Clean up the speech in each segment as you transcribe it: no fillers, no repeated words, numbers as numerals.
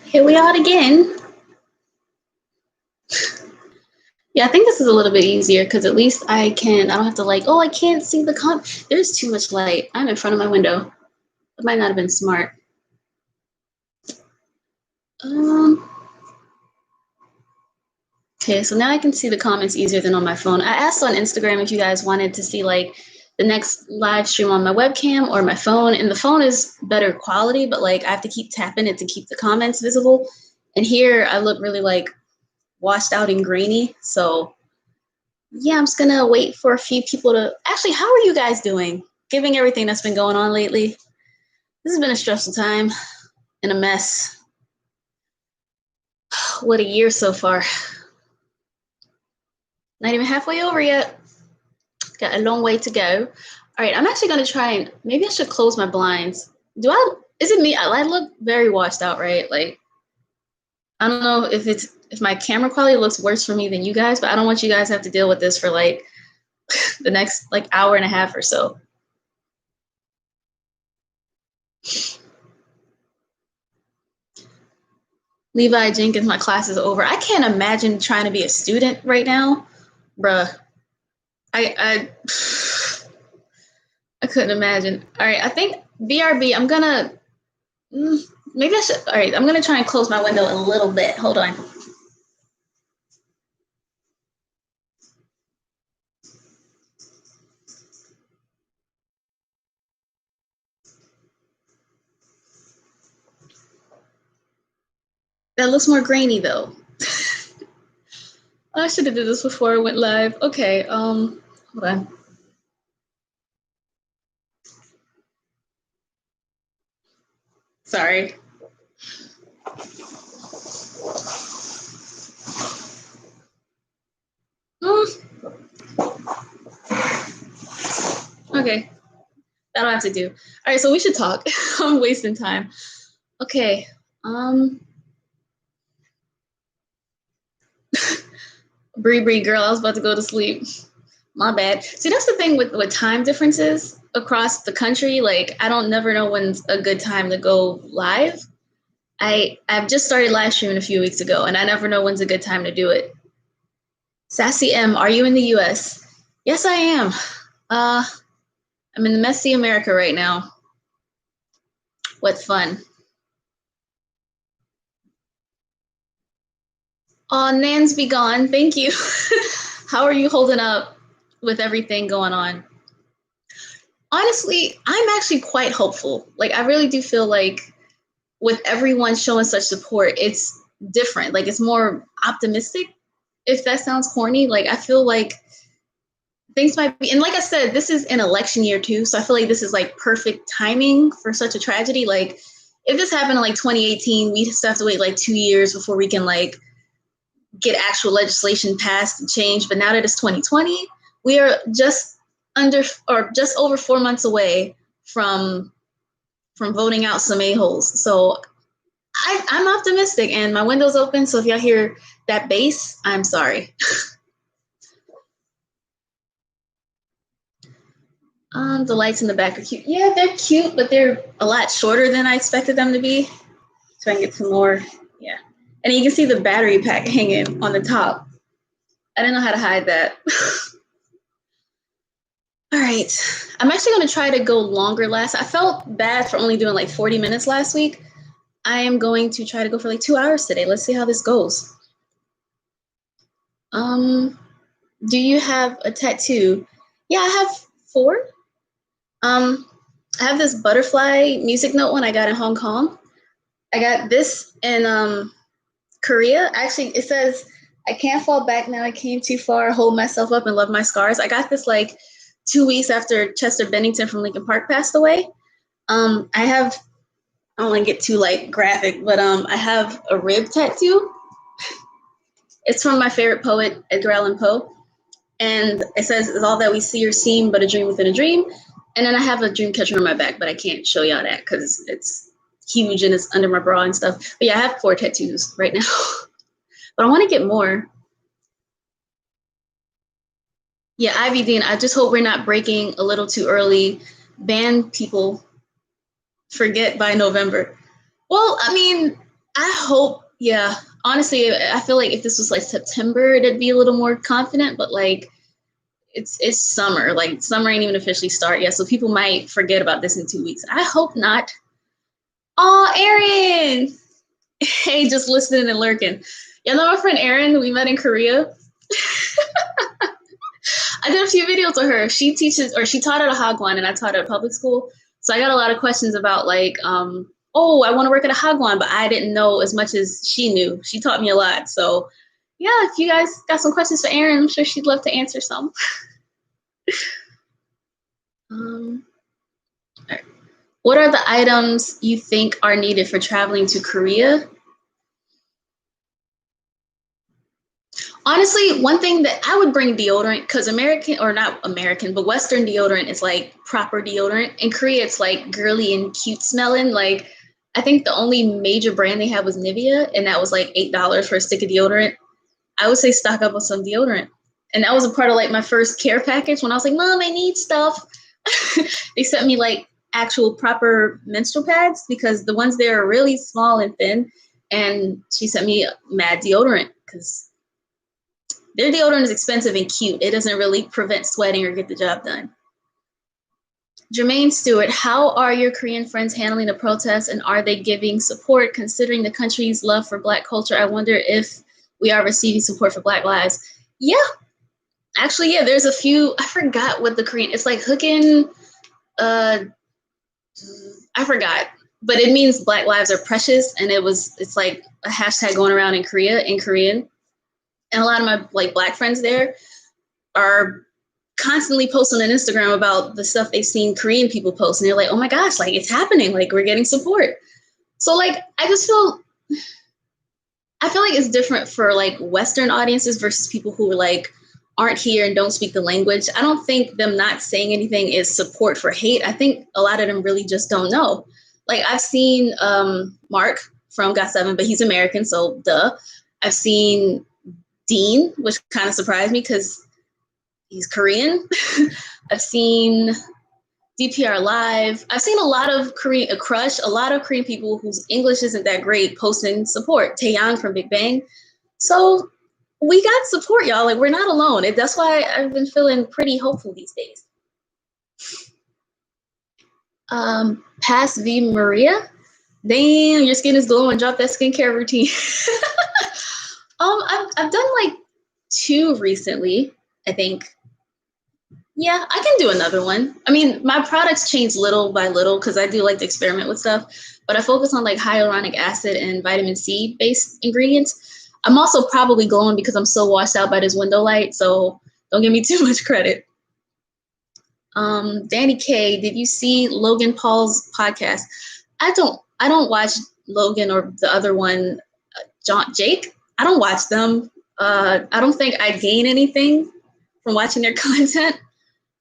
Here we are again. Yeah, I think this is a little bit easier because at least I don't have to I can't see the There's too much light. I'm in front of my window. It might not have been smart. Okay, so now I can see the comments easier than on my phone. I asked on Instagram if you guys wanted to see the next live stream on my webcam or my phone, and the phone is better quality, but I have to keep tapping it to keep the comments visible. And here I look really washed out and grainy. So yeah, I'm just gonna wait for a few people to actually, how are you guys doing? Given everything that's been going on lately. This has been a stressful time and a mess. What a year so far. Not even halfway over yet. Got a long way to go. All right, I'm actually gonna try and maybe I should close my blinds. Is it me? I look very washed out, right? I don't know if my camera quality looks worse for me than you guys, but I don't want you guys to have to deal with this for the next hour and a half or so. Levi Jenkins, my class is over. I can't imagine trying to be a student right now. Bruh. I couldn't imagine. All right, I think BRB, I'm gonna, maybe I should, all right, I'm gonna try and close my window a little bit. Hold on. That looks more grainy though. I should have did this before I went live. Okay, hold on. Sorry. Okay, that'll have to do. All right, so we should talk. I'm wasting time. Okay, Bree, girl, I was about to go to sleep. My bad. See, that's the thing with time differences across the country. I don't never know when's a good time to go live. I've just started live streaming a few weeks ago, and I never know when's a good time to do it. Sassy M, are you in the U.S.? Yes, I am. I'm in the messy America right now. What fun. Oh, Nans be gone. Thank you. How are you holding up with everything going on? Honestly, I'm actually quite hopeful. I really do feel with everyone showing such support, it's different. It's more optimistic, if that sounds corny. I feel things might be, and like I said, this is an election year too, so I feel this is perfect timing for such a tragedy. If this happened in 2018, we'd still have to wait 2 years before we can get actual legislation passed and changed. But now that it's 2020, we are just over 4 months away from voting out some a-holes. So I'm optimistic, and my window's open. So if y'all hear that bass, I'm sorry. The lights in the back are cute. Yeah, they're cute, but they're a lot shorter than I expected them to be. So I can get some more. Yeah. And you can see the battery pack hanging on the top. I didn't know how to hide that. All right. I'm actually going to try to go longer I felt bad for only doing 40 minutes last week. I am going to try to go for 2 hours today. Let's see how this goes. Do you have a tattoo? Yeah, I have 4. I have this butterfly music note one I got in Hong Kong. I got this in Korea. Actually, it says, I can't fall back now. I came too far. Hold myself up and love my scars. I got this 2 weeks after Chester Bennington from Lincoln Park passed away. I don't want to get too graphic, but I have a rib tattoo. It's from my favorite poet, Edgar Allan Poe. And it says, it's all that we see or seem but a dream within a dream. And then I have a dream catcher on my back, but I can't show y'all that because it's huge and it's under my bra and stuff. But yeah, I have 4 tattoos right now. But I want to get more. Yeah, Ivy Dean, I just hope we're not breaking a little too early. Ban people. Forget by November. Well, I mean, I hope, yeah. Honestly, I feel like if this was like September, it'd be a little more confident, but like it's summer. Like summer ain't even officially start yet. So people might forget about this in 2 weeks. I hope not. Oh, Erin. Hey, just listening and lurking. You know my friend Erin, we met in Korea. I did a few videos with her. She teaches, or she taught at a Hagwon, and I taught at a public school. So I got a lot of questions about like, oh, I want to work at a Hagwon, but I didn't know as much as she knew. She taught me a lot. So yeah, if you guys got some questions for Erin, I'm sure she'd love to answer some. All right. What are the items you think are needed for traveling to Korea? Honestly, one thing that I would bring deodorant, because American, or not American, but Western deodorant is like proper deodorant. In Korea, it's like girly and cute smelling. Like, I think the only major brand they had was Nivea, and that was like $8 for a stick of deodorant. I would say stock up on some deodorant. And that was a part of like my first care package when I was like, Mom, I need stuff. They sent me like actual proper menstrual pads because the ones there are really small and thin. And she sent me mad deodorant because their deodorant is expensive and cute. It doesn't really prevent sweating or get the job done. Jermaine Stewart, how are your Korean friends handling the protests, and are they giving support considering the country's love for Black culture? I wonder if we are receiving support for Black lives. Yeah, actually, yeah, there's a few. I forgot what the Korean, it's like hooking, I forgot, but it means Black lives are precious. And it's like a hashtag going around in Korea in Korean. And a lot of my like Black friends there are constantly posting on Instagram about the stuff they've seen Korean people post. And they're like, oh my gosh, like it's happening. Like we're getting support. So like, I feel like it's different for like Western audiences versus people who are like, aren't here and don't speak the language. I don't think them not saying anything is support for hate. I think a lot of them really just don't know. Like I've seen Mark from Got7, but he's American, so duh. I've seen Dean, which kind of surprised me because he's Korean. I've seen DPR Live. I've seen a lot of Korean, Crush, a lot of Korean people whose English isn't that great posting support. Taeyang from Big Bang. So we got support, y'all. Like we're not alone. That's why I've been feeling pretty hopeful these days. Past V Maria. Damn, your skin is glowing. Drop that skincare routine. I've done like 2 recently, I think. Yeah, I can do another one. I mean, my products change little by little because I do like to experiment with stuff, but I focus on like hyaluronic acid and vitamin C based ingredients. I'm also probably glowing because I'm so washed out by this window light, so don't give me too much credit. Danny K, did you see Logan Paul's podcast? I don't watch Logan or the other one, Jake. I don't watch them. I don't think I gain anything from watching their content.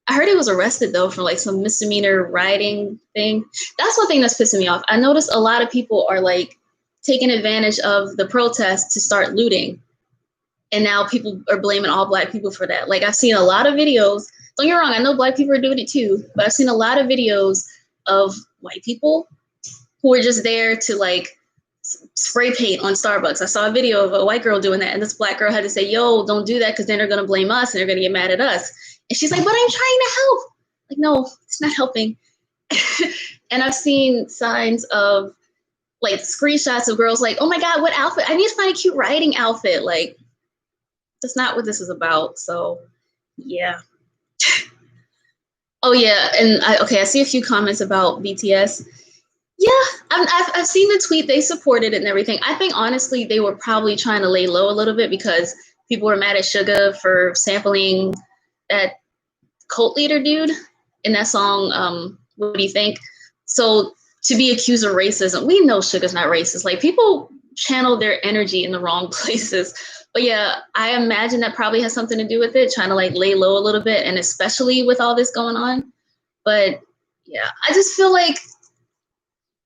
I heard he was arrested though for like some misdemeanor rioting thing. That's one thing that's pissing me off. I noticed a lot of people are like taking advantage of the protests to start looting. And now people are blaming all Black people for that. Like I've seen a lot of videos. Don't get me wrong, I know Black people are doing it too, but I've seen a lot of videos of white people who are just there to like spray paint on Starbucks. I saw a video of a white girl doing that, and this Black girl had to say, yo, don't do that because then they're going to blame us and they're going to get mad at us. And she's like, but I'm trying to help. Like, no, it's not helping. And I've seen signs of like screenshots of girls like, oh my God, what outfit? I need to find a cute riding outfit. Like, that's not what this is about. So, yeah. Oh, yeah. And I see a few comments about BTS. Yeah, I've seen the tweet. They supported it and everything. I think, honestly, they were probably trying to lay low a little bit because people were mad at Suga for sampling that cult leader dude in that song, What Do You Think? So to be accused of racism, we know Suga's not racist. Like, people channel their energy in the wrong places. But yeah, I imagine that probably has something to do with it, trying to like lay low a little bit, and especially with all this going on. But yeah, I just feel like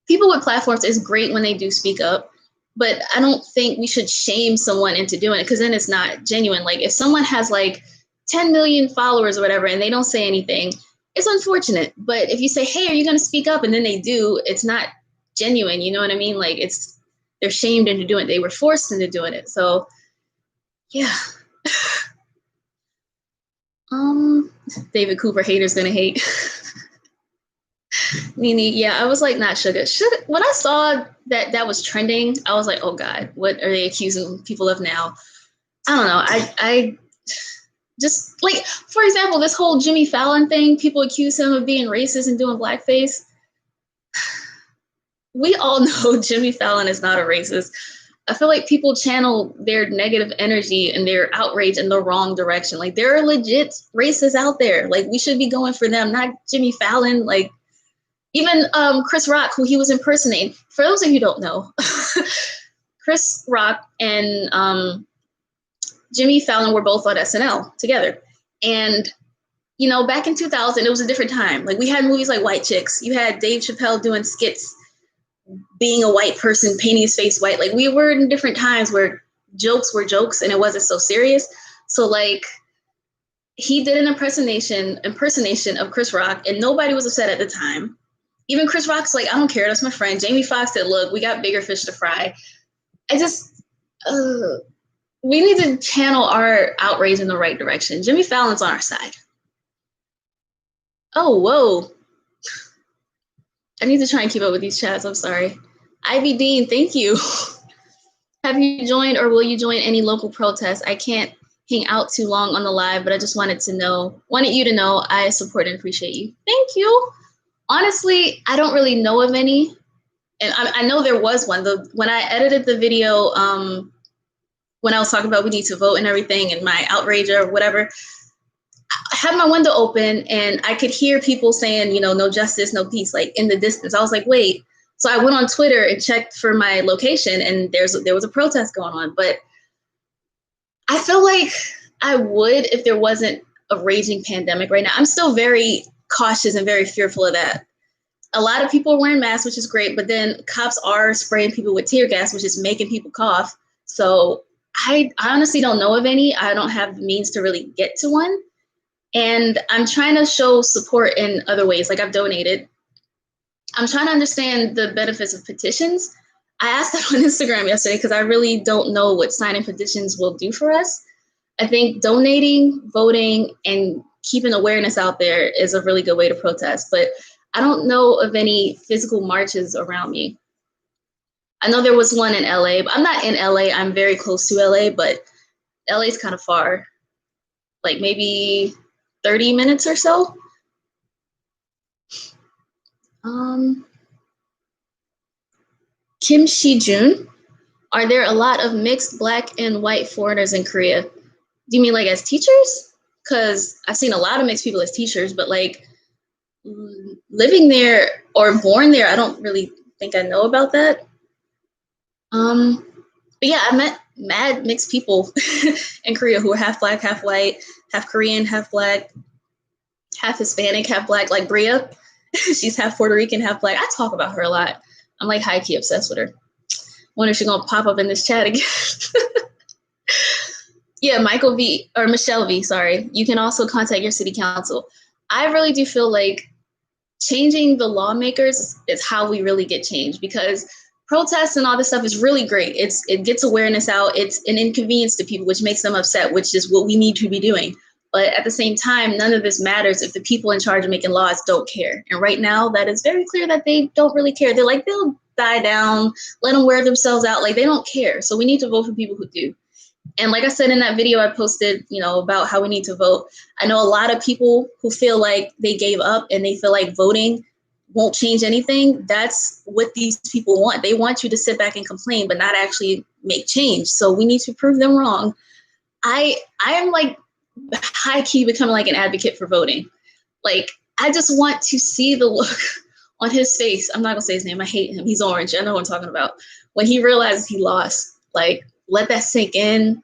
people with platforms is great when they do speak up, but I don't think we should shame someone into doing it because then it's not genuine. Like if someone has like 10 million followers or whatever and they don't say anything, it's unfortunate. But if you say, hey, are you going to speak up? And then they do, it's not genuine. You know what I mean? Like it's they're shamed into doing it. They were forced into doing it. So yeah. David Cooper haters gonna hate. Nene, yeah, I was like, not sugar. When I saw that was trending, I was like, oh God, what are they accusing people of now? I don't know. I just like, for example, this whole Jimmy Fallon thing, people accuse him of being racist and doing blackface. We all know Jimmy Fallon is not a racist. I feel like people channel their negative energy and their outrage in the wrong direction. Like, there are legit racists out there. Like, we should be going for them, not Jimmy Fallon. Like, even Chris Rock, who he was impersonating. For those of you who don't know, Chris Rock and Jimmy Fallon were both on SNL together. And, you know, back in 2000, it was a different time. Like, we had movies like White Chicks. You had Dave Chappelle doing skits, being a white person, painting his face white. Like, we were in different times where jokes were jokes and it wasn't so serious. So, like, he did an impersonation of Chris Rock, and nobody was upset at the time. Even Chris Rock's like, I don't care, that's my friend. Jamie Foxx said, look, we got bigger fish to fry. I just, we need to channel our outrage in the right direction. Jimmy Fallon's on our side. Oh, whoa. I need to try and keep up with these chats, I'm sorry. Ivy Dean, thank you. Have you joined or will you join any local protests? I can't hang out too long on the live, but I just wanted you to know I support and appreciate you. Thank you. Honestly, I don't really know of any. And I know there was one. When I edited the video, when I was talking about we need to vote and everything and my outrage or whatever, I had my window open and I could hear people saying, you know, no justice, no peace, like in the distance. I was like, wait. So I went on Twitter and checked for my location and there was a protest going on. But I feel like I would if there wasn't a raging pandemic right now. I'm still very cautious and very fearful of that. A lot of people are wearing masks, which is great, but then cops are spraying people with tear gas, which is making people cough. So I honestly don't know of any. I don't have the means to really get to one. And I'm trying to show support in other ways. Like, I've donated. I'm trying to understand the benefits of petitions. I asked that on Instagram yesterday because I really don't know what signing petitions will do for us. I think donating, voting, and keeping awareness out there is a really good way to protest. But I don't know of any physical marches around me. I know there was one in LA, but I'm not in LA. I'm very close to LA, but LA is kind of far, like maybe 30 minutes or so. Kim Shi-jun, are there a lot of mixed Black and white foreigners in Korea? Do you mean like as teachers? Because I've seen a lot of mixed people as teachers, but like living there or born there, I don't really think I know about that. But yeah, I met mad mixed people in Korea who are half Black, half white, half Korean, half Black, half Hispanic, half Black, like Bria. She's half Puerto Rican, half Black. I talk about her a lot. I'm like high-key obsessed with her. Wonder if she's gonna pop up in this chat again. Yeah, Michelle V, sorry. You can also contact your city council. I really do feel like changing the lawmakers is how we really get change, because protests and all this stuff is really great. It gets awareness out. It's an inconvenience to people, which makes them upset, which is what we need to be doing. But at the same time, none of this matters if the people in charge of making laws don't care. And right now, that is very clear that they don't really care. They're like, they'll die down, let them wear themselves out. Like, they don't care. So we need to vote for people who do. And like I said in that video I posted, you know, about how we need to vote, I know a lot of people who feel like they gave up and they feel like voting won't change anything. That's what these people want. They want you to sit back and complain, but not actually make change. So we need to prove them wrong. I am like high-key becoming like an advocate for voting. Like, I just want to see the look on his face. I'm not gonna say his name. I hate him. He's orange. I know what I'm talking about. When he realizes he lost, like, let that sink in.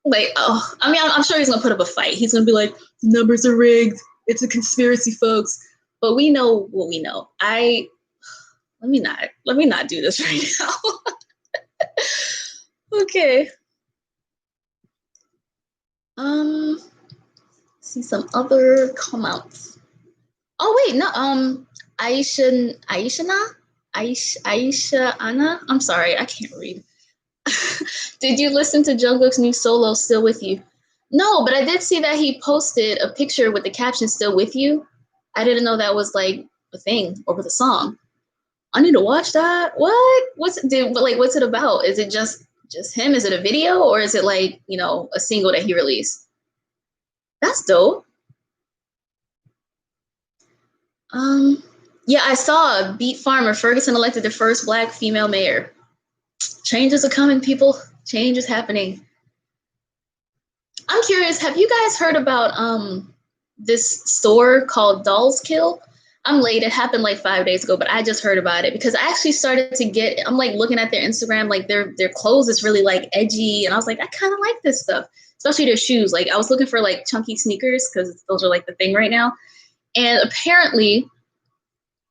Like, oh, I mean, I'm sure he's gonna put up a fight. He's gonna be like, numbers are rigged. It's a conspiracy, folks. But we know what we know. Let me not do this right now. Okay. See some other comments. Oh wait, no. Aisha Na? Aisha Anna. I'm sorry, I can't read. Did you listen to Jungkook's new solo, Still With You? No, but I did see that he posted a picture with the caption Still With You. I didn't know that was like a thing over the song. I need to watch that. What? What's it about? Is it just him? Is it a video or is it like, a single that he released? That's dope. Yeah, I saw Beat Farmer. Ferguson elected the first Black female mayor. Changes are coming, people. Change is happening. I'm curious, have you guys heard about this store called Dolls Kill? I'm late. It happened like 5 days ago, but I just heard about it because I actually started to get. I'm like looking at their Instagram, like their clothes is really like edgy, and I was like, I kind of like this stuff, especially their shoes. Like I was looking for like chunky sneakers because those are like the thing right now. And apparently,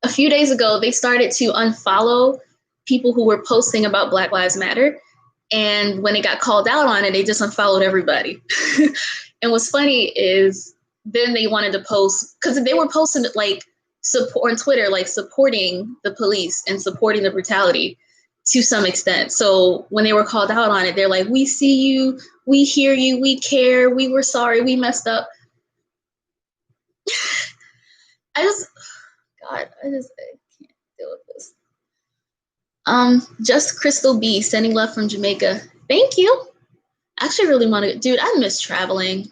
a few days ago, they started to unfollow people who were posting about Black Lives Matter. And when it got called out on it, they just unfollowed everybody. And what's funny is then they wanted to post, because they were posting like support on Twitter, like supporting the police and supporting the brutality to some extent. So when they were called out on it, they're like, we see you, we hear you, we care, we were sorry, we messed up. I can't deal with this. Just Crystal B sending love from Jamaica. Thank you. I actually really want to, dude, I miss traveling.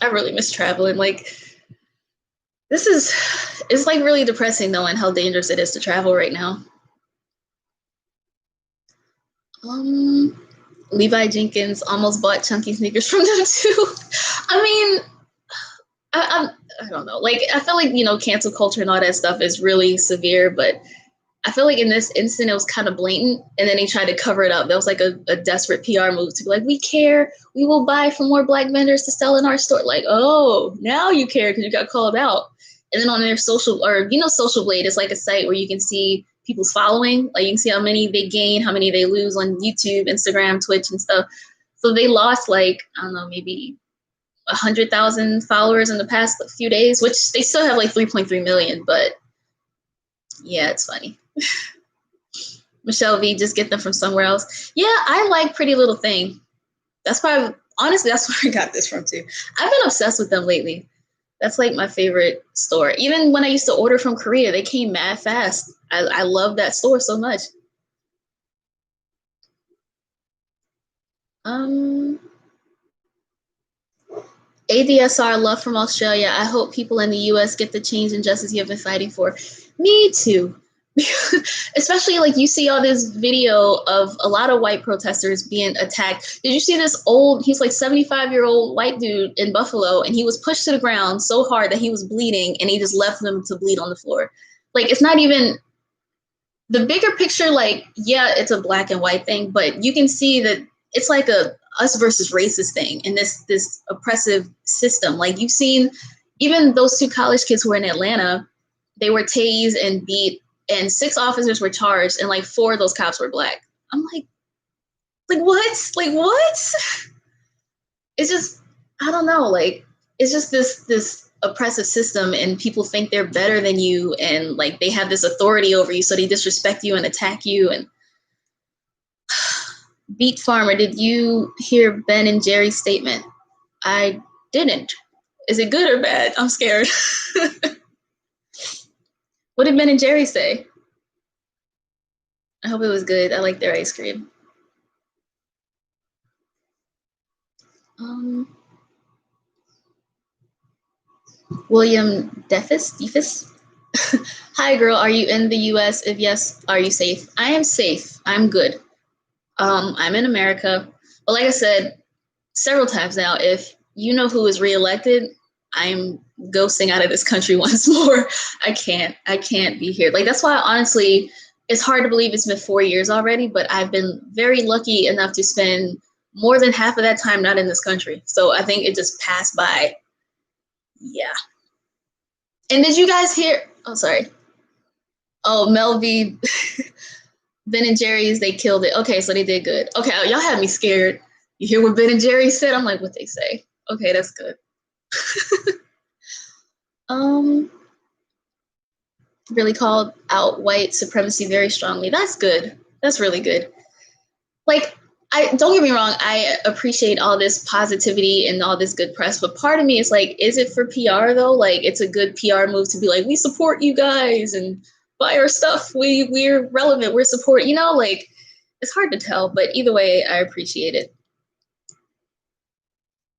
I really miss traveling. Like, it's like really depressing knowing how dangerous it is to travel right now. Levi Jenkins almost bought chunky sneakers from them too. I mean, I don't know. Like, I feel like, cancel culture and all that stuff is really severe, but I feel like in this instant, it was kind of blatant. And then they tried to cover it up. That was like a desperate PR move to be like, we care. We will buy from more Black vendors to sell in our store. Like, oh, now you care because you got called out. And then on their social, or, Social Blade is like a site where you can see people's following. Like you can see how many they gain, how many they lose on YouTube, Instagram, Twitch and stuff. So they lost like, I don't know, maybe 100,000 followers in the past few days, which they still have like 3.3 million. But yeah, it's funny. Michelle V, just get them from somewhere else. Yeah, I like Pretty Little Thing. Honestly, that's where I got this from too. I've been obsessed with them lately. That's like my favorite store. Even when I used to order from Korea, they came mad fast. I love that store so much. ADSR, love from Australia. I hope people in the US get the change and justice you have been fighting for. Me too. Especially like you see all this video of a lot of white protesters being attacked. Did you see this he's like 75-year-old white dude in Buffalo, and he was pushed to the ground so hard that he was bleeding and he just left them to bleed on the floor. Like, it's not even the bigger picture. Like, yeah, it's a black and white thing, but you can see that it's like a us versus racist thing in this oppressive system. Like, you've seen even those two college kids who were in Atlanta, they were tased and beat, and 6 officers were charged, and like 4 of those cops were black. I'm like what? Like, what? It's just, I don't know. Like, it's just this oppressive system, and people think they're better than you, and like they have this authority over you, so they disrespect you and attack you. And Beat Farmer, did you hear Ben and Jerry's statement? I didn't. Is it good or bad? I'm scared. What did Ben and Jerry say? I hope it was good. I like their ice cream. William Defis? Hi, girl. Are you in the US? If yes, are you safe? I am safe. I'm good. I'm in America. But like I said several times now, if you know who is reelected, I'm ghosting out of this country once more. I can't be here. Like, that's why, honestly, it's hard to believe it's been 4 years already, but I've been very lucky enough to spend more than half of that time not in this country. So I think it just passed by. Yeah. And did you guys hear? Oh, sorry. Oh, Mel V. Ben and Jerry's, they killed it. Okay, so they did good. Okay, y'all had me scared. You hear what Ben and Jerry said? I'm like, what they say? Okay, that's good. really called out white supremacy very strongly. That's good. That's really good. Like, I don't get me wrong, I appreciate all this positivity and all this good press, but part of me is like, is it for PR though? Like, it's a good PR move to be like, we support you guys and buy our stuff. We're relevant. We're support. You know, like, it's hard to tell, but either way, I appreciate it.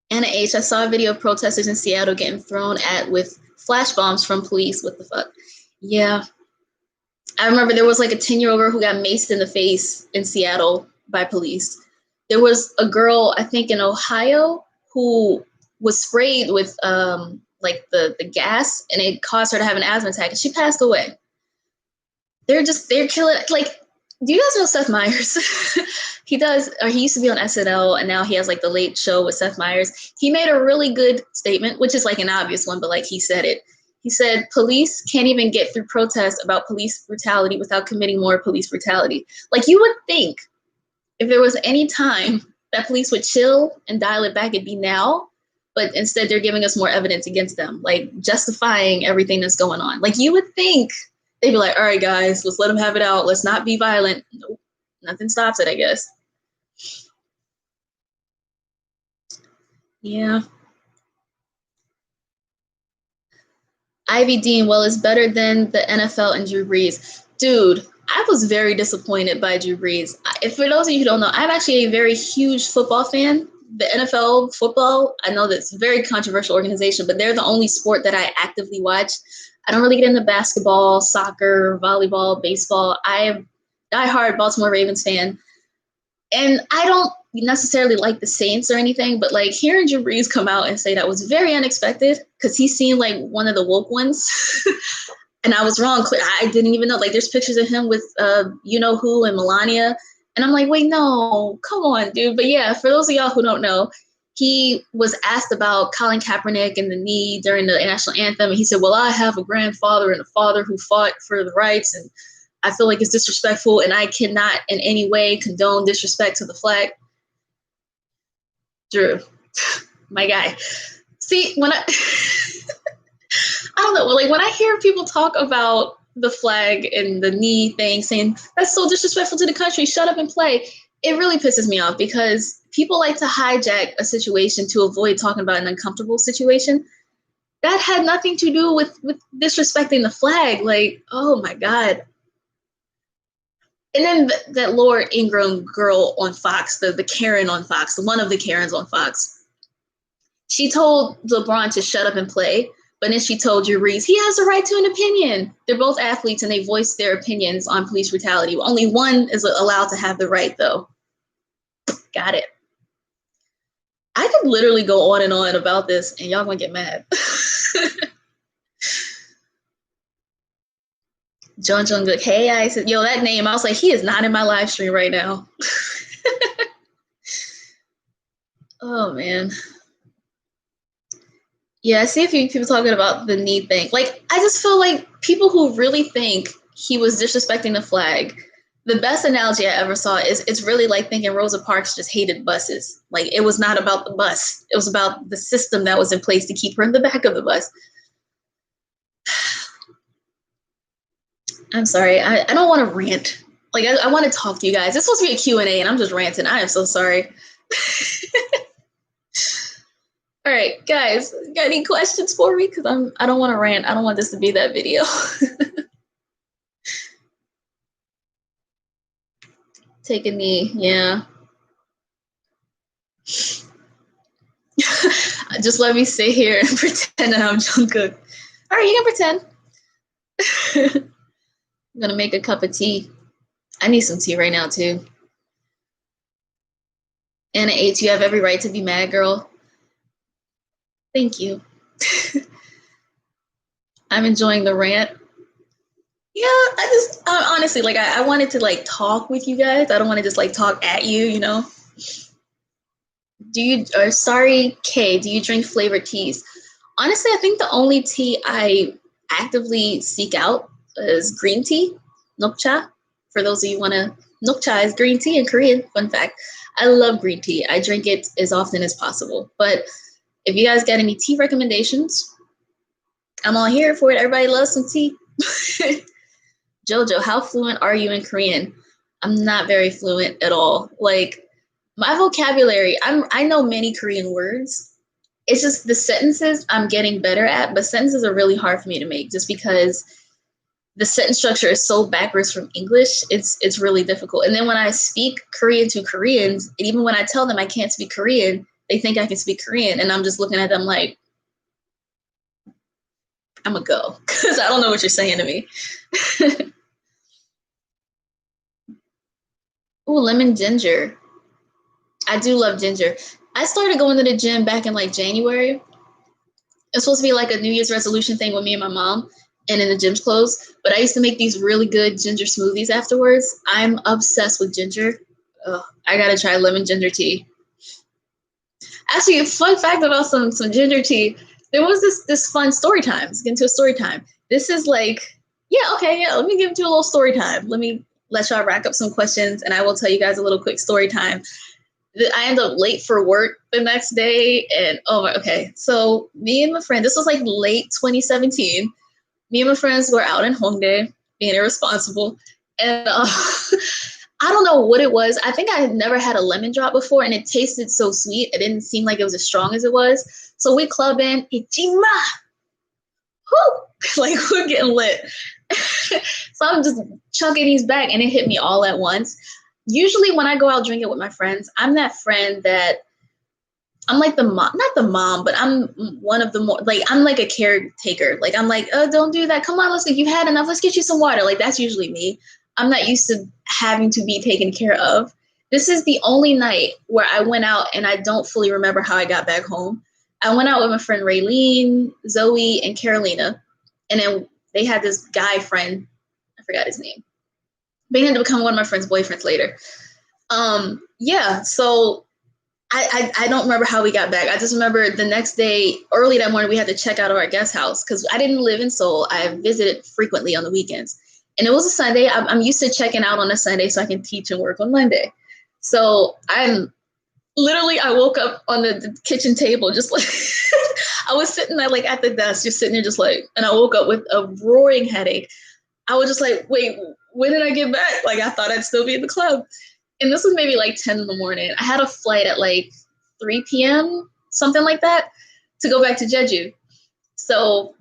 Anna H, I saw a video of protesters in Seattle getting thrown at with flash bombs from police. What the fuck? Yeah. I remember there was like a 10-year-old girl who got maced in the face in Seattle by police. There was a girl, I think in Ohio, who was sprayed with like the gas, and it caused her to have an asthma attack, and she passed away. They're killing, like, do you guys know Seth Meyers? He does, or he used to be on SNL, and now he has like the Late Show with Seth Meyers. He made a really good statement, which is like an obvious one, but like he said it. He said, police can't even get through protests about police brutality without committing more police brutality. Like, you would think if there was any time that police would chill and dial it back, it'd be now. But instead, they're giving us more evidence against them, like justifying everything that's going on. Like, you would think they'd be like, all right, guys, let's let them have it out. Let's not be violent. Nope, nothing stops it, I guess. Yeah. Ivy Dean, well, it's better than the NFL and Drew Brees. Dude, I was very disappointed by Drew Brees. If for those of you who don't know, I'm actually a very huge football fan. The NFL football, I know that's a very controversial organization, but they're the only sport that I actively watch. I don't really get into basketball, soccer, volleyball, baseball. I am a diehard Baltimore Ravens fan. And I don't necessarily like the Saints or anything, but like hearing Drew Brees come out and say that was very unexpected because he seemed like one of the woke ones. And I was wrong. I didn't even know. Like, there's pictures of him with you know who and Melania. And I'm like, wait, no, come on, dude. But yeah, for those of y'all who don't know, he was asked about Colin Kaepernick and the knee during the national anthem. And he said, well, I have a grandfather and a father who fought for the rights. And I feel like it's disrespectful. And I cannot in any way condone disrespect to the flag. Drew, my guy. See, when I don't know, like when I hear people talk about the flag and the knee thing, saying that's so disrespectful to the country, shut up and play, it really pisses me off because people like to hijack a situation to avoid talking about an uncomfortable situation. That had nothing to do with disrespecting the flag. Like, oh my God. And then that Laura Ingraham girl on Fox, the Karen on Fox, one of the Karens on Fox, she told LeBron to shut up and play, but then she told Drew Brees, he has the right to an opinion. They're both athletes and they voice their opinions on police brutality. Only one is allowed to have the right, though. Got it. I could literally go on and on about this, and y'all gonna get mad. John Jungkook, hey, I said, yo, that name, I was like, he is not in my live stream right now. Oh, man. Yeah, I see a few people talking about the knee thing. Like, I just feel like people who really think he was disrespecting the flag, the best analogy I ever saw is it's really like thinking Rosa Parks just hated buses. Like, it was not about the bus. It was about the system that was in place to keep her in the back of the bus. I'm sorry. I don't want to rant. Like, I want to talk to you guys. It's supposed to be a Q&A, and I'm just ranting. I am so sorry. All right, guys, got any questions for me? Because I don't want to rant. I don't want this to be that video. Take a knee, yeah. Just let me sit here and pretend that I'm Jungkook. All right, you can pretend. I'm gonna make a cup of tea. I need some tea right now too. Anna H, you have every right to be mad, girl. Thank you. I'm enjoying the rant. Yeah, I just honestly, like, I wanted to like talk with you guys. I don't want to just like talk at you, you know. Sorry, Kay, do you drink flavored teas? Honestly, I think the only tea I actively seek out is green tea, nokcha. For those of you who want to, nokcha is green tea in Korean. Fun fact. I love green tea. I drink it as often as possible. But if you guys got any tea recommendations, I'm all here for it. Everybody loves some tea. Jojo, how fluent are you in Korean? I'm not very fluent at all. Like my vocabulary, I know many Korean words. It's just the sentences I'm getting better at, but sentences are really hard for me to make just because the sentence structure is so backwards from English. It's really difficult. And then when I speak Korean to Koreans, and even when I tell them I can't speak Korean, they think I can speak Korean, and I'm just looking at them like, I'm gonna go because I don't know what you're saying to me. Ooh, lemon ginger. I do love ginger. I started going to the gym back in like January. It's supposed to be like a New Year's resolution thing with me and my mom, and then the gym's closed. But I used to make these really good ginger smoothies afterwards. I'm obsessed with ginger. Ugh, I gotta try lemon ginger tea. Actually, a fun fact about some ginger tea. There was this fun story time. Let's get into a story time. This is like, yeah, okay, yeah. Let me give you a little story time. Let me let y'all rack up some questions, and I will tell you guys a little quick story time. I ended up late for work the next day, and oh my, okay. So me and my friend, this was like late 2017. Me and my friends were out in Hongdae, being irresponsible, and I don't know what it was. I think I had never had a lemon drop before, and it tasted so sweet. It didn't seem like it was as strong as it was. So we club in, Ichima, whoo, like we're getting lit. So I'm just chugging these back, and it hit me all at once. Usually when I go out drinking with my friends, I'm that friend that I'm like the mom, not the mom, but I'm one of the more, like, I'm like a caretaker. Like, I'm like, oh, don't do that. Come on, you've had enough. Let's get you some water. Like, that's usually me. I'm not used to having to be taken care of. This is the only night where I went out and I don't fully remember how I got back home. I went out with my friend Raylene, Zoe, and Carolina. And then they had this guy friend. I forgot his name. But he ended up becoming one of my friend's boyfriends later. Yeah, so I don't remember how we got back. I just remember the next day, early that morning, we had to check out of our guest house because I didn't live in Seoul. I visited frequently on the weekends. And it was a Sunday. I'm used to checking out on a Sunday so I can teach and work on Monday. So I woke up on the kitchen table, just like, I was sitting there like at the desk, just sitting there just like, and I woke up with a roaring headache. I was just like, wait, when did I get back? Like, I thought I'd still be in the club. And this was maybe like 10 in the morning. I had a flight at like 3 p.m., something like that, to go back to Jeju. So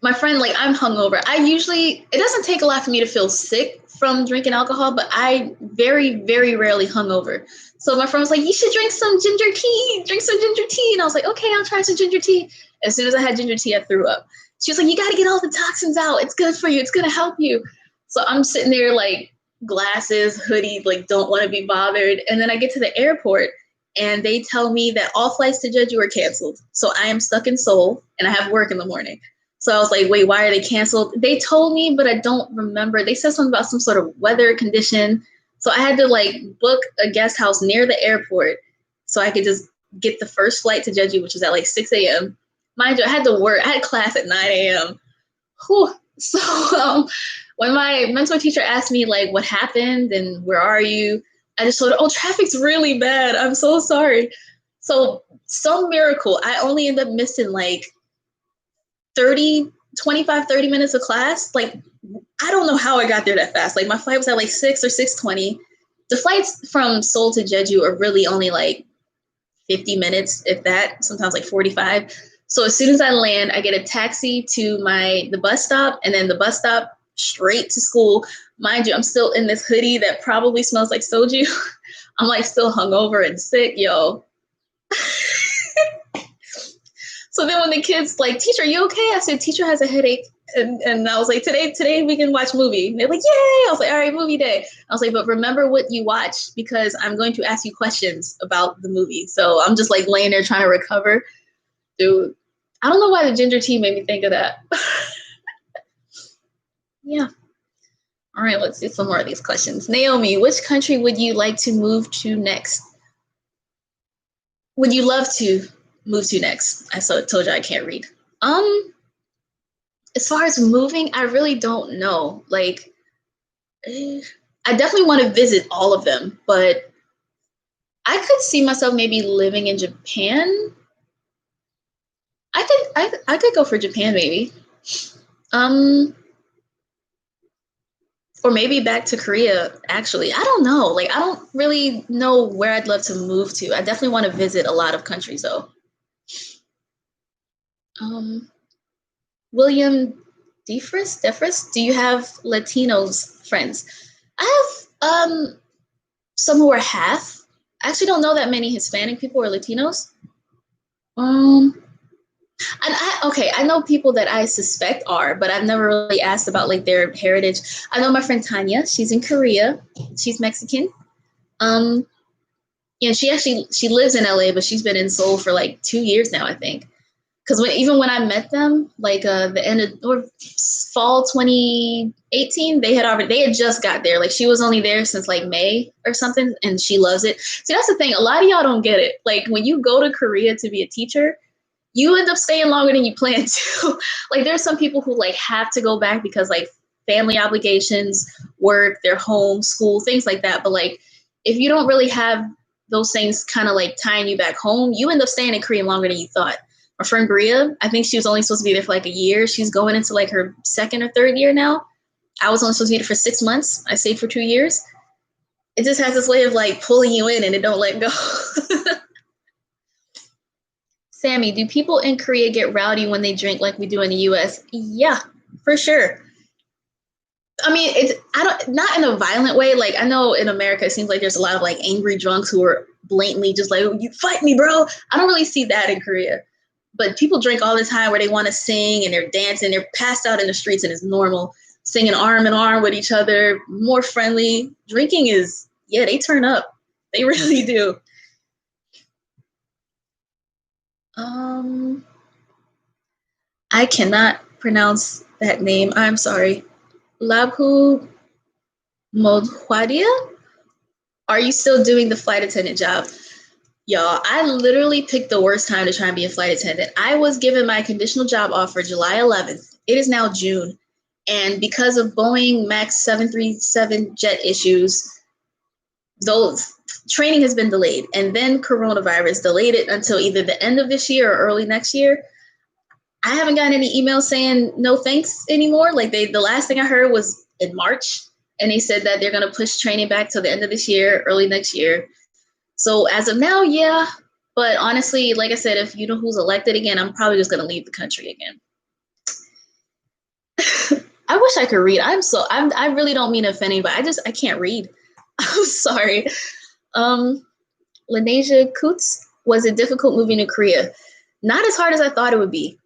my friend, like, I'm hungover. It doesn't take a lot for me to feel sick from drinking alcohol, but I very, very rarely hungover. So my friend was like, you should drink some ginger tea. And I was like, okay, I'll try some ginger tea. As soon as I had ginger tea, I threw up. She was like, you got to get all the toxins out. It's good for you. It's going to help you. So I'm sitting there like, glasses, hoodie, like don't want to be bothered. And then I get to the airport and they tell me that all flights to Jeju are canceled. So I am stuck in Seoul and I have work in the morning. So I was like, wait, why are they canceled? They told me, but I don't remember. They said something about some sort of weather condition. So I had to like book a guest house near the airport so I could just get the first flight to Jeju, which was at like 6 a.m. Mind you, I had to work. I had class at 9 a.m. Whew. So when my mentor teacher asked me like what happened and where are you, I just told her, oh, traffic's really bad. I'm so sorry. So some miracle, I only ended up missing like 30 minutes of class. Like, I don't know how I got there that fast. Like my flight was at like 6 or 6:20. The flights from Seoul to Jeju are really only like 50 minutes, if that, sometimes like 45. So as soon as I land, I get a taxi to the bus stop, and then the bus stop straight to school. Mind you, I'm still in this hoodie that probably smells like soju. I'm like still hungover and sick, yo. So then when the kids like, teacher, are you okay? I said, teacher has a headache. And I was like, today we can watch movie. And they're like, yay! I was like, all right, movie day. I was like, but remember what you watch because I'm going to ask you questions about the movie. So I'm just like laying there trying to recover. Dude, I don't know why the ginger tea made me think of that. Yeah. All right, let's do some more of these questions. Naomi, which country would you like to move to next? Would you love to move to next? I told you I can't read. As far as moving, I really don't know. Like, I definitely want to visit all of them, but I could see myself maybe living in Japan. I could go for Japan maybe. Um, or maybe back to Korea, actually. I don't know. Like, I don't really know where I'd love to move to. I definitely want to visit a lot of countries, though. Um, William Defris, do you have Latinos friends? I have some who are half. I actually don't know that many Hispanic people or Latinos. Um, and I know people that I suspect are, but I've never really asked about like their heritage. I know my friend Tanya. She's in Korea. She's Mexican. Um, yeah, she lives in LA, but she's been in Seoul for like 2 years now, I think. Because even when I met them, like the end of or fall 2018, they had just got there. Like she was only there since like May or something, and she loves it. See, that's the thing. A lot of y'all don't get it. Like when you go to Korea to be a teacher, you end up staying longer than you plan to. Like there's some people who like have to go back because like family obligations, work, their home, school, things like that. But like if you don't really have those things kind of like tying you back home, you end up staying in Korea longer than you thought. My friend Bria, I think she was only supposed to be there for like a year. She's going into like her second or third year now. I was only supposed to be there for 6 months. I stayed for 2 years. It just has this way of like pulling you in and it don't let go. Sammy, do people in Korea get rowdy when they drink like we do in the US? Yeah, for sure. I mean, I don't not in a violent way. Like I know in America, it seems like there's a lot of like angry drunks who are blatantly just like, "You fight me, bro." I don't really see that in Korea, but people drink all the time where they want to sing and they're dancing, they're passed out in the streets, and it's normal, singing arm in arm with each other, more friendly. Drinking is they turn up, they really do. Um, I cannot pronounce that name. I'm sorry. Labhu Modhwadia? Are you still doing the flight attendant job? Y'all, I literally picked the worst time to try and be a flight attendant. I was given my conditional job offer July 11th. It is now June. And because of Boeing MAX 737 jet issues, those training has been delayed. And then coronavirus delayed it until either the end of this year or early next year. I haven't gotten any emails saying no thanks anymore. Like the last thing I heard was in March, and they said that they're going to push training back to the end of this year, early next year. So as of now, yeah. But honestly, like I said, if you know who's elected again, I'm probably just going to leave the country again. I wish I could read. I really don't mean to offend anybody. I can't read. I'm sorry. Lanesia Coots, was it difficult moving to Korea? Not as hard as I thought it would be.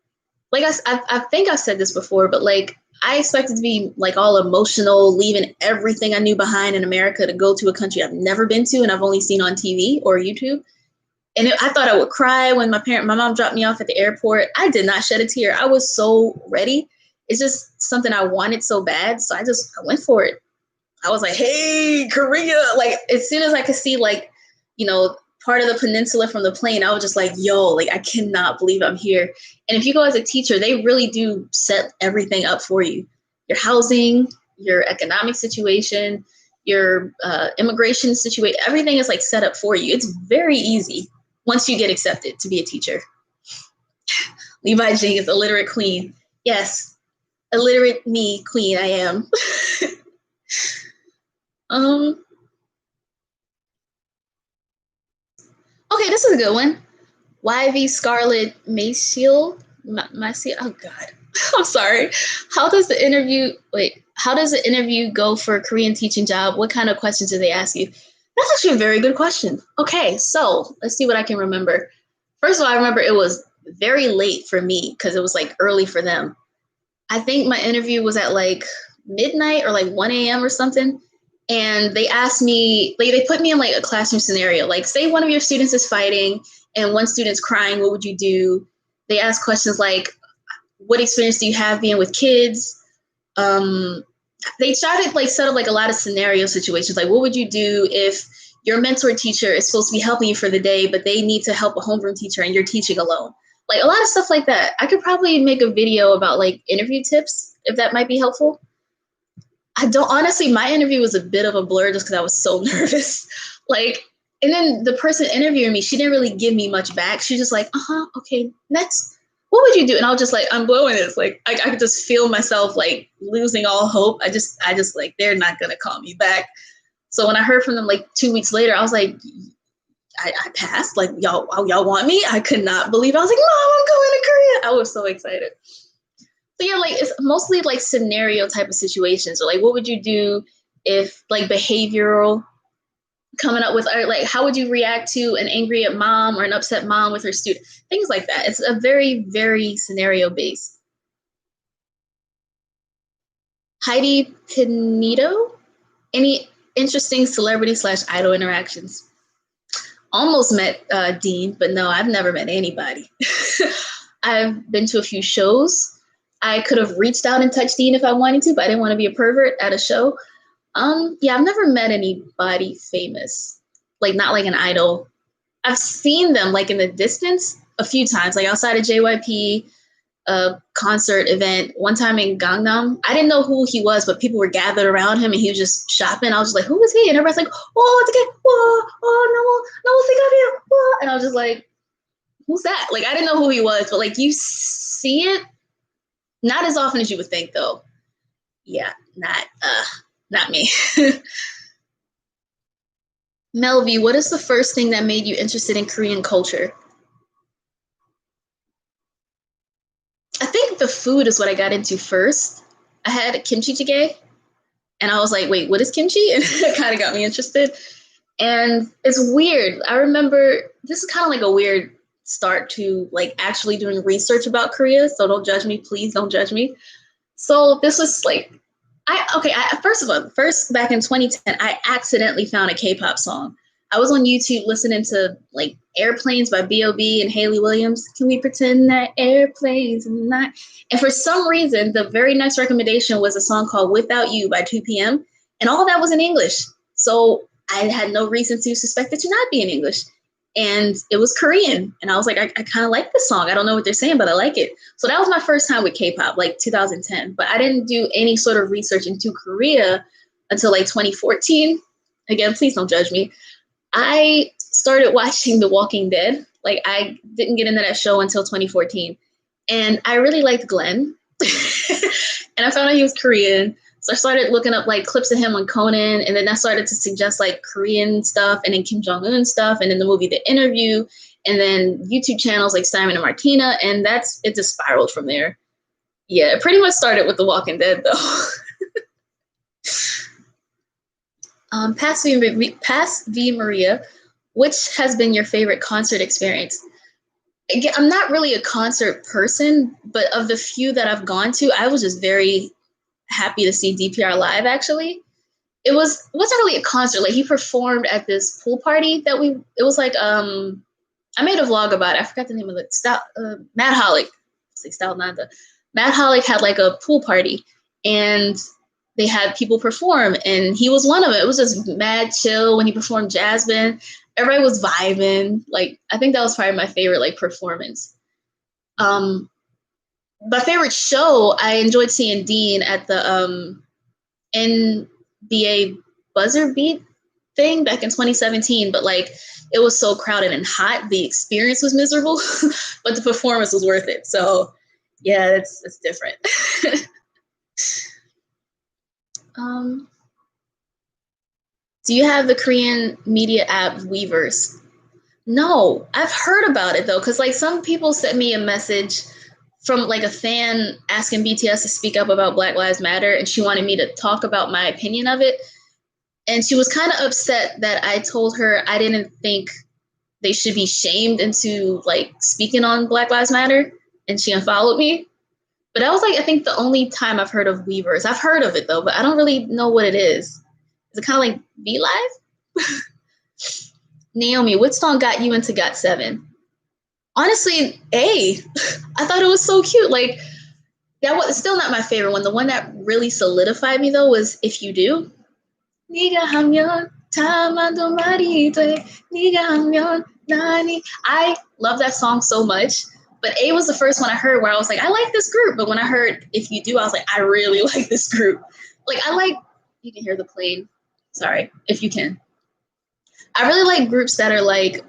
Like I think I've said this before, but like I expected to be like all emotional, leaving everything I knew behind in America to go to a country I've never been to and I've only seen on TV or YouTube. And I thought I would cry when my mom dropped me off at the airport. I did not shed a tear. I was so ready. It's just something I wanted so bad. So I went for it. I was like, hey, Korea. Like as soon as I could see like, part of the peninsula from the plane, I was just like, yo, like I cannot believe I'm here. And if you go as a teacher, they really do set everything up for you. Your housing, your economic situation, your immigration situation, everything is like set up for you. It's very easy once you get accepted to be a teacher. Levi Jenkins, illiterate queen. Yes, illiterate me queen, I am. Okay, this is a good one. YV Scarlett Maciel. Oh God, I'm sorry. How does the interview go for a Korean teaching job? What kind of questions do they ask you? That's actually a very good question. Okay, so let's see what I can remember. First of all, I remember it was very late for me because it was like early for them. I think my interview was at like midnight or like 1 a.m. or something. And they asked me, like, they put me in like a classroom scenario. Like, say one of your students is fighting and one student's crying, what would you do? They ask questions like, what experience do you have being with kids? They started like set up like a lot of scenario situations. Like, what would you do if your mentor teacher is supposed to be helping you for the day, but they need to help a homeroom teacher and you're teaching alone? Like a lot of stuff like that. I could probably make a video about like interview tips if that might be helpful. Honestly, my interview was a bit of a blur just because I was so nervous. Like, and then the person interviewing me, she didn't really give me much back. She was just like, okay, next. what would you do? And I was just like, I'm blowing this. Like, I could just feel myself like losing all hope. I just like, they're not going to call me back. So when I heard from them like 2 weeks later, I was like, I passed. Like, y'all want me? I could not believe it. I was like, Mom, I'm going to Korea. I was so excited. So yeah, like it's mostly like scenario type of situations. Or like, what would you do if like behavioral coming up with, or like, how would you react to an angry at mom or an upset mom with her student? Things like that. It's a very, very scenario based. Heidi Pinedo, any interesting celebrity / idol interactions? Almost met Dean, but no, I've never met anybody. I've been to a few shows. I could have reached out and touched Dean if I wanted to, but I didn't want to be a pervert at a show. Yeah, I've never met anybody famous, like not like an idol. I've seen them like in the distance a few times, like outside of JYP, a concert event. One time in Gangnam, I didn't know who he was, but people were gathered around him and he was just shopping. I was just like, who is he? And everybody's like, oh, it's okay. No, think of you. Whoa. And I was just like, who's that? Like, I didn't know who he was, but like you see it, not as often as you would think though. Yeah, not me. Melvie, what is the first thing that made you interested in Korean culture? I think the food is what I got into first. I had kimchi jjigae, and I was like, wait, what is kimchi? And it kind of got me interested. And it's weird. I remember this is kind of like a weird start to like actually doing research about Korea. So don't judge me, please don't judge me. So this was like, first back in 2010, I accidentally found a K-pop song. I was on YouTube listening to like Airplanes by B.O.B. and Hayley Williams. Can we pretend that airplanes and not? And for some reason, the very next recommendation was a song called Without You by 2PM. And all that was in English. So I had no reason to suspect it to not be in English. And it was Korean. And I was like, I kind of like this song. I don't know what they're saying, but I like it. So that was my first time with K-pop, like 2010. But I didn't do any sort of research into Korea until like 2014. Again, please don't judge me. I started watching The Walking Dead. Like I didn't get into that show until 2014. And I really liked Glenn. And I found out he was Korean. So I started looking up like clips of him on Conan, and then I started to suggest like Korean stuff and then Kim Jong-un stuff, and then the movie The Interview, and then YouTube channels like Simon and Martina, and it just spiraled from there. Yeah, it pretty much started with The Walking Dead though. Pass V Maria, which has been your favorite concert experience? Again, I'm not really a concert person, but of the few that I've gone to, I was just very happy to see DPR live actually. It wasn't really a concert. Like he performed at this pool party it was like I made a vlog about it. I forgot the name of it. Matt Holick. Matt Holick had like a pool party and they had people perform and he was one of it. It was just mad chill when he performed Jasmine. Everybody was vibing. Like I think that was probably my favorite like performance. My favorite show, I enjoyed seeing Dean at the NBA buzzer beat thing back in 2017, but like it was so crowded and hot, the experience was miserable, but the performance was worth it. So yeah, it's different. Do you have the Korean media app Weverse? No, I've heard about it though, because like some people sent me a message from like a fan asking BTS to speak up about Black Lives Matter, and she wanted me to talk about my opinion of it. And she was kind of upset that I told her I didn't think they should be shamed into like speaking on Black Lives Matter, and she unfollowed me. But that was like I think the only time I've heard of Weverse. I've heard of it though, but I don't really know what it is. Is it kind of like V Live? Naomi, what song got you into GOT7? Honestly, I thought it was so cute. Like that was still not my favorite one. The one that really solidified me though was If You Do. 네가 하면 다만도 말이 돼. 네가 하면 나니. I love that song so much. But A was the first one I heard where I was like, I like this group. But when I heard If You Do, I was like, I really like this group. Like you can hear the plane. Sorry, if you can. I really like groups that are like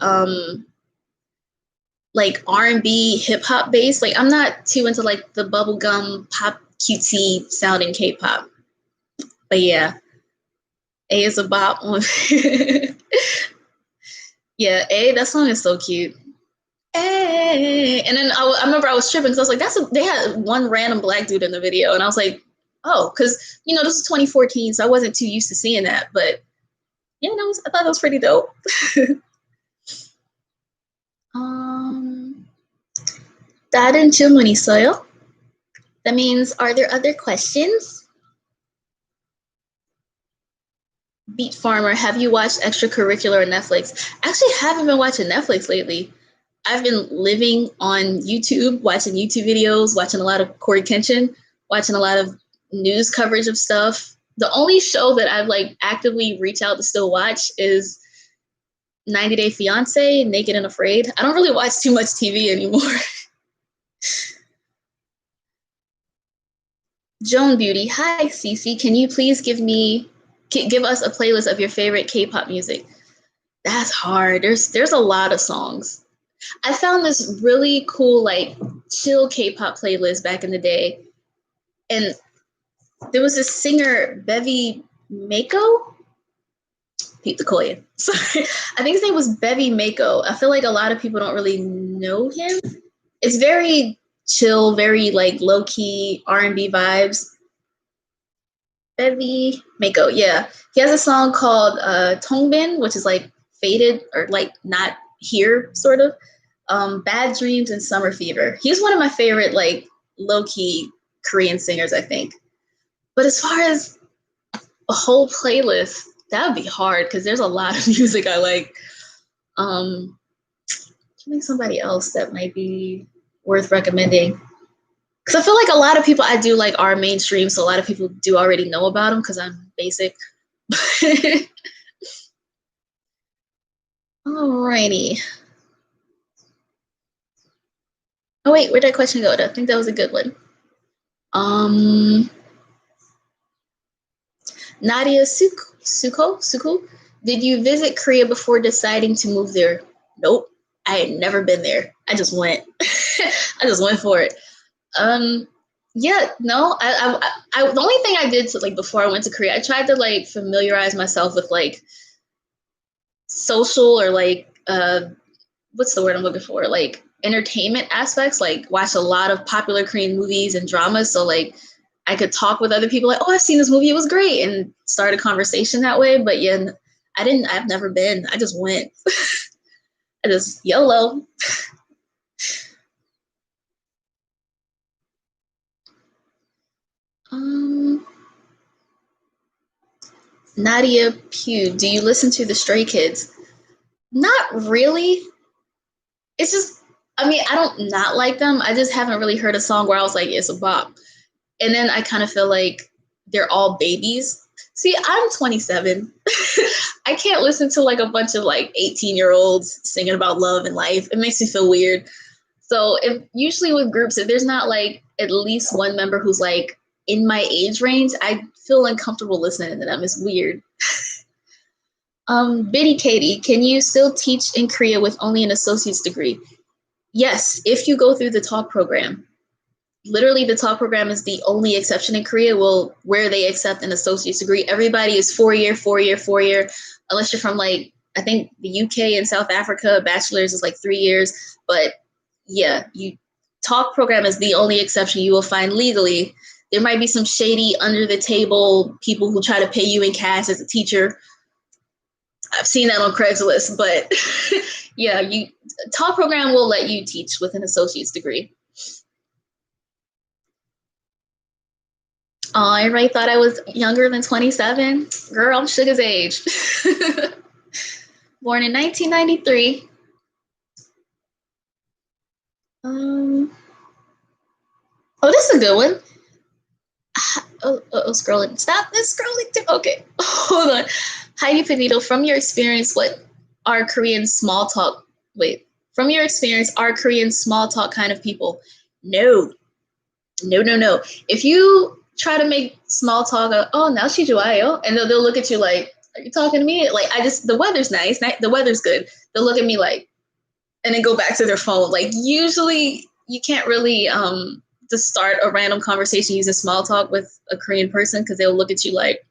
like R&B hip hop based. Like I'm not too into like the bubblegum pop cutesy sounding K-pop. But yeah, A is a bop. Yeah, A, that song is so cute. A. And then I remember I was tripping because I was like, they had one random black dude in the video. And I was like, oh, because, you know, this is 2014, so I wasn't too used to seeing that. But, yeah, I thought that was pretty dope. 다른 질문 있어요? That means, are there other questions? Beat Farmer, have you watched extracurricular on Netflix? I actually haven't been watching Netflix lately. I've been living on YouTube, watching YouTube videos, watching a lot of Corey Kenshin, watching a lot of news coverage of stuff. The only show that I've like actively reached out to still watch is 90 Day Fiance, Naked and Afraid. I don't really watch too much TV anymore. Joan Beauty, hi Cece, can you please give us a playlist of your favorite K-pop music? That's hard. There's a lot of songs. I found this really cool like chill K-pop playlist back in the day, and there was this singer Bevy Mako. Pete the Koya. Sorry, I think his name was Bevy Mako. I feel like a lot of people don't really know him. It's very chill, very like low key R&B vibes. Bevy Mako, yeah. He has a song called Tongbin, which is like faded or like not here, sort of. Bad Dreams and Summer Fever. He's one of my favorite like low key Korean singers, I think. But as far as a whole playlist, that would be hard because there's a lot of music I like. I think somebody else that might be worth recommending. Because I feel like a lot of people I do like are mainstream, so a lot of people do already know about them because I'm basic. Alrighty. Oh wait, where'd that question go? I think that was a good one. Nadia Suko, did you visit Korea before deciding to move there? Nope, I had never been there. I just went. I just went for it. Yeah, no, I the only thing I did to like before I went to Korea, I tried to like familiarize myself with like social or like what's the word I'm looking for? Like entertainment aspects, like watch a lot of popular Korean movies and dramas. So like I could talk with other people like, oh, I've seen this movie, it was great, and start a conversation that way. But yeah, I've never been. I just went. I just YOLO. Nadia Pugh, do you listen to the Stray Kids? Not really. It's just, I mean, I don't not like them. I just haven't really heard a song where I was like, it's a bop. And then I kind of feel like they're all babies. See, I'm 27. I can't listen to like a bunch of like 18-year-olds singing about love and life. It makes me feel weird. So usually with groups, if there's not like at least one member who's like in my age range, I feel uncomfortable listening to them. It's weird. Biddy Katie, can you still teach in Korea with only an associate's degree? Yes, if you go through the talk program. Literally, the talk program is the only exception in Korea where they accept an associate's degree. Everybody is 4-year, 4-year, 4-year, unless you're from like, I think the UK and South Africa, bachelor's is like 3 years. But yeah, talk program is the only exception you will find legally. There might be some shady under the table people who try to pay you in cash as a teacher. I've seen that on Craigslist, but yeah, talk program will let you teach with an associate's degree. Oh, everybody thought I was younger than 27. Girl, I'm Suga's age. Born in 1993. Oh, this is a good one. Scrolling. Stop this scrolling. Okay, hold on. Heidi Panito, from your experience, what are Korean small talk? Wait, from your experience, are Korean small talk kind of people? No. If you try to make small talk, oh, now she 좋아요, and they'll look at you like, are you talking to me? Like, the weather's nice, the weather's good. They'll look at me like, and then go back to their phone. Like usually you can't really just start a random conversation using small talk with a Korean person because they'll look at you like,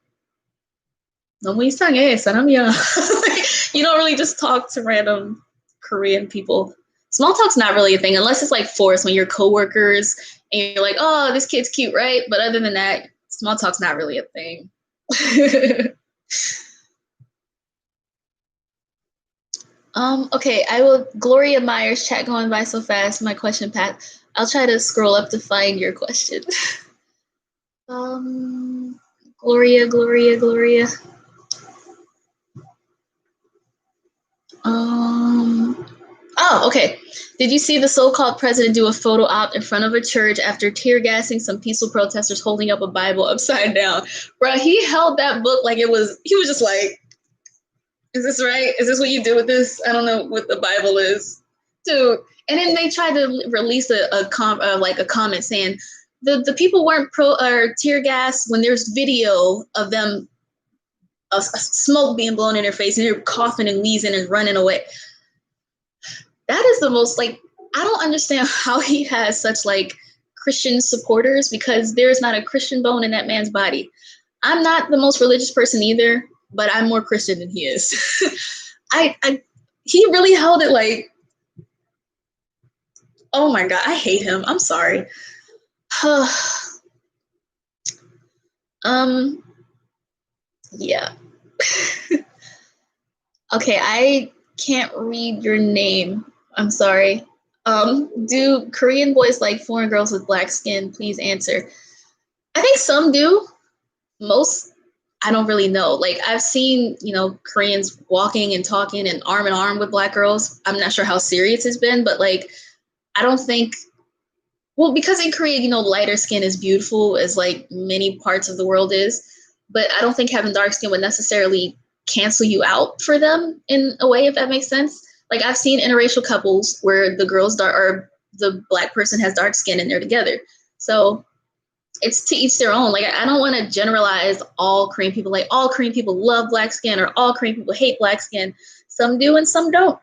너무 이상해, 사람이야. You don't really just talk to random Korean people. Small talk's not really a thing unless it's like forced when you're coworkers and you're like, oh, this kid's cute, right? But other than that, small talk's not really a thing. Okay, I will. Gloria Myers, chat going by so fast. My question, Pat. I'll try to scroll up to find your question. Gloria. Oh, okay. Did you see the so-called president do a photo op in front of a church after tear gassing some peaceful protesters holding up a Bible upside down? Bro, he held that book like it was, he was just like, is this right? Is this what you do with this? I don't know what the Bible is. Dude. And then they tried to release a comment saying the people weren't tear gas when there's video of them, smoke being blown in their face and they're coughing and wheezing and running away. That is the most, like, I don't understand how he has such like Christian supporters because there's not a Christian bone in that man's body. I'm not the most religious person either, but I'm more Christian than he is. He really held it like, oh my God, I hate him. I'm sorry. Yeah. Okay, I can't read your name. I'm sorry. Do Korean boys like foreign girls with black skin? Please answer. I think some do. Most, I don't really know. Like I've seen, Koreans walking and talking and arm in arm with black girls. I'm not sure how serious it's been, but like, I don't think, well, because in Korea, lighter skin is beautiful as like many parts of the world is, but I don't think having dark skin would necessarily cancel you out for them in a way, if that makes sense. Like I've seen interracial couples where the girl's dark or the black person has dark skin and they're together. So it's to each their own. Like I don't want to generalize all Korean people, like all Korean people love black skin or all Korean people hate black skin. Some do and some don't,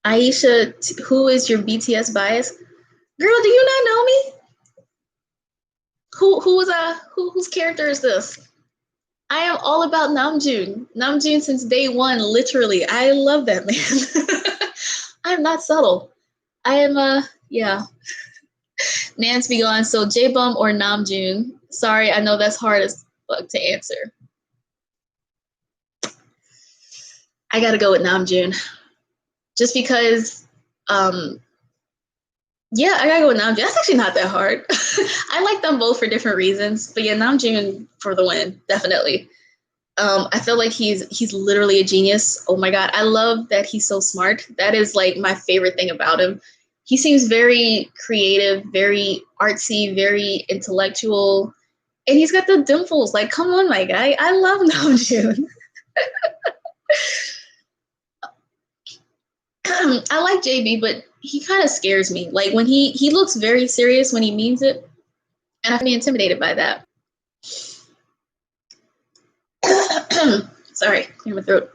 Aisha, who is your BTS bias? Girl, do you not know me? Whose character is this? I am all about Namjoon. Namjoon since day one, literally. I love that man. I'm not subtle. I am yeah. Nance be gone. So Jaebum or Namjoon? Sorry, I know that's hard as fuck to answer. I gotta go with Namjoon. Just because yeah, I gotta go with Namjoon. That's actually not that hard. I like them both for different reasons. But yeah, Namjoon for the win, definitely. I feel like he's literally a genius. Oh my God. I love that he's so smart. That is like my favorite thing about him. He seems very creative, very artsy, very intellectual. And he's got the dimples. Like, come on, my guy. I love Namjoon. I like JB, but he kind of scares me. Like when he looks very serious when he means it. And I can be intimidated by that. Sorry, clear my throat.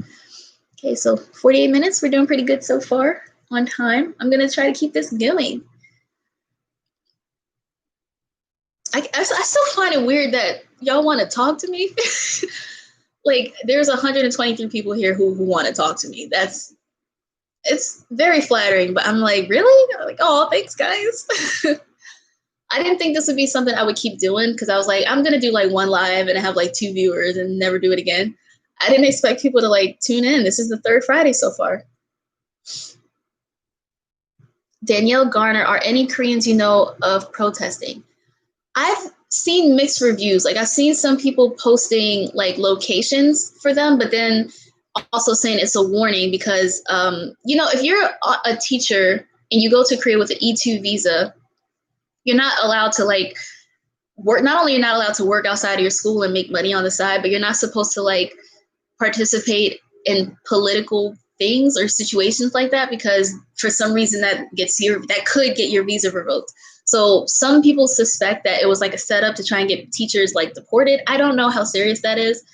Okay, so 48 minutes. We're doing pretty good so far on time. I'm going to try to keep this going. I still find it weird that y'all want to talk to me. Like, there's 123 people here who want to talk to me. It's very flattering, but I'm like, really? I'm like, oh, thanks, guys. I didn't think this would be something I would keep doing because I was like, I'm going to do like one live and have like 2 viewers and never do it again. I didn't expect people to like tune in. This is the 3rd Friday so far. Danielle Garner, are any Koreans you know of protesting? I've seen mixed reviews. Like I've seen some people posting like locations for them, but then also saying it's a warning because, if you're a teacher and you go to Korea with an E2 visa, you're not allowed to like work. Not only you're not allowed to work outside of your school and make money on the side, but you're not supposed to like participate in political things or situations like that because for some reason that could get your visa revoked. So some people suspect that it was like a setup to try and get teachers like deported. I don't know how serious that is.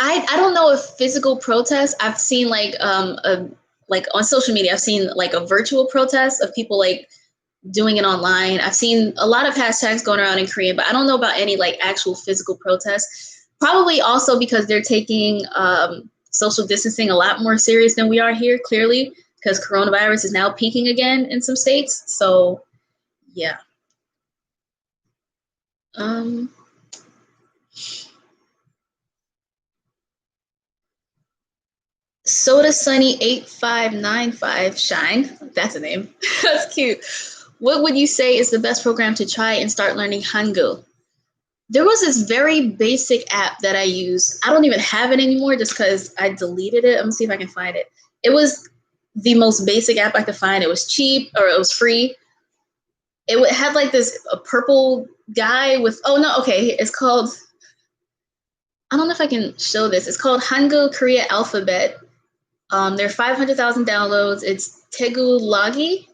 I don't know if physical protests. I've seen like on social media. I've seen like a virtual protest of people like doing it online. I've seen a lot of hashtags going around in Korean, but I don't know about any like actual physical protests. Probably also because they're taking social distancing a lot more serious than we are here, clearly, because coronavirus is now peaking again in some states. So, yeah. Um, Soda Sunny 8595 Shine. That's a name. That's cute. What would you say is the best program to try and start learning Hangul? There was this very basic app that I use. I don't even have it anymore just because I deleted it. I'm gonna see if I can find it. It was the most basic app I could find. It was cheap or it was free. It had like this a purple guy with, oh no, okay, it's called, I don't know if I can show this. It's called Hangul Korea Alphabet. There are 500,000 downloads. It's Tegu Lagi.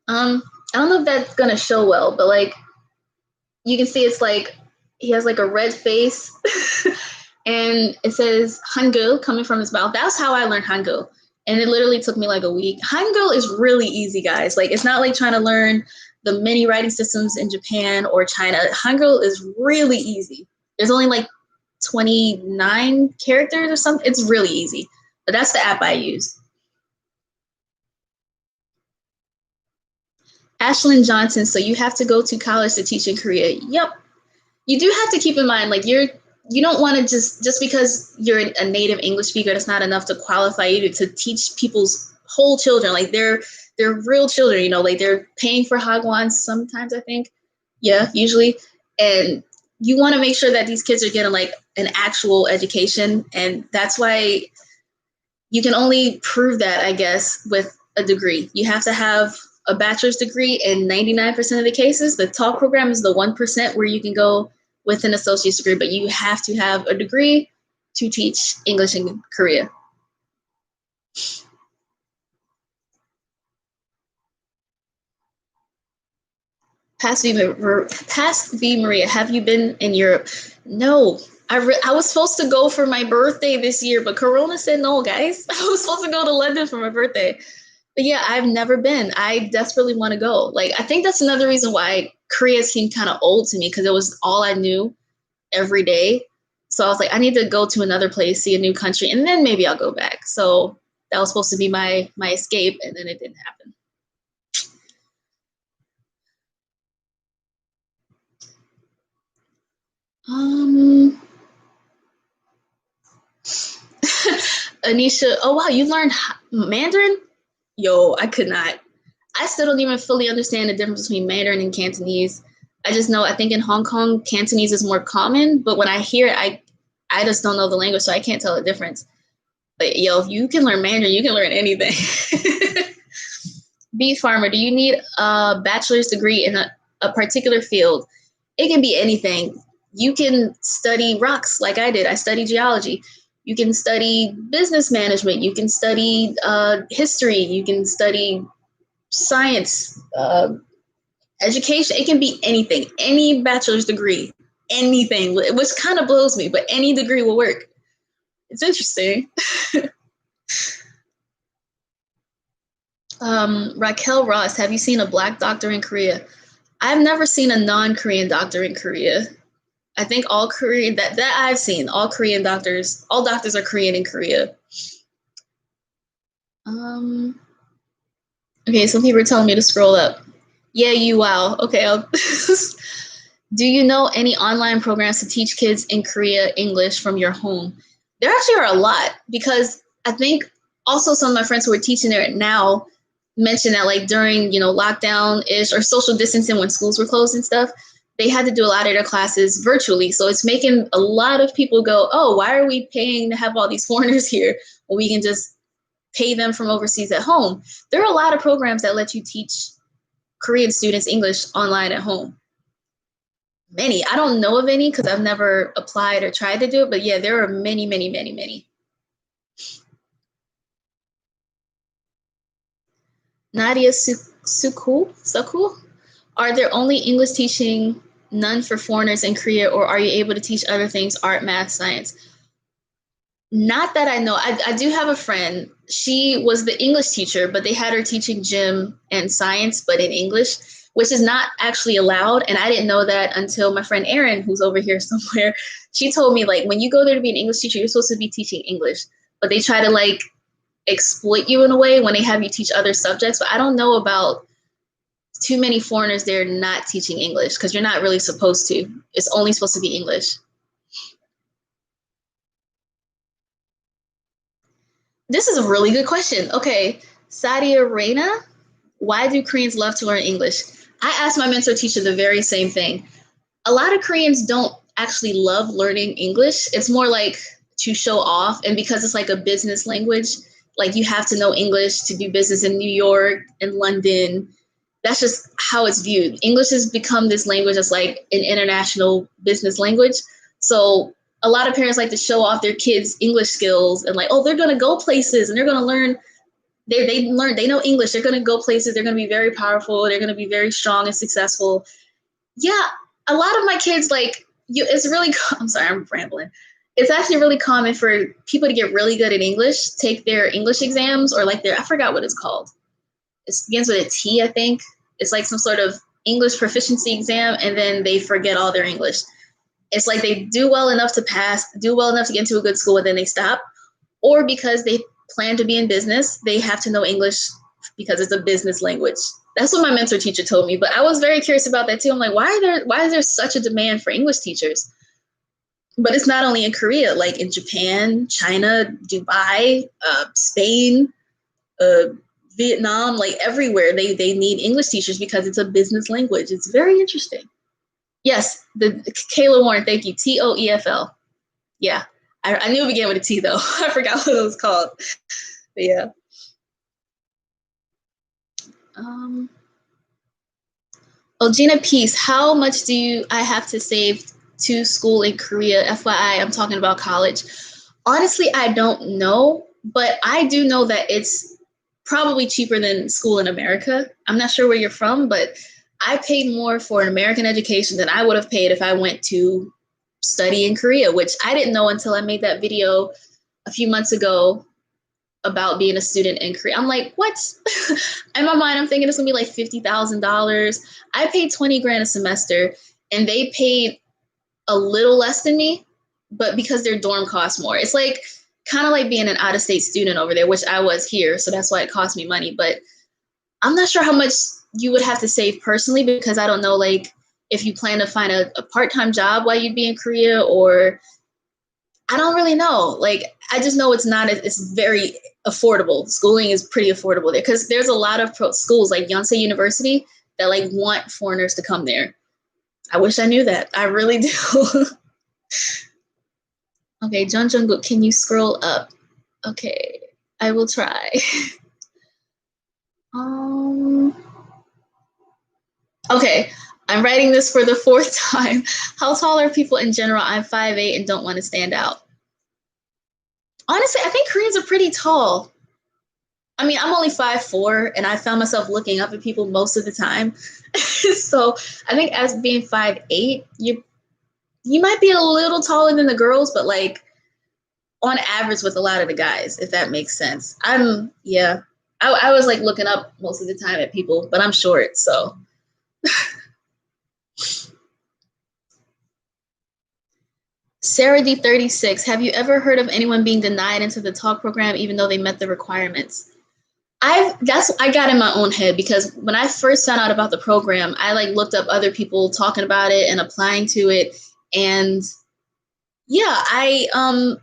I don't know if that's gonna show well, but like you can see it's like he has like a red face and it says Hangul coming from his mouth. That's how I learned Hangul. And it literally took me like a week. Hangul is really easy, guys. Like it's not like trying to learn the many writing systems in Japan or China. Hangul is really easy. There's only like 29 characters or something. It's really easy. But that's the app I use. Ashlyn Johnson, so you have to go to college to teach in Korea. Yep. You do have to keep in mind, like you don't want to just because you're a native English speaker, that's not enough to qualify you to teach people's whole children. Like they're real children, you know, like they're paying for hagwons sometimes, I think. Yeah, usually. And you want to make sure that these kids are getting like an actual education. And that's why you can only prove that, I guess, with a degree. You have to have a bachelor's degree in 99% of the cases. The talk program is the 1% where you can go with an associate's degree, but you have to have a degree to teach English in Korea. Past V Maria, have you been in Europe? No. I was supposed to go for my birthday this year, but Corona said no, guys. I was supposed to go to London for my birthday. But yeah, I've never been. I desperately want to go. Like, I think that's another reason why Korea seemed kind of old to me because it was all I knew every day. So I was like, I need to go to another place, see a new country, and then maybe I'll go back. So that was supposed to be my escape, and then it didn't happen. Um, Anisha, oh wow, you learned Mandarin? Yo, I could not. I still don't even fully understand the difference between Mandarin and Cantonese. I just know I think in Hong Kong Cantonese is more common, but when I hear it, I just don't know the language, so I can't tell the difference. But yo, if you can learn Mandarin, you can learn anything. Bee farmer, do you need a bachelor's degree in a particular field? It can be anything. You can study rocks like I did. I studied geology. You can study business management. You can study history. You can study science, education. It can be anything, any bachelor's degree, anything, which kind of blows me, but any degree will work. It's interesting. Raquel Ross, have you seen a Black doctor in Korea? I've never seen a non-Korean doctor in Korea. I think all Korean that I've seen, all Korean doctors, all doctors are Korean in Korea. Um, okay, some people are telling me to scroll up. Yeah, you wow. Okay, do you know any online programs to teach kids in Korea English from your home? There actually are a lot because I think also some of my friends who are teaching there now mentioned that like during, lockdown-ish or social distancing when schools were closed and stuff, they had to do a lot of their classes virtually. So it's making a lot of people go, oh, why are we paying to have all these foreigners here when we can just pay them from overseas at home? There are a lot of programs that let you teach Korean students English online at home. Many. I don't know of any because I've never applied or tried to do it, but yeah, there are many, many, many, many. Nadia Sukul, are there only English teaching, none for foreigners in Korea, or are you able to teach other things, art, math, science? Not that I know. I do have a friend. She was the English teacher, but they had her teaching gym and science, but in English, which is not actually allowed. And I didn't know that until my friend Erin, who's over here somewhere, she told me, like, when you go there to be an English teacher, you're supposed to be teaching English. But they try to, like, exploit you in a way when they have you teach other subjects. But I don't know about too many foreigners there not teaching English because you're not really supposed to. It's only supposed to be English. This is a really good question. Okay, Sadia Reina, why do Koreans love to learn English? I asked my mentor teacher the very same thing. A lot of Koreans don't actually love learning English. It's more like to show off. And because it's like a business language, like you have to know English to do business in New York and London. That's just how it's viewed. English has become this language that's like an international business language. So a lot of parents like to show off their kids' English skills and like, oh, they're gonna go places and they're gonna learn. They know English. They're gonna go places. They're gonna be very powerful. They're gonna be very strong and successful. Yeah, a lot of my kids like you. It's really. I'm sorry, I'm rambling. It's actually really common for people to get really good at English, take their English exams or like their I forgot what it's called. It begins with a T, I think. It's like some sort of English proficiency exam, and then they forget all their English. It's like they do well enough to pass, do well enough to get into a good school, and then they stop. Or because they plan to be in business, they have to know English because it's a business language. That's what my mentor teacher told me. But I was very curious about that too. I'm like, why is there such a demand for English teachers? But it's not only in Korea, like in Japan, China, Dubai, Spain, uh, Vietnam, like everywhere, they need English teachers because it's a business language. It's very interesting. Yes, the Kayla Warren, thank you. TOEFL. Yeah. I knew it began with a T though. I forgot what it was called. But yeah. Um, oh, Gina Peace, how much do I have to save to school in Korea? FYI, I'm talking about college. Honestly, I don't know, but I do know that it's probably cheaper than school in America. I'm not sure where you're from, but I paid more for an American education than I would have paid if I went to study in Korea, which I didn't know until I made that video a few months ago about being a student in Korea. I'm like, what? In my mind, I'm thinking it's gonna be like $50,000. I paid 20 grand a semester, and they paid a little less than me, but because their dorm costs more. It's like kind of like being an out-of-state student over there, which I was here, so that's why it cost me money. But I'm not sure how much you would have to save personally because I don't know, like, if you plan to find a part-time job while you'd be in Korea, or I don't really know. Like, I just know it's very affordable. Schooling is pretty affordable there because there's a lot of schools like Yonsei University that like want foreigners to come there. I wish I knew that. I really do. Okay, John Jungkook, can you scroll up? Okay, I will try. um. Okay, I'm writing this for the fourth time. How tall are people in general? I'm 5'8" and don't want to stand out. Honestly, I think Koreans are pretty tall. I mean, I'm only 5'4", and I found myself looking up at people most of the time. So I think as being 5'8", you might be a little taller than the girls, but like on average with a lot of the guys, if that makes sense. Yeah. I was like looking up most of the time at people, but I'm short, so. Sarah D36, have you ever heard of anyone being denied into the talk program even though they met the requirements? I got in my own head because when I first found out about the program, I like looked up other people talking about it and applying to it. And yeah, I don't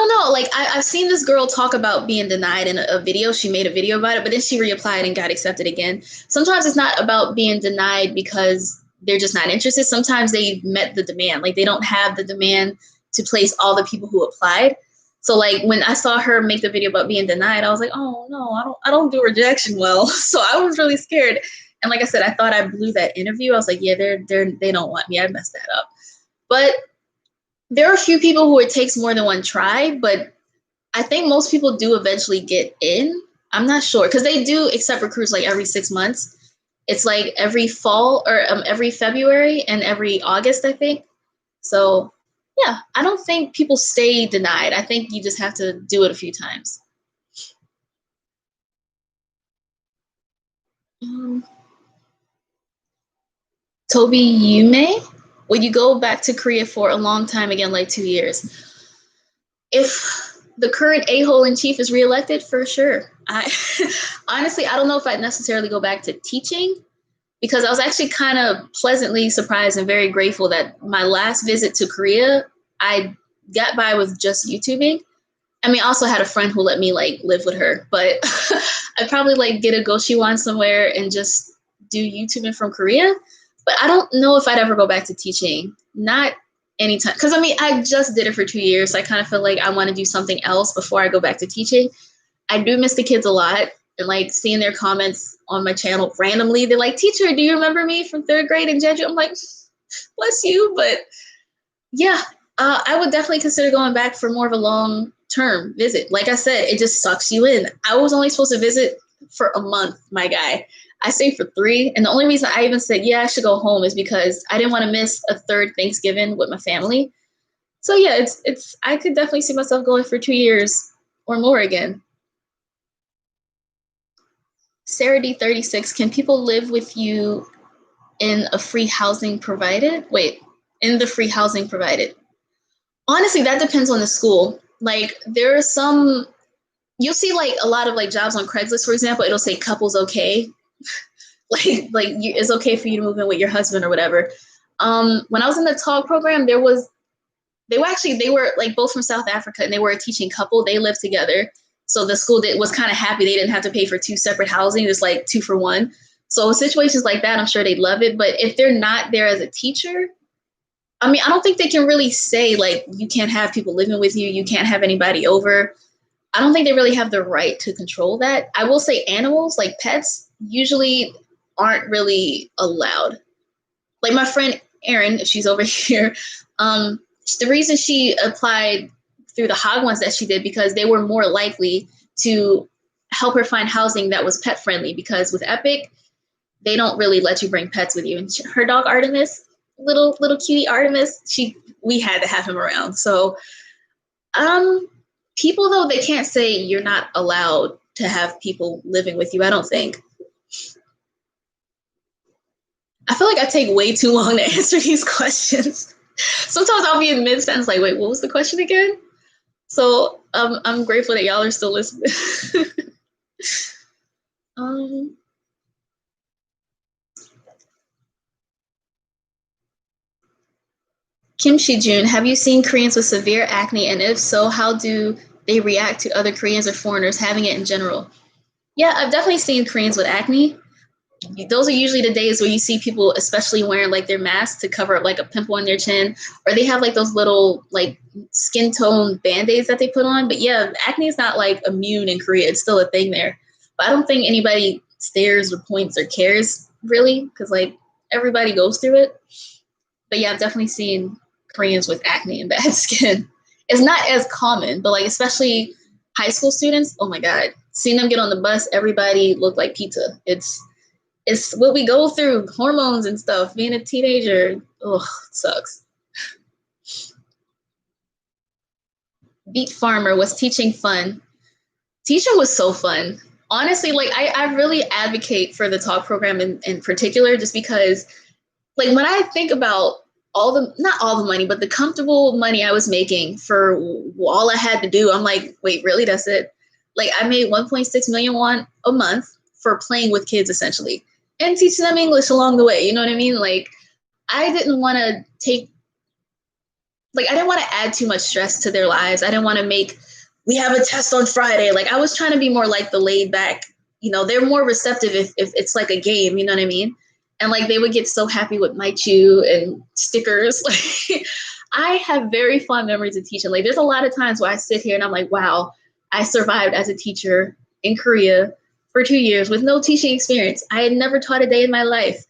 know. Like I've seen this girl talk about being denied in a video. She made a video about it, but then she reapplied and got accepted again. Sometimes it's not about being denied because they're just not interested. Sometimes they met the demand. Like they don't have the demand to place all the people who applied. So like when I saw her make the video about being denied, I was like, oh no, I don't do rejection well. So I was really scared. And like I said, I thought I blew that interview. I was like, yeah, they don't want me. I messed that up. But there are a few people who it takes more than one try, but I think most people do eventually get in. I'm not sure because they do accept recruits like every 6 months. It's like every fall or every February and every August, I think. So yeah, I don't think people stay denied. I think you just have to do it a few times. Um, Toby Yume, would you go back to Korea for a long time again, like 2 years? If the current a-hole in chief is reelected, for sure. I honestly, I don't know if I'd necessarily go back to teaching, because I was actually kind of pleasantly surprised and very grateful that my last visit to Korea, I got by with just YouTubing. I mean, I also had a friend who let me like live with her, but I'd probably like get a gochiwan somewhere and just do YouTubing from Korea. But I don't know if I'd ever go back to teaching. Not anytime. Because I mean, I just did it for 2 years. So I kind of feel like I want to do something else before I go back to teaching. I do miss the kids a lot, and like seeing their comments on my channel randomly. They're like, "Teacher, do you remember me from third grade in Jeju?" I'm like, bless you. But yeah, I would definitely consider going back for more of a long-term visit. Like I said, it just sucks you in. I was only supposed to visit for a month, my guy. I stayed for 3. And the only reason I even said, yeah, I should go home is because I didn't want to miss a third Thanksgiving with my family. So yeah, it's I could definitely see myself going for 2 years or more again. Sarah D36, can people live with you in a free housing provided? Wait, in the free housing provided? Honestly, that depends on the school. Like there are some, you'll see like a lot of like jobs on Craigslist, for example, it'll say couples okay. It's okay for you to move in with your husband or whatever. When I was in the talk program, they were like both from South Africa, and they were a teaching couple. They lived together. So the school was kind of happy they didn't have to pay for 2 separate housing. It's like 2 for 1. So situations like that, I'm sure they'd love it. But if they're not there as a teacher, I mean, I don't think they can really say like you can't have people living with you, you can't have anybody over. I don't think they really have the right to control that. I will say animals, like pets, usually aren't really allowed. Like my friend Erin, she's over here, the reason she applied through the Hog ones that she did, because they were more likely to help her find housing that was pet friendly, because with Epic, they don't really let you bring pets with you. And her dog Artemis, little cutie Artemis, we had to have him around. So people though, they can't say you're not allowed to have people living with you, I don't think. I feel like I take way too long to answer these questions. Sometimes I'll be in mid sentence like, wait, what was the question again? So I'm grateful that y'all are still listening. Kimchi June, have you seen Koreans with severe acne? And if so, how do they react to other Koreans or foreigners having it in general? Yeah, I've definitely seen Koreans with acne. Those are usually the days where you see people, especially wearing like their masks to cover up like a pimple on their chin, or they have like those little like skin tone band-aids that they put on. But yeah, acne is not like immune in Korea. It's still a thing there. But I don't think anybody stares or points or cares really, because like everybody goes through it. But yeah, I've definitely seen Koreans with acne and bad skin. It's not as common, but like especially high school students, oh my God, seeing them get on the bus, everybody looked like pizza. It's what we go through, hormones and stuff. Being a teenager, ugh, it sucks. Beat Farmer, was teaching fun? Teaching was so fun. Honestly, like I really advocate for the talk program in particular, just because like when I think about not all the money, but the comfortable money I was making for all I had to do, I'm like, wait, really? That's it? Like I made 1.6 million won a month for playing with kids essentially and teaching them English along the way. You know what I mean? Like I didn't want to I didn't want to add too much stress to their lives. I didn't want to we have a test on Friday. Like I was trying to be more like the laid back, they're more receptive if it's like a game, you know what I mean? And like they would get so happy with my chew and stickers. Like I have very fond memories of teaching. Like there's a lot of times where I sit here and I'm like, wow, I survived as a teacher in Korea for 2 years with no teaching experience. I had never taught a day in my life.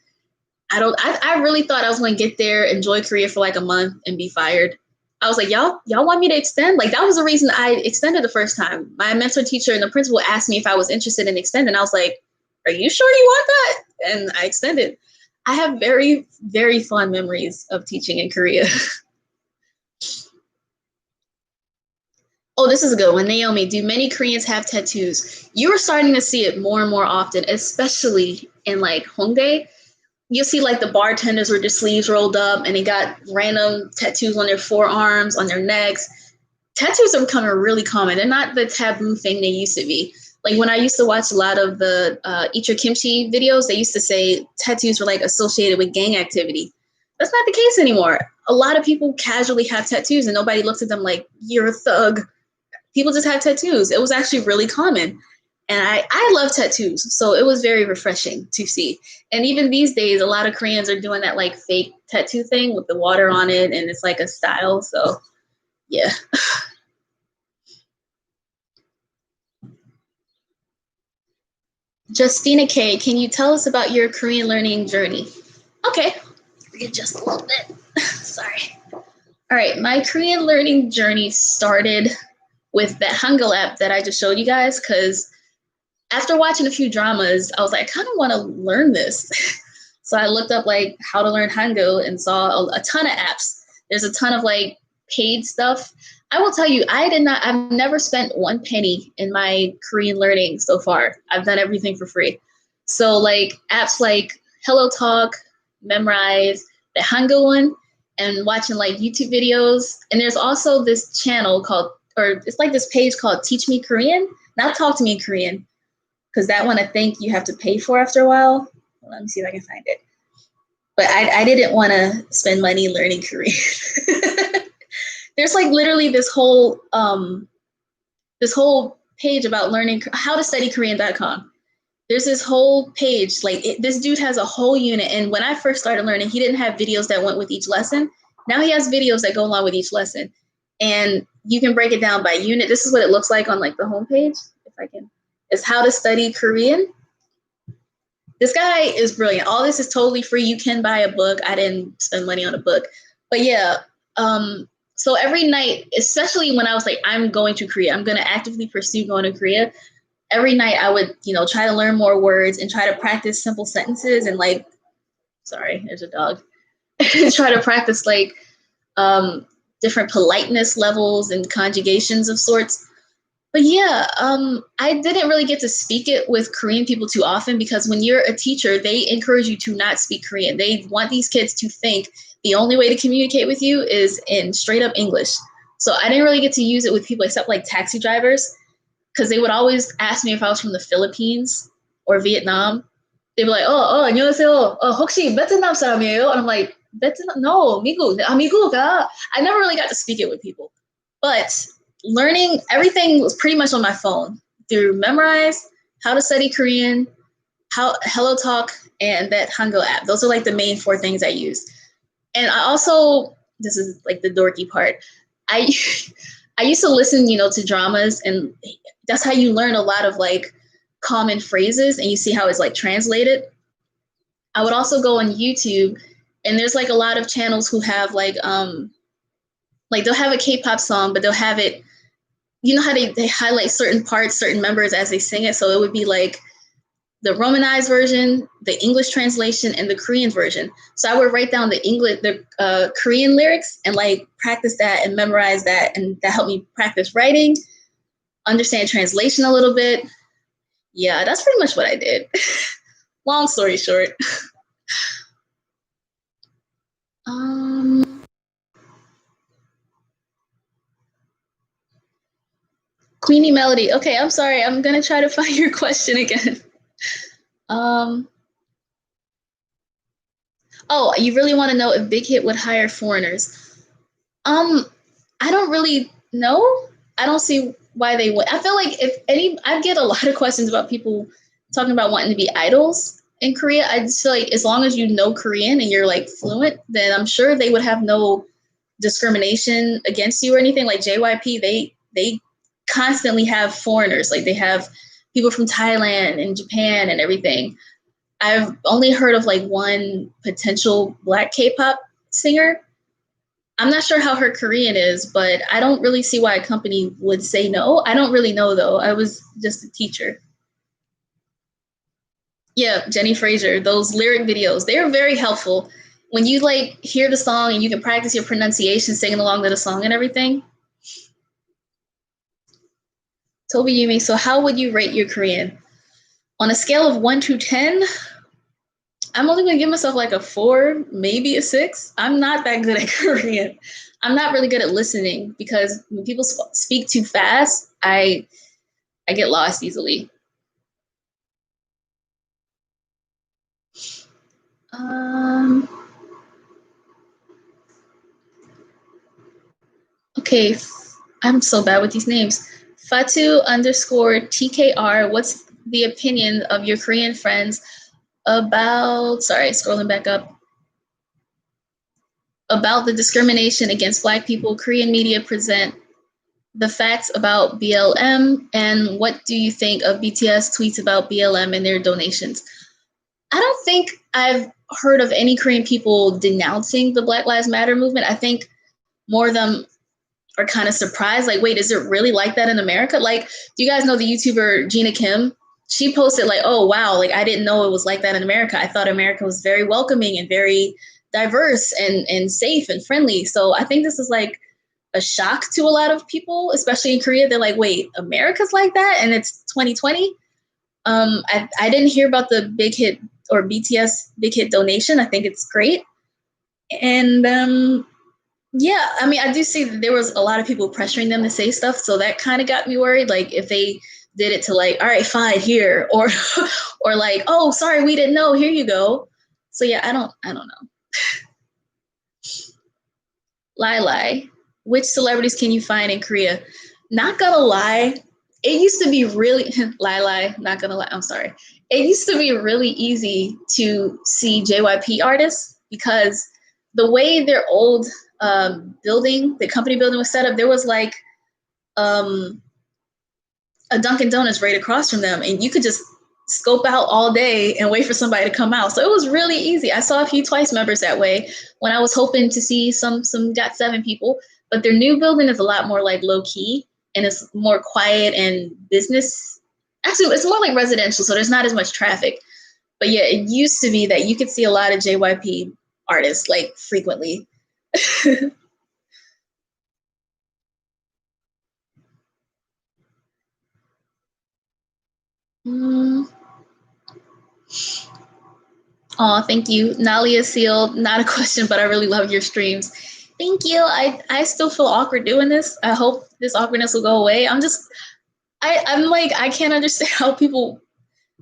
I really thought I was going to get there, enjoy Korea for like a month and be fired. I was like, y'all want me to extend? Like that was the reason I extended the first time. My mentor teacher and the principal asked me if I was interested in extending. I was like, are you sure you want that? And I extended. I have very, very fond memories of teaching in Korea. Oh, this is a good one. Naomi, do many Koreans have tattoos? You are starting to see it more and more often, especially in like Hongdae. You'll see like the bartenders with their sleeves rolled up and they got random tattoos on their forearms, on their necks. Tattoos are becoming really common. They're not the taboo thing they used to be. Like when I used to watch a lot of the Eat Your Kimchi videos, they used to say tattoos were like associated with gang activity. That's not the case anymore. A lot of people casually have tattoos and nobody looks at them like, you're a thug. People just have tattoos. It was actually really common. And I love tattoos. So it was very refreshing to see. And even these days, a lot of Koreans are doing that like fake tattoo thing with the water on it. And it's like a style. So yeah. Justina K, can you tell us about your Korean learning journey? Okay. Forget just a little bit. Sorry. All right. My Korean learning journey started with that Hangul app that I just showed you guys because after watching a few dramas, I was like, I kind of want to learn this. So I looked up like how to learn Hangul and saw a ton of apps. There's a ton of like paid stuff. I will tell you, I've never spent 1 penny in my Korean learning so far. I've done everything for free. So like apps like Hello Talk, Memrise, the Hangul one, and watching like YouTube videos. And there's also this channel called, or it's like this page called Teach Me Korean, not Talk to Me in Korean, because that one I think you have to pay for after a while. Let me see if I can find it. But I didn't want to spend money learning Korean. There's like literally this whole page about learning how to study Korean.com. There's this whole page, this dude has a whole unit. And when I first started learning, he didn't have videos that went with each lesson. Now he has videos that go along with each lesson. And you can break it down by unit. This is what it looks like on like the homepage. If I can, it's how to study Korean. This guy is brilliant. All this is totally free. You can buy a book. I didn't spend money on a book. But yeah, so every night, especially when I was like, I'm going to Korea, I'm going to actively pursue going to Korea. Every night I would, try to learn more words and try to practice simple sentences and like, sorry, there's a dog. Try to practice like different politeness levels and conjugations of sorts. But yeah, I didn't really get to speak it with Korean people too often because when you're a teacher, they encourage you to not speak Korean. They want these kids to think the only way to communicate with you is in straight up English. So I didn't really get to use it with people except like taxi drivers because they would always ask me if I was from the Philippines or Vietnam. They'd be like, 안녕하세요. 혹시 베트남 사람이에요? And I'm like, Vietnam? No, 미국. 미국아. I never really got to speak it with people. But learning everything was pretty much on my phone through Memrise, How to Study Korean, Hello Talk, and that Hangul app. Those are like the main 4 things I use. And I also, this is like the dorky part, I used to listen, to dramas, and that's how you learn a lot of like common phrases and you see how it's like translated. I would also go on YouTube, and there's like a lot of channels who have like they'll have a K-pop song, but they'll have it, how they highlight certain parts, certain members as they sing it. So it would be like the Romanized version, the English translation, and the Korean version. So I would write down the Korean lyrics and like practice that and memorize that. And that helped me practice writing, understand translation a little bit. Yeah, that's pretty much what I did. Long story short. Queenie Melody. Okay, I'm sorry. I'm going to try to find your question again. Oh, you really want to know if Big Hit would hire foreigners? I don't really know. I don't see why they would. I feel like I get a lot of questions about people talking about wanting to be idols in Korea. I just feel like as long as you know Korean and you're like fluent, then I'm sure they would have no discrimination against you or anything. Like JYP, they constantly have foreigners. Like they have people from Thailand and Japan and everything. I've only heard of like one potential Black K-pop singer. I'm not sure how her Korean is, but I don't really see why a company would say no. I don't really know though. I was just a teacher. Yeah, Jenny Fraser, those lyric videos, they are very helpful. When you like hear the song and you can practice your pronunciation, singing along to the song and everything. Toby Yumi, so how would you rate your Korean? On a scale of 1 to 10, I'm only gonna give myself like a 4, maybe a 6. I'm not that good at Korean. I'm not really good at listening because when people speak too fast, I get lost easily. Okay, I'm so bad with these names. Fatu underscore TKR, what's the opinion of your Korean friends about, sorry, scrolling back up, about the discrimination against Black people? Korean media present the facts about BLM, and what do you think of BTS tweets about BLM and their donations? I don't think I've heard of any Korean people denouncing the Black Lives Matter movement. I think more of them are kind of surprised, like, wait, is it really like that in America? Like, do you guys know the YouTuber Gina Kim? She posted like, oh, wow, like I didn't know it was like that in America. I thought America was very welcoming and very diverse and safe and friendly. So I think this is like a shock to a lot of people, especially in Korea. They're like, wait, America's like that? And it's 2020? I didn't hear about the big hit or BTS big hit donation. I think it's great. And yeah, I mean, I do see that there was a lot of people pressuring them to say stuff, so that kind of got me worried. Like, if they did it to like, all right, fine, here, or or like, oh, sorry, we didn't know, here you go. So yeah, I don't know. Lai, which celebrities can you find in Korea? Not gonna lie, it used to be really Lai, not gonna lie, I'm sorry. It used to be really easy to see JYP artists because the way their old building, the company building was set up, there was like a Dunkin' Donuts right across from them, and you could just scope out all day and wait for somebody to come out. So it was really easy. I saw a few Twice members that way when I was hoping to see some GOT7 people, but their new building is a lot more like low key and it's more quiet and business. Actually, it's more like residential, so there's not as much traffic. But yeah, it used to be that you could see a lot of JYP artists like frequently. Mm. Oh, thank you. Nalia Seal, not a question, but I really love your streams. Thank you. I still feel awkward doing this. I hope this awkwardness will go away. I'm like, I can't understand how people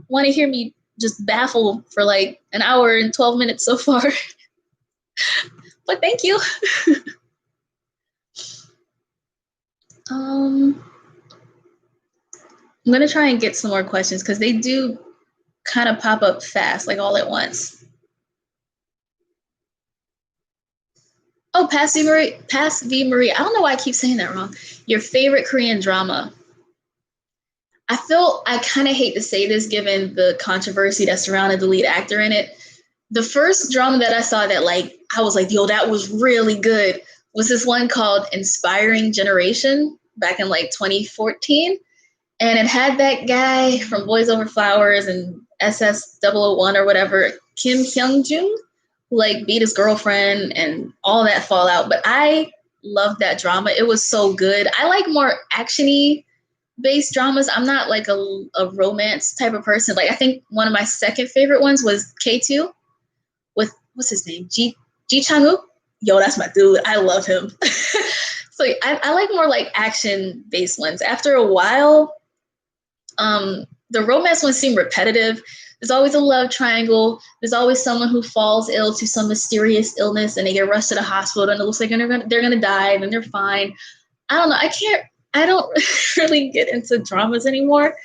want to hear me just baffle for like an hour and 12 minutes so far. But thank you. I'm gonna try and get some more questions because they do kind of pop up fast, like all at once. Oh, Pass V Marie. Pass V Marie. I don't know why I keep saying that wrong. Your favorite Korean drama? I kind of hate to say this given the controversy that surrounded the lead actor in it. The first drama that I saw that like I was like, yo, that was really good was this one called Inspiring Generation back in like 2014. And it had that guy from Boys Over Flowers and SS 001 or whatever, Kim Hyung Jung, who like beat his girlfriend and all that fallout. But I loved that drama. It was so good. I like more actiony based dramas. I'm not like a romance type of person. Like I think one of my second favorite ones was K2 with what's his name? Ji Chang-wook. Yo, that's my dude. I love him. So I like more like action based ones. After a while, the romance ones seem repetitive. There's always a love triangle. There's always someone who falls ill to some mysterious illness and they get rushed to the hospital and it looks like they're gonna die and then they're fine. I don't know. I don't really get into dramas anymore.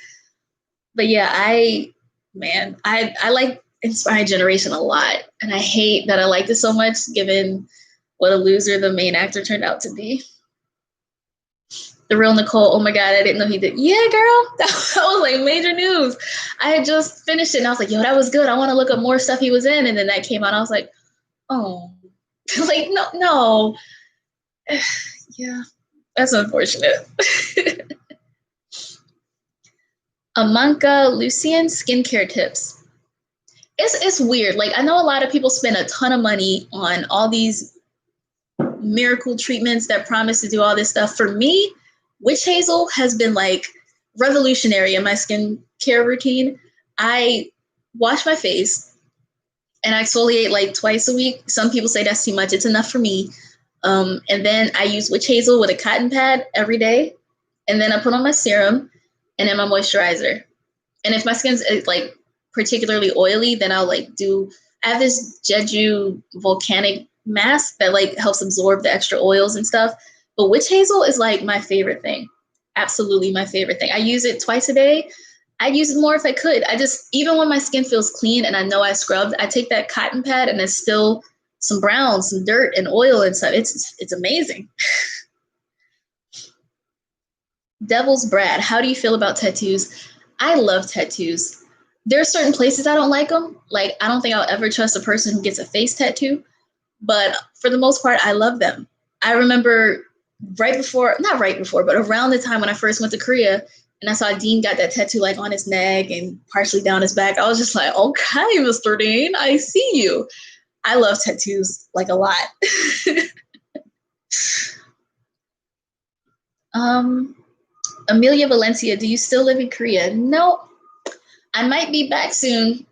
But yeah, I like Inspiring Generation a lot. And I hate that I liked it so much given what a loser the main actor turned out to be. The real Nicole, oh my God, I didn't know he did. Yeah, girl, that was like major news. I had just finished it and I was like, yo, that was good. I want to look up more stuff he was in. And then that came out. I was like, oh, like, no. Yeah, that's unfortunate. Amanka Lucian skincare tips. It's weird. Like I know a lot of people spend a ton of money on all these miracle treatments that promise to do all this stuff. For me, witch hazel has been like revolutionary in my skincare routine. I wash my face and I exfoliate like twice a week. Some people say that's too much. It's enough for me. And then I use witch hazel with a cotton pad every day. And then I put on my serum and then my moisturizer. And if my skin's like particularly oily, then I'll like I have this Jeju volcanic mask that like helps absorb the extra oils and stuff. But witch hazel is like my favorite thing. Absolutely my favorite thing. I use it twice a day. I'd use it more if I could. Even when my skin feels clean and I know I scrubbed, I take that cotton pad and there's still some brown, some dirt and oil and stuff. It's amazing. Devil's Brad, how do you feel about tattoos? I love tattoos. There are certain places I don't like them. Like, I don't think I'll ever trust a person who gets a face tattoo. But for the most part, I love them. I remember not right before, but around the time when I first went to Korea and I saw Dean got that tattoo like on his neck and partially down his back. I was just like, okay, Mr. Dean, I see you. I love tattoos like a lot. Amelia Valencia, do you still live in Korea? No, I might be back soon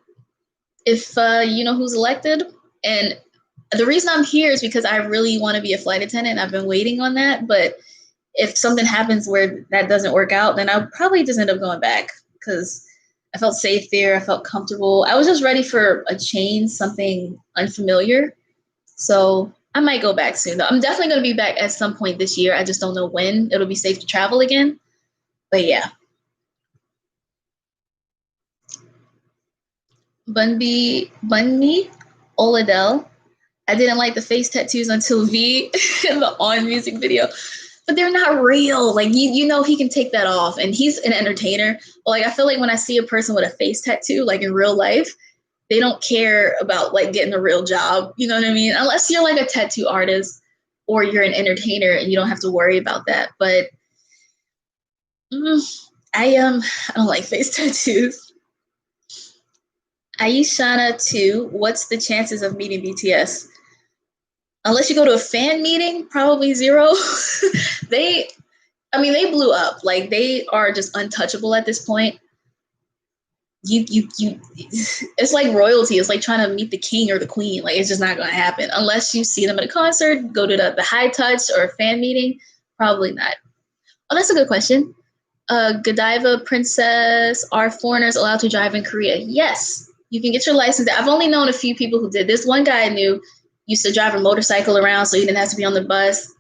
if you know who's elected. And the reason I'm here is because I really want to be a flight attendant. I've been waiting on that. But if something happens where that doesn't work out, then I'll probably just end up going back because I felt safe there. I felt comfortable. I was just ready for a change, something unfamiliar. So I might go back soon. I'm definitely going to be back at some point this year. I just don't know when it'll be safe to travel again. But yeah. Bunmi Oladel. I didn't like the face tattoos until V in the On music video. But they're not real. Like, you know he can take that off. And he's an entertainer. But like, I feel like when I see a person with a face tattoo, like in real life, they don't care about like getting a real job. You know what I mean? Unless you're like a tattoo artist or you're an entertainer and you don't have to worry about that. But I don't like face tattoos. Aishana 2, what's the chances of meeting BTS? Unless you go to a fan meeting, probably 0. They blew up. Like, they are just untouchable at this point. It's like royalty. It's like trying to meet the king or the queen. Like, it's just not going to happen unless you see them at a concert, go to the high touch or a fan meeting. Probably not. Oh, that's a good question. Godiva Princess, are foreigners allowed to drive in Korea? Yes, you can get your license. I've only known a few people who did this. One guy I knew used to drive a motorcycle around, so he didn't have to be on the bus.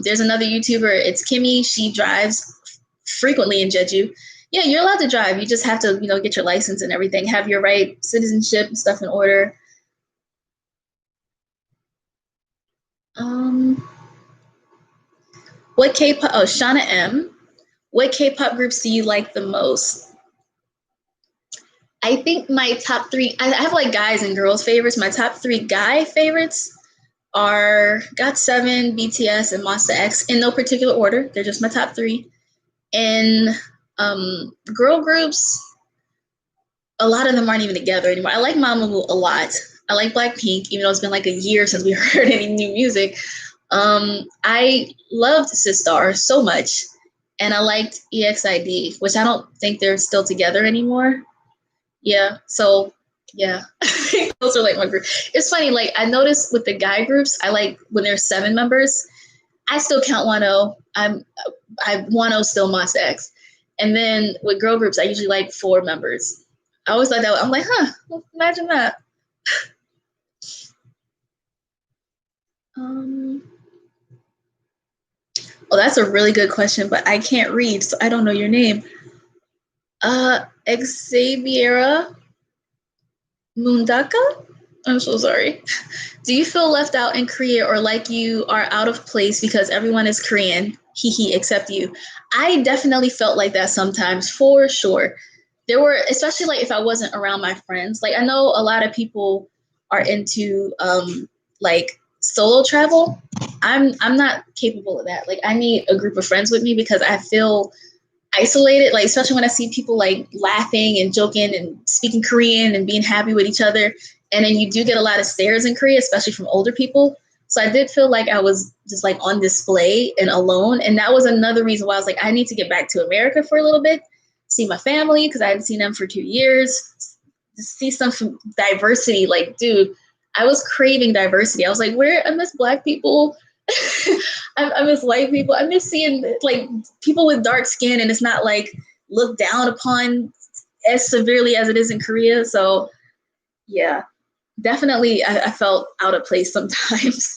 There's another YouTuber, it's Kimmy. She drives frequently in Jeju. Yeah, you're allowed to drive. You just have to, get your license and everything, have your right citizenship and stuff in order. What K-pop? Oh, Shauna M. What K-pop groups do you like the most? I think my top 3, I have like guys and girls favorites. My top 3 guy favorites are GOT7, BTS, and Monsta X in no particular order. They're just my top 3. And girl groups, a lot of them aren't even together anymore. I like Mamamoo a lot. I like Blackpink, even though it's been like a year since we heard any new music. I loved Sistar so much. And I liked EXID, which I don't think they're still together anymore. Yeah, so yeah, those are like my group. It's funny, like I noticed with the guy groups, I like when there's 7 members, I still count Wano. Wano still Monsta X. And then with girl groups, I usually like 4 members. I always thought that. I'm like, well, imagine that. Oh, that's a really good question, but I can't read, so I don't know your name. Xaviera Mundaka? I'm so sorry. Do you feel left out in Korea or like you are out of place because everyone is Korean, except you? I definitely felt like that sometimes, for sure. There were, especially like if I wasn't around my friends. Like I know a lot of people are into like solo travel. I'm not capable of that. Like I need a group of friends with me because I feel isolated, like especially when I see people like laughing and joking and speaking Korean and being happy with each other. And then you do get a lot of stares in Korea, especially from older people. So I did feel like I was just like on display and alone. And that was another reason why I was like, I need to get back to America for a little bit, see my family, because I hadn't seen them for 2 years, to see some diversity. Like, dude, I was craving diversity. I was like, I miss Black people. I miss white people. I miss seeing like people with dark skin, and it's not like looked down upon as severely as it is in Korea. So yeah, definitely I felt out of place sometimes.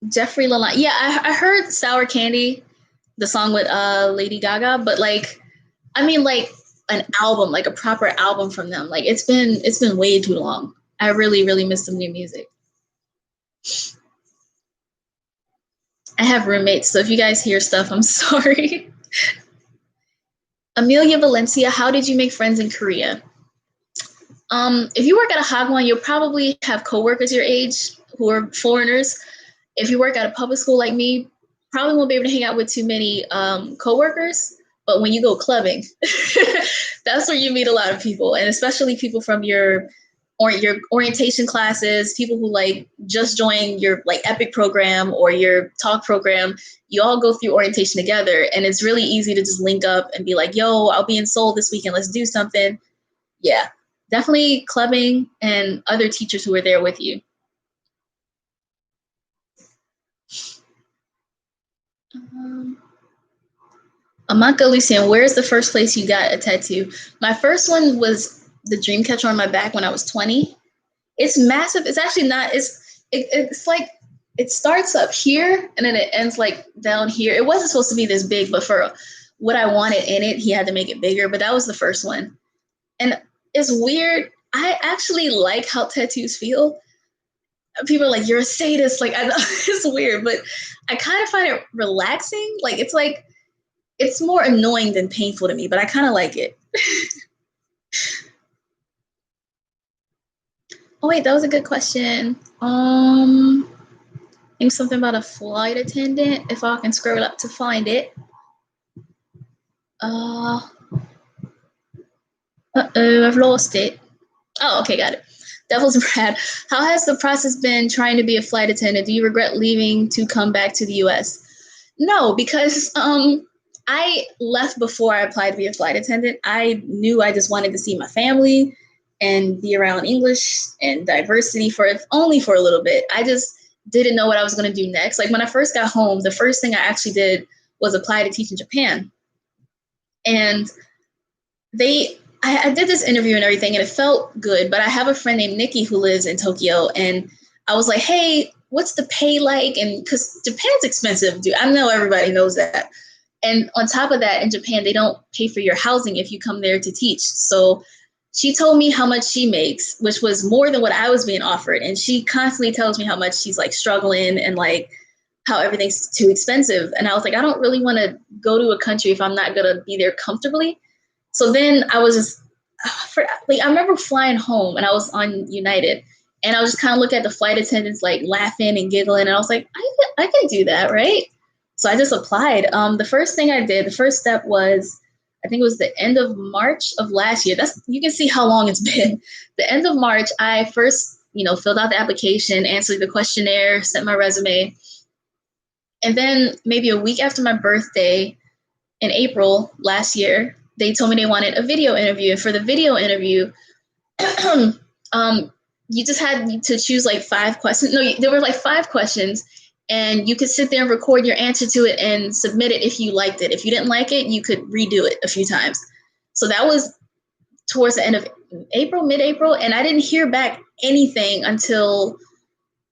Jeffrey Lalonde. Yeah, I heard Sour Candy, the song with Lady Gaga, but like, I mean, like an album, like a proper album from them. Like it's been way too long. I really, really miss some new music. I have roommates, so if you guys hear stuff, I'm sorry. Amelia Valencia, how did you make friends in Korea? If you work at a hagwon, you'll probably have coworkers your age who are foreigners. If you work at a public school like me, probably won't be able to hang out with too many coworkers. But when you go clubbing, that's where you meet a lot of people, and especially people from your orientation classes, people who like just joined your like EPIC program or your talk program. You all go through orientation together, and it's really easy to just link up and be like, yo, I'll be in Seoul this weekend, let's do something. Yeah, definitely clubbing and other teachers who are there with you. Amaka Lucian, where's the first place you got a tattoo? My first one was the dream catcher on my back when I was 20. It's massive. It's actually not, it's like, it starts up here and then it ends like down here. It wasn't supposed to be this big, but for what I wanted in it, he had to make it bigger, but that was the first one. And it's weird. I actually like how tattoos feel. People are like, you're a sadist. Like, I know it's weird, but I kind of find it relaxing. Like, it's more annoying than painful to me, but I kind of like it. Oh wait, that was a good question. Think something about a flight attendant. If I can scroll up to find it. I've lost it. Oh, okay, got it. Devil's Brad. How has the process been trying to be a flight attendant? Do you regret leaving to come back to the US? No, because I left before I applied to be a flight attendant. I knew I just wanted to see my family and be around English and diversity for only for a little bit. I just didn't know what I was going to do next. Like when I first got home, the first thing I actually did was apply to teach in Japan. And I did this interview and everything, and it felt good. But I have a friend named Nikki who lives in Tokyo, and I was like, hey, what's the pay like? And because Japan's expensive, dude. I know everybody knows that. And on top of that, in Japan, they don't pay for your housing if you come there to teach. So she told me how much she makes, which was more than what I was being offered. And she constantly tells me how much she's like struggling and like how everything's too expensive. And I was like, I don't really want to go to a country if I'm not going to be there comfortably. So then I was just, I remember flying home and I was on United. And I was just kind of looking at the flight attendants, like laughing and giggling. And I was like, I can do that, right? So I just applied. The first thing I did, the first step was, I think it was the end of March of last year. You can see how long it's been. The end of March, I first, filled out the application, answered the questionnaire, sent my resume. And then maybe a week after my birthday in April last year, they told me they wanted a video interview. And for the video interview, you just had to choose like 5 questions. No, there were like 5 questions, and you could sit there and record your answer to it and submit it if you liked it. If you didn't like it, you could redo it a few times. So that was towards the end of April, mid-April, and I didn't hear back anything until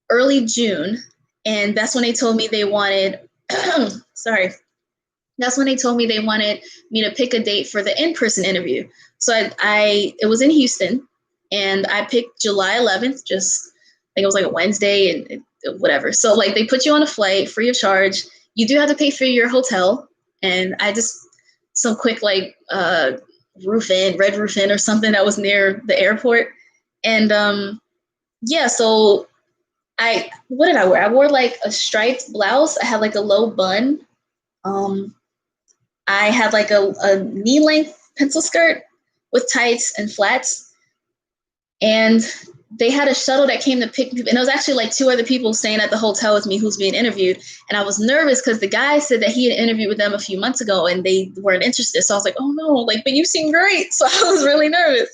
early June. And that's when they told me they wanted, that's when they told me they wanted me to pick a date for the in-person interview. So it was in Houston, and I picked July 11th, I think it was like a Wednesday and whatever. So like they put you on a flight free of charge. You do have to pay for your hotel. And I just, some quick like Red Roof Inn or something that was near the airport. And so what did I wear? I wore like a striped blouse. I had like a low bun. I had like a knee length pencil skirt with tights and flats. And they had a shuttle that came to pick me, and it was actually like 2 other people staying at the hotel with me who's being interviewed. And I was nervous because the guy said that he had interviewed with them a few months ago and they weren't interested. So I was like, oh no, like, but you seem great. So I was really nervous.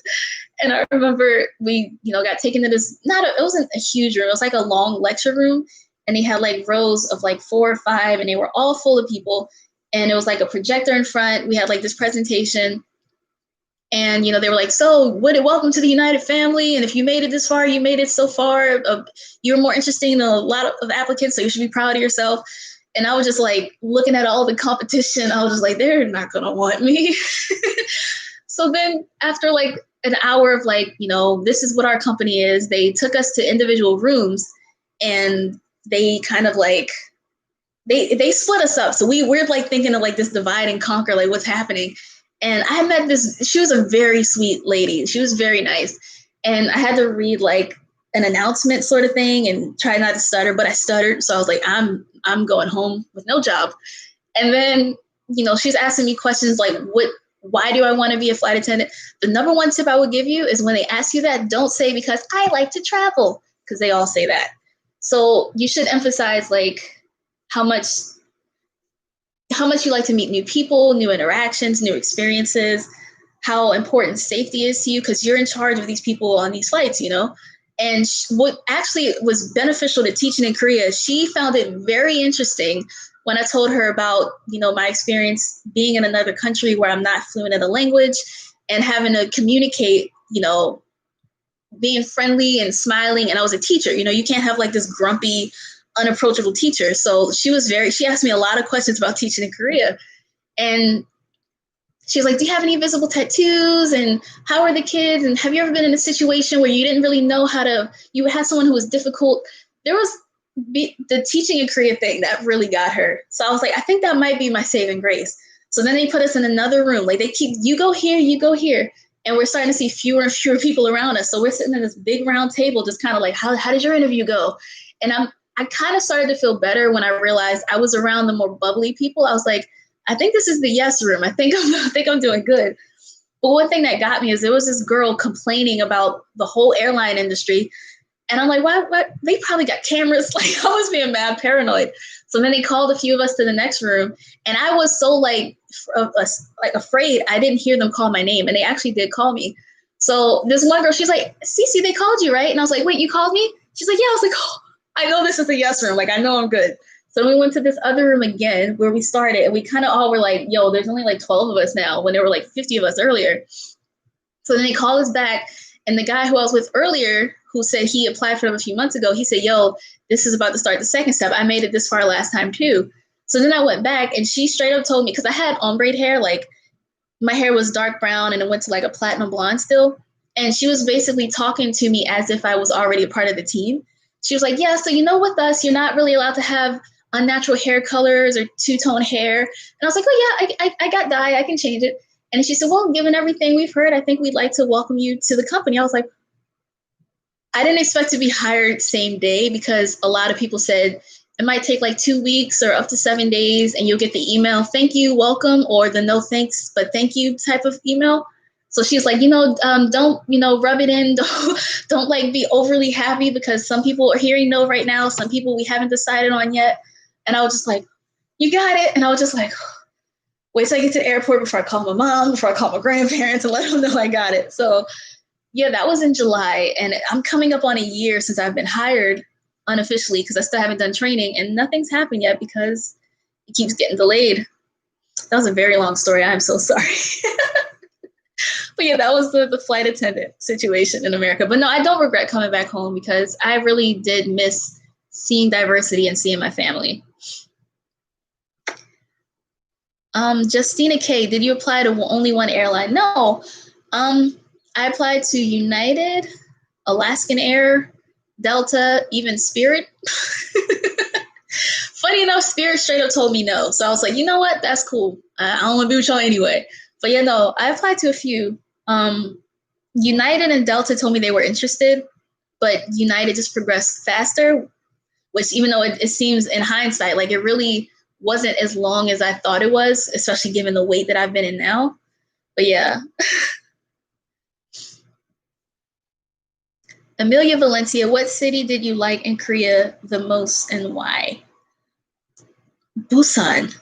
And I remember we, got taken to this, it wasn't a huge room. It was like a long lecture room. And they had like rows of like 4 or 5, and they were all full of people. And it was like a projector in front. We had like this presentation. And, they were like, so welcome to the United family. And if you made it this far, you made it so far. You're more interesting than a lot of applicants, so you should be proud of yourself. And I was just like looking at all the competition. I was just like, they're not going to want me. So then after like an hour of like, this is what our company is, they took us to individual rooms and they kind of like, they split us up. So we're like thinking of like this divide and conquer, like what's happening. And I met she was a very sweet lady. She was very nice. And I had to read like an announcement sort of thing and try not to stutter, but I stuttered. So I was like, I'm going home with no job. And then, she's asking me questions like, why do I want to be a flight attendant? The number one tip I would give you is when they ask you that, don't say because I like to travel, because they all say that. So you should emphasize like how much you like to meet new people, new interactions, new experiences, how important safety is to you, because you're in charge of these people on these flights, And what actually was beneficial to teaching in Korea, she found it very interesting when I told her about, my experience being in another country where I'm not fluent in the language and having to communicate, being friendly and smiling. And I was a teacher, you can't have like this grumpy, unapproachable teacher. So she asked me a lot of questions about teaching in Korea. And she was like, do you have any visible tattoos? And how are the kids? And have you ever been in a situation where you didn't really know you had someone who was difficult? There was the teaching in Korea thing that really got her. So I was like, I think that might be my saving grace. So then they put us in another room. Like you go here, you go here. And we're starting to see fewer and fewer people around us. So we're sitting at this big round table, just kind of like, how did your interview go? And I kind of started to feel better when I realized I was around the more bubbly people. I was like, I think this is the yes room. I think I'm doing good. But one thing that got me is there was this girl complaining about the whole airline industry. And I'm like, what? They probably got cameras. Like I was being mad paranoid. So then they called a few of us to the next room. And I was so like afraid I didn't hear them call my name. And they actually did call me. So this one girl, she's like, Cece, they called you, right? And I was like, wait, you called me? She's like, yeah. I was like, oh, I know this is the yes room. Like, I know I'm good. So we went to this other room again where we started. And we kind of all were like, yo, there's only like 12 of us now when there were like 50 of us earlier. So then they called us back. And the guy who I was with earlier, who said he applied for them a few months ago, he said, yo, this is about to start the second step. I made it this far last time too. So then I went back and she straight up told me, because I had ombre hair, like my hair was dark brown and it went to like a platinum blonde still. And she was basically talking to me as if I was already a part of the team. She was like, yeah, so with us, you're not really allowed to have unnatural hair colors or two-tone hair. And I was like, oh yeah, I got dye, I can change it. And she said, well, given everything we've heard, I think we'd like to welcome you to the company. I was like, I didn't expect to be hired same day because a lot of people said it might take like 2 weeks or up to 7 days and you'll get the email, thank you, welcome, or the no thanks, but thank you type of email. So she's like, don't, rub it in. Don't like be overly happy because some people are hearing no right now. Some people we haven't decided on yet. And I was just like, you got it. And I was just like, wait till I get to the airport before I call my mom, before I call my grandparents and let them know I got it. So yeah, that was in July. And I'm coming up on a year since I've been hired unofficially because I still haven't done training and nothing's happened yet because it keeps getting delayed. That was a very long story. I'm so sorry. But yeah, that was the flight attendant situation in America. But no, I don't regret coming back home because I really did miss seeing diversity and seeing my family. Justina K, did you apply to only one airline? No. I applied to United, Alaskan Air, Delta, even Spirit. Funny enough, Spirit straight up told me no. So I was like, you know what? That's cool. I don't want to be with y'all anyway. But yeah, no, I applied to a few. United and Delta told me they were interested, but United just progressed faster, which even though it seems in hindsight, like it really wasn't as long as I thought it was, especially given the weight that I've been in now. But yeah. Amelia Valencia, what city did you like in Korea the most and why? Busan.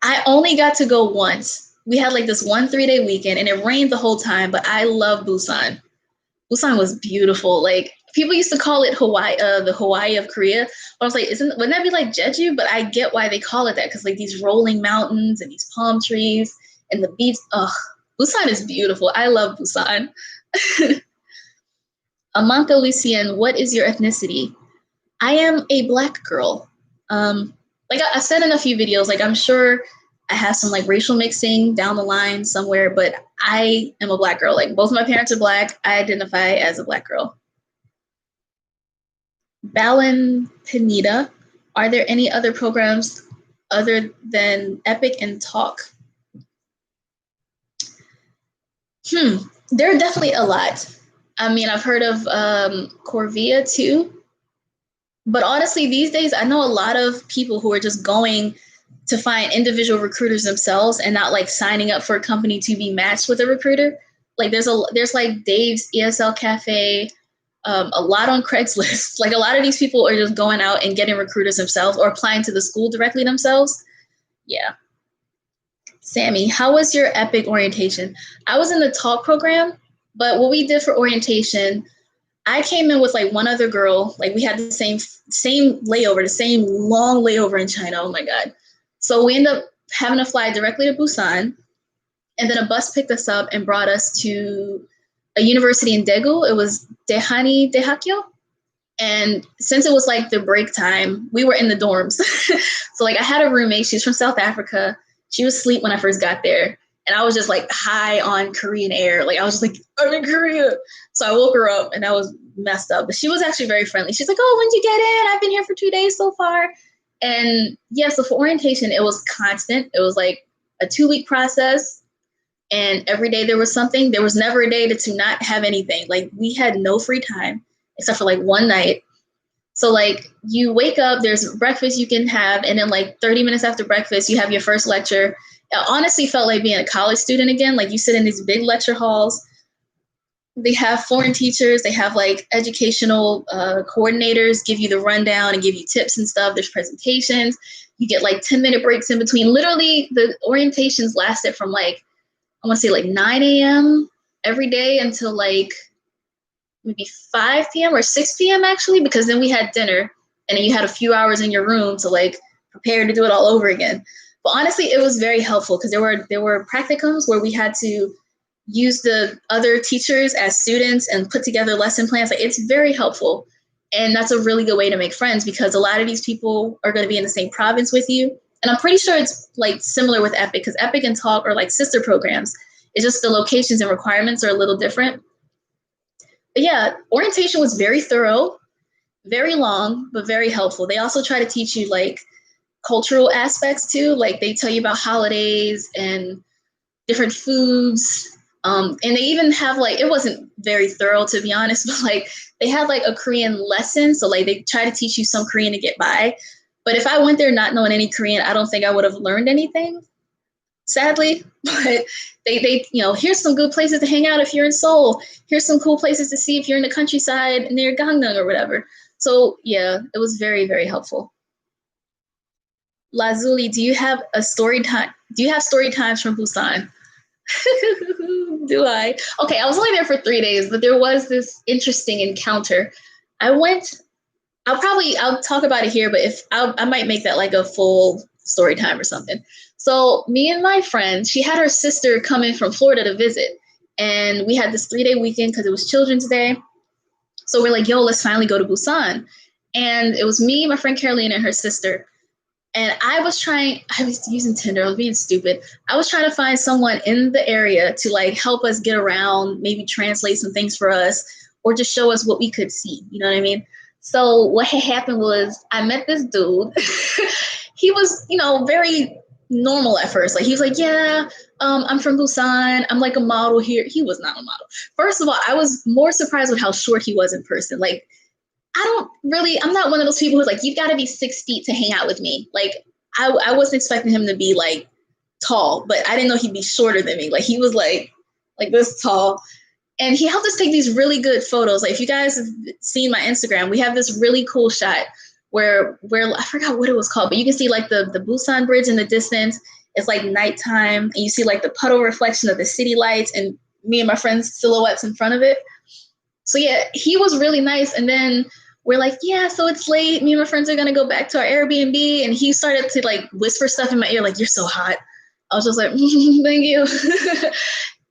I only got to go once. We had like this 1 3-day weekend and it rained the whole time, but I love Busan. Busan was beautiful. Like people used to call it Hawaii, the Hawaii of Korea. But I was like, wouldn't that be like Jeju? But I get why they call it that because like these rolling mountains and these palm trees and the beach. Ugh, Busan is beautiful. I love Busan. Amanka Lucian, what is your ethnicity? I am a Black girl. Like I said in a few videos, like I'm sure I have some like racial mixing down the line somewhere, but I am a Black girl. Like both my parents are Black. I identify as a Black girl. Balin Pineda, are there any other programs other than Epic and Talk? There are definitely a lot. I mean, I've heard of Corvia too. But honestly, these days, I know a lot of people who are just going to find individual recruiters themselves and not like signing up for a company to be matched with a recruiter. Like there's like Dave's ESL Cafe, a lot on Craigslist. Like a lot of these people are just going out and getting recruiters themselves or applying to the school directly themselves. Yeah. Sammy, how was your Epic orientation? I was in the talk program, but what we did for orientation, I came in with like one other girl. Like we had the same layover, the same long layover in China. Oh my God. So we ended up having to fly directly to Busan. And then a bus picked us up and brought us to a university in Daegu. It was Dehani Dehakyo. And since it was like the break time, we were in the dorms. So like I had a roommate. She's from South Africa. She was asleep when I first got there. And I was just like high on Korean air. Like I was just like, I'm in Korea. So I woke her up and I was messed up. But she was actually very friendly. She's like, oh, when'd you get in? I've been here for 2 days so far. And yeah, so for orientation, it was constant. It was like a 2-week process. And every day there was something. There was never a day to not have anything. Like we had no free time except for like one night. So like you wake up, there's breakfast you can have. And then like 30 minutes after breakfast, you have your first lecture. It honestly felt like being a college student again. Like you sit in these big lecture halls. They have foreign teachers. They have like educational coordinators give you the rundown and give you tips and stuff. There's presentations. You get like 10-minute breaks in between. Literally the orientations lasted from like, I want to say like 9 a.m. every day until like maybe 5 p.m. or 6 p.m. actually, because then we had dinner and then you had a few hours in your room to like prepare to do it all over again. But honestly, it was very helpful because there were practicums where we had to use the other teachers as students and put together lesson plans. Like it's very helpful. And that's a really good way to make friends because a lot of these people are going to be in the same province with you. And I'm pretty sure it's like similar with Epic because Epic and Talk are like sister programs. It's just the locations and requirements are a little different. But yeah, orientation was very thorough, very long, but very helpful. They also try to teach you like cultural aspects too. Like they tell you about holidays and different foods. And they even have like, it wasn't very thorough to be honest, but like they had like a Korean lesson. So like they try to teach you some Korean to get by. But if I went there not knowing any Korean, I don't think I would have learned anything, sadly. But they here's some good places to hang out if you're in Seoul. Here's some cool places to see if you're in the countryside near Gangneung or whatever. So yeah, it was very, very helpful. Lazuli, do you have story times from Busan? Do I? Okay, I was only there for 3 days, but there was this interesting encounter. I'll talk about it here, but I might make that like a full story time or something. So me and my friend, she had her sister come in from Florida to visit. And we had this 3-day weekend because it was Children's Day. So we're like, yo, let's finally go to Busan. And it was me, my friend Caroline, and her sister. And I was using Tinder. I was being stupid. I was trying to find someone in the area to like help us get around, maybe translate some things for us, or just show us what we could see. You know what I mean? So what had happened was I met this dude. He was, very normal at first. Like he was like, yeah, I'm from Busan. I'm like a model here. He was not a model. First of all, I was more surprised with how short he was in person. Like I'm not one of those people who's like, you've got to be 6 feet to hang out with me. Like, I wasn't expecting him to be like tall, but I didn't know he'd be shorter than me. Like he was like this tall. And he helped us take these really good photos. Like if you guys have seen my Instagram, we have this really cool shot where I forgot what it was called, but you can see like the Busan Bridge in the distance. It's like nighttime, and you see like the puddle reflection of the city lights, and me and my friends' silhouettes in front of it. So yeah, he was really nice. And then we're like, yeah, so it's late. Me and my friends are gonna go back to our Airbnb, and he started to like whisper stuff in my ear, like, "You're so hot." I was just like, "Thank you."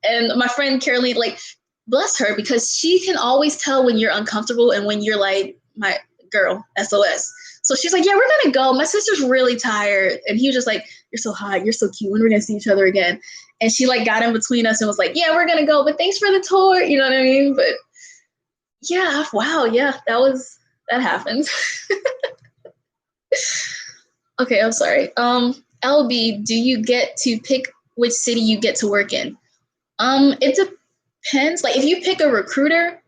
And my friend Caroline, like, bless her, because she can always tell when you're uncomfortable and when you're like, my girl, SOS. So she's like, yeah, we're gonna go. My sister's really tired. And he was just like, you're so hot, you're so cute. When are we gonna see each other again? And she like got in between us and was like, yeah, we're gonna go, but thanks for the tour. You know what I mean? But yeah, wow, yeah, that happened. Okay, I'm sorry. LB, do you get to pick which city you get to work in? It depends. Like if you pick a recruiter,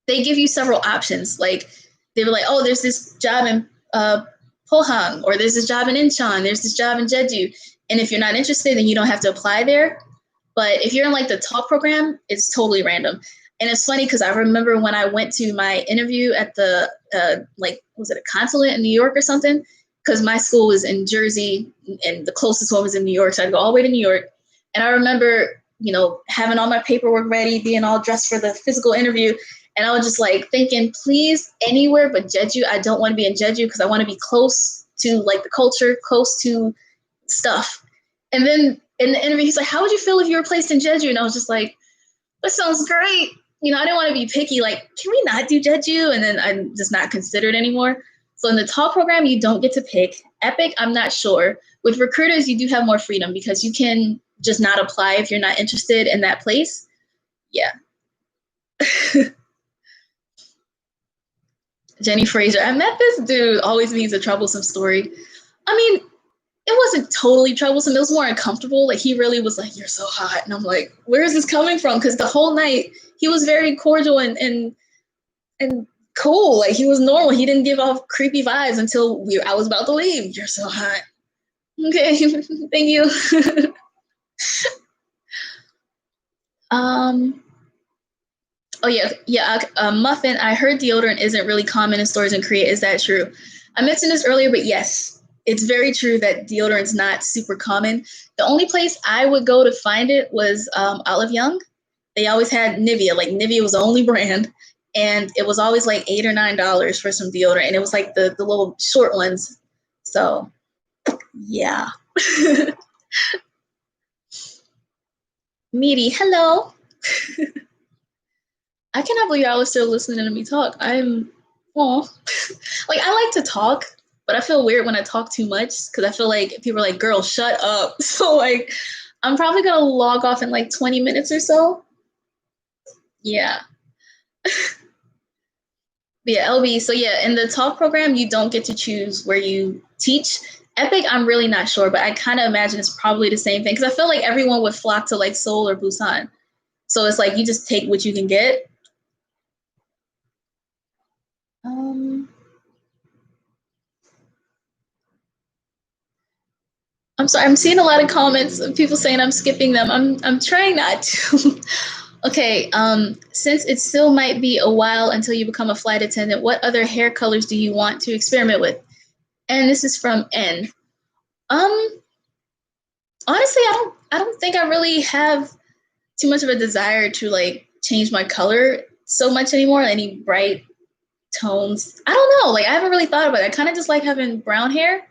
they give you several options. Like they were like, oh, there's this job in Pohang, or there's this job in Incheon, there's this job in Jeju. And if you're not interested, then you don't have to apply there. But if you're in like the talk program, it's totally random. And it's funny because I remember when I went to my interview at the like, was it a consulate in New York or something? Because my school was in Jersey and the closest one was in New York. So I'd go all the way to New York. And I remember, having all my paperwork ready, being all dressed for the physical interview. And I was just like thinking, please, anywhere but Jeju. I don't want to be in Jeju because I want to be close to like the culture, close to stuff. And then in the interview, he's like, how would you feel if you were placed in Jeju? And I was just like, that sounds great. I didn't want to be picky. Like, can we not do Jeju? And then I'm just not considered anymore. So in the talk program, you don't get to pick. Epic, I'm not sure. With recruiters, you do have more freedom because you can just not apply if you're not interested in that place. Yeah. Jenny Fraser, I met this dude, always needs a troublesome story. I mean, it wasn't totally troublesome. It was more uncomfortable. Like he really was like, you're so hot. And I'm like, where is this coming from? Because the whole night he was very cordial and cool. Like he was normal. He didn't give off creepy vibes until I was about to leave. You're so hot. Okay, thank you. Oh yeah. Muffin. I heard deodorant isn't really common in stores in Korea. Is that true? I mentioned this earlier, but yes, it's very true that deodorant's not super common. The only place I would go to find it was Olive Young. They always had Nivea. Like Nivea was the only brand, and it was always like $8 or $9 for some deodorant, and it was like the little short ones. So yeah. Meaty, hello. I cannot believe y'all are still listening to me talk. Like I like to talk, but I feel weird when I talk too much because I feel like people are like, girl, shut up. So like, I'm probably gonna log off in like 20 minutes or so. Yeah. Yeah, LB. So yeah, in the talk program, you don't get to choose where you teach. Epic, I'm really not sure, but I kind of imagine it's probably the same thing because I feel like everyone would flock to like Seoul or Busan. So it's like you just take what you can get. I'm sorry, I'm seeing a lot of comments of people saying I'm skipping them. I'm trying not to. Okay, since it still might be a while until you become a flight attendant, what other hair colors do you want to experiment with? And this is from N. Um, Honestly, I don't think I really have too much of a desire to like change my color so much anymore. Any bright tones. I don't know. Like I haven't really thought about it. I kind of just like having brown hair.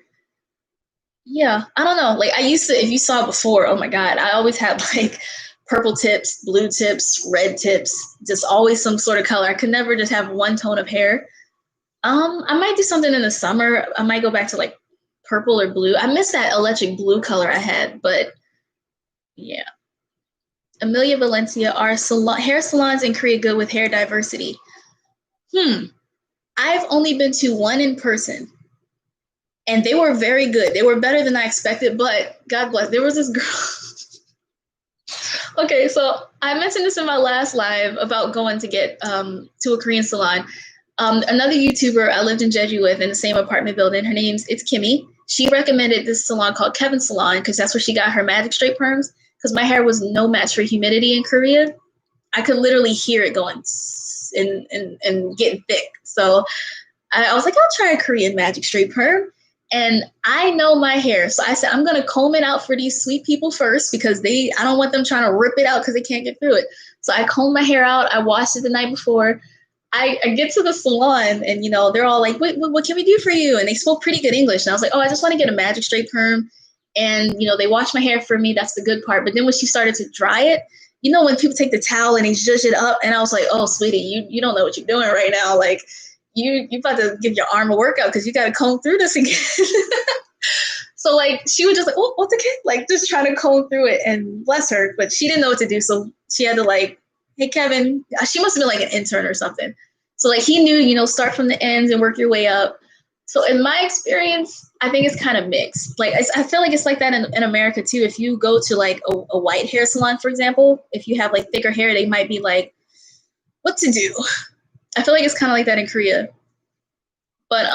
Yeah, I don't know. Like I used to, if you saw before, oh my God, I always had like purple tips, blue tips, red tips, just always some sort of color. I could never just have one tone of hair. I might do something in the summer. I might go back to like purple or blue. I miss that electric blue color I had, but yeah. Amelia Valencia, are hair salons in Korea good with hair diversity? I've only been to one in person, and they were very good. They were better than I expected, but God bless. There was this girl. Okay, so I mentioned this in my last live about going to get to a Korean salon. Another YouTuber I lived in Jeju with in the same apartment building, it's Kimmy. She recommended this salon called Kevin's Salon because that's where she got her magic straight perms because my hair was no match for humidity in Korea. I could literally hear it going and getting thick. So I was like, I'll try a Korean magic straight perm. And I know my hair. So I said, I'm going to comb it out for these sweet people first because I don't want them trying to rip it out because they can't get through it. So I combed my hair out. I washed it the night before. I get to the salon and, they're all like, wait, what can we do for you? And they spoke pretty good English. And I was like, oh, I just want to get a magic straight perm. And, they washed my hair for me. That's the good part. But then when she started to dry it, when people take the towel and they zhuzh it up, and I was like, oh, sweetie, you don't know what you're doing right now. Like, you about to give your arm a workout because you got to comb through this again. So, like, she was just like, oh, what's okay? Like, just trying to comb through it, and bless her. But she didn't know what to do. So she had to, like, hey, Kevin, she must have been like an intern or something. So, like, he knew, start from the ends and work your way up. So in my experience, I think it's kind of mixed. Like, I feel like it's like that in America, too. If you go to, like, a white hair salon, for example, if you have, like, thicker hair, they might be like, what to do? I feel like it's kind of like that in Korea. But,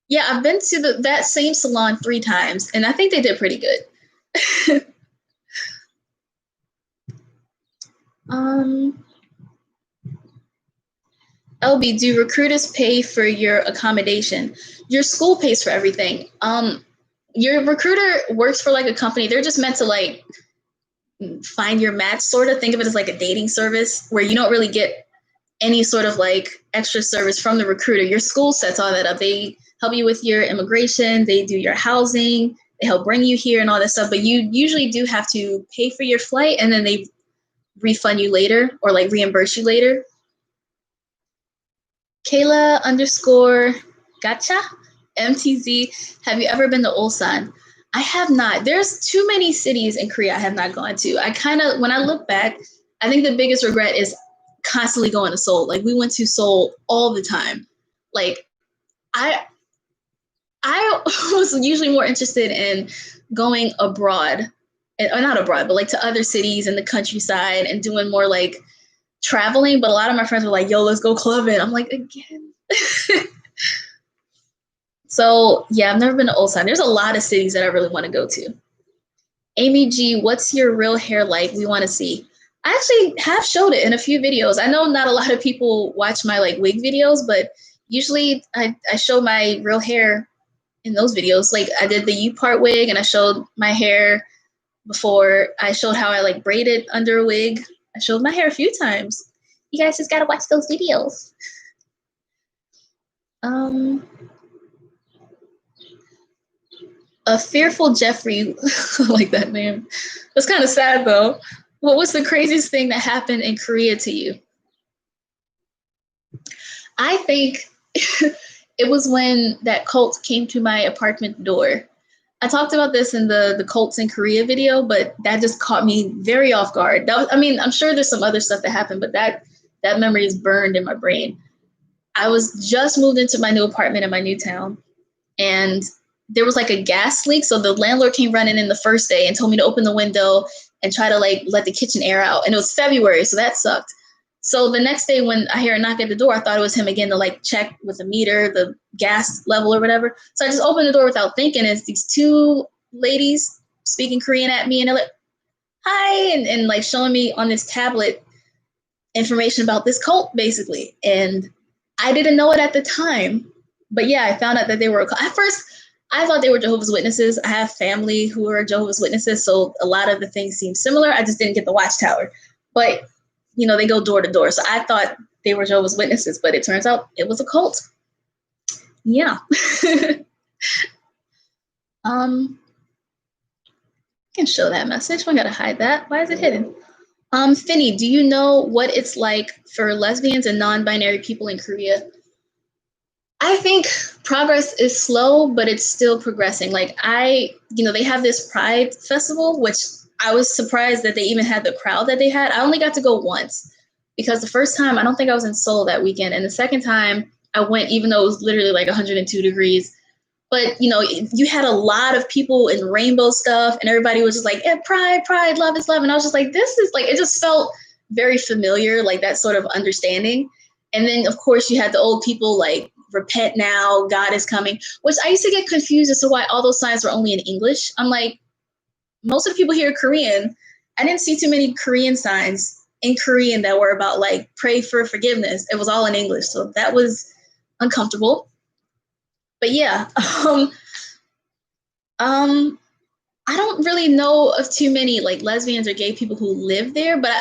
yeah, I've been to that same salon 3 times, and I think they did pretty good. LB, do recruiters pay for your accommodation? Your school pays for everything. Your recruiter works for like a company. They're just meant to like find your match, sort of. Think of it as like a dating service where you don't really get any sort of like extra service from the recruiter. Your school sets all that up. They help you with your immigration. They do your housing. They help bring you here and all that stuff. But you usually do have to pay for your flight, and then they refund you later or like reimburse you later. Kayla_gotcha MTZ. Have you ever been to Ulsan? I have not. There's too many cities in Korea I have not gone to. When I look back, I think the biggest regret is constantly going to Seoul. Like, we went to Seoul all the time. Like, I was usually more interested in going abroad, or not abroad, but like to other cities in the countryside and doing more like traveling. But a lot of my friends were like, yo, let's go clubbing. I'm like, again. So yeah, I've never been to Ulsan. There's a lot of cities that I really want to go to. Amy G, what's your real hair like? We want to see. I actually have showed it in a few videos. I know not a lot of people watch my like wig videos, but usually I show my real hair in those videos. Like, I did the U-part wig, and I showed my hair before. I showed how I like braided under a wig. I showed my hair a few times. You guys just gotta watch those videos. A fearful Jeffrey, I like that name. It's kind of sad though. What was the craziest thing that happened in Korea to you? I think it was when that cult came to my apartment door. I talked about this in the cults in Korea video, but that just caught me very off guard. I'm sure there's some other stuff that happened, but that memory is burned in my brain. I was just moved into my new apartment in my new town, and there was like a gas leak. So the landlord came running in the first day and told me to open the window and try to like let the kitchen air out. And it was February, so that sucked. So the next day when I hear a knock at the door, I thought it was him again to like check with the meter, the gas level or whatever. So I just opened the door without thinking. It's these 2 ladies speaking Korean at me, and they're like, hi, and like showing me on this tablet information about this cult basically. And I didn't know it at the time, but yeah, I found out that they were at first. I thought they were Jehovah's Witnesses. I have family who are Jehovah's Witnesses, so a lot of the things seem similar. I just didn't get the watchtower. But, they go door to door. So I thought they were Jehovah's Witnesses, but it turns out it was a cult. Yeah. I can show that message. I gotta hide that. Why is it hidden? Finny, do you know what it's like for lesbians and non-binary people in Korea? I think progress is slow, but it's still progressing. Like they have this Pride festival, which I was surprised that they even had the crowd that they had. I only got to go once because the first time, I don't think I was in Seoul that weekend. And the second time I went, even though it was literally like 102 degrees, but you had a lot of people in rainbow stuff and everybody was just like, yeah, pride, love is love. And I was just like, this is like, it just felt very familiar, like that sort of understanding. And then of course you had the old people like, repent now, God is coming, which I used to get confused as to why all those signs were only in English. I'm like, most of the people here are Korean. I didn't see too many Korean signs in Korean that were about like pray for forgiveness. It was all in English, so that was uncomfortable. But yeah, I don't really know of too many like lesbians or gay people who live there, but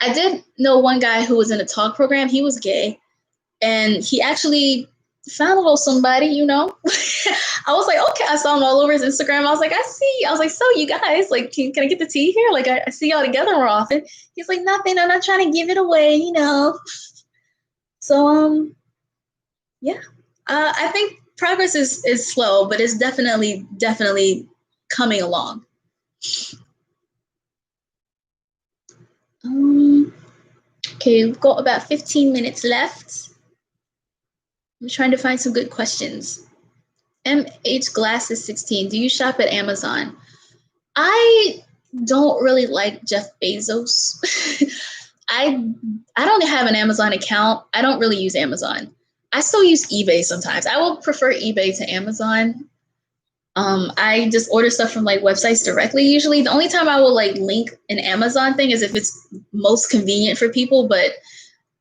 I did know one guy who was in a talk program. He was gay, and he actually found a little somebody, you know. I was like, okay, I saw him all over his Instagram. I was like, I see. I was like, so you guys, like, can I get the tea here? Like, I see y'all together more often. He's like, nothing. I'm not trying to give it away, you know. So, yeah. I think progress is slow, but it's definitely coming along. Okay, we've got about 15 minutes left. I'm trying to find some good questions. MH Glasses 16. Do you shop at Amazon? I don't really like Jeff Bezos. I don't have an Amazon account. I don't really use Amazon. I still use eBay sometimes. I will prefer eBay to Amazon. I just order stuff from like websites directly usually. The only time I will like link an Amazon thing is if it's most convenient for people, but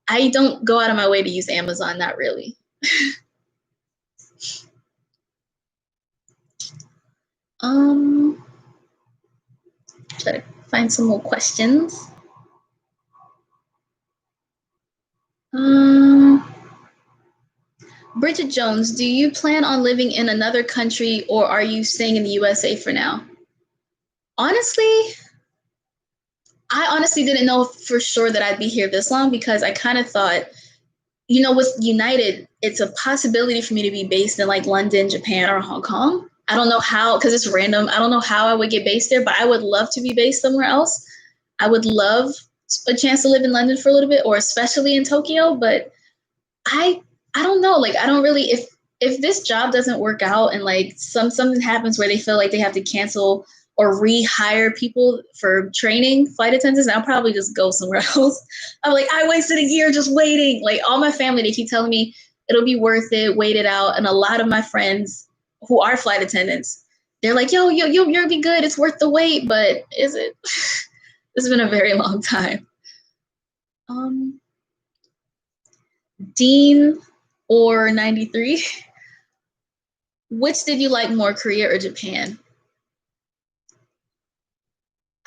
I don't go out of my way to use Amazon, not really. Try to find some more questions. Bridget Jones, do you plan on living in another country or are you staying in the USA for now? Honestly, I honestly didn't know for sure that I'd be here this long because I kind of thought, you know, with United, it's a possibility for me to be based in like London, Japan, or Hong Kong. I don't know how, because it's random. I don't know how I would get based there, but I would love to be based somewhere else. I would love a chance to live in London for a little bit, or especially in Tokyo. But I don't know. Like, I don't really, if this job doesn't work out and like something happens where they feel like they have to cancel or rehire people for training flight attendants, I'll probably just go somewhere else. I'm like, I wasted a year just waiting. Like all my family, they keep telling me it'll be worth it, wait it out. And a lot of my friends who are flight attendants, they're like, you'll be good. It's worth the wait. But is it? It's been a very long time. Dean or 93? Which did you like more, Korea or Japan?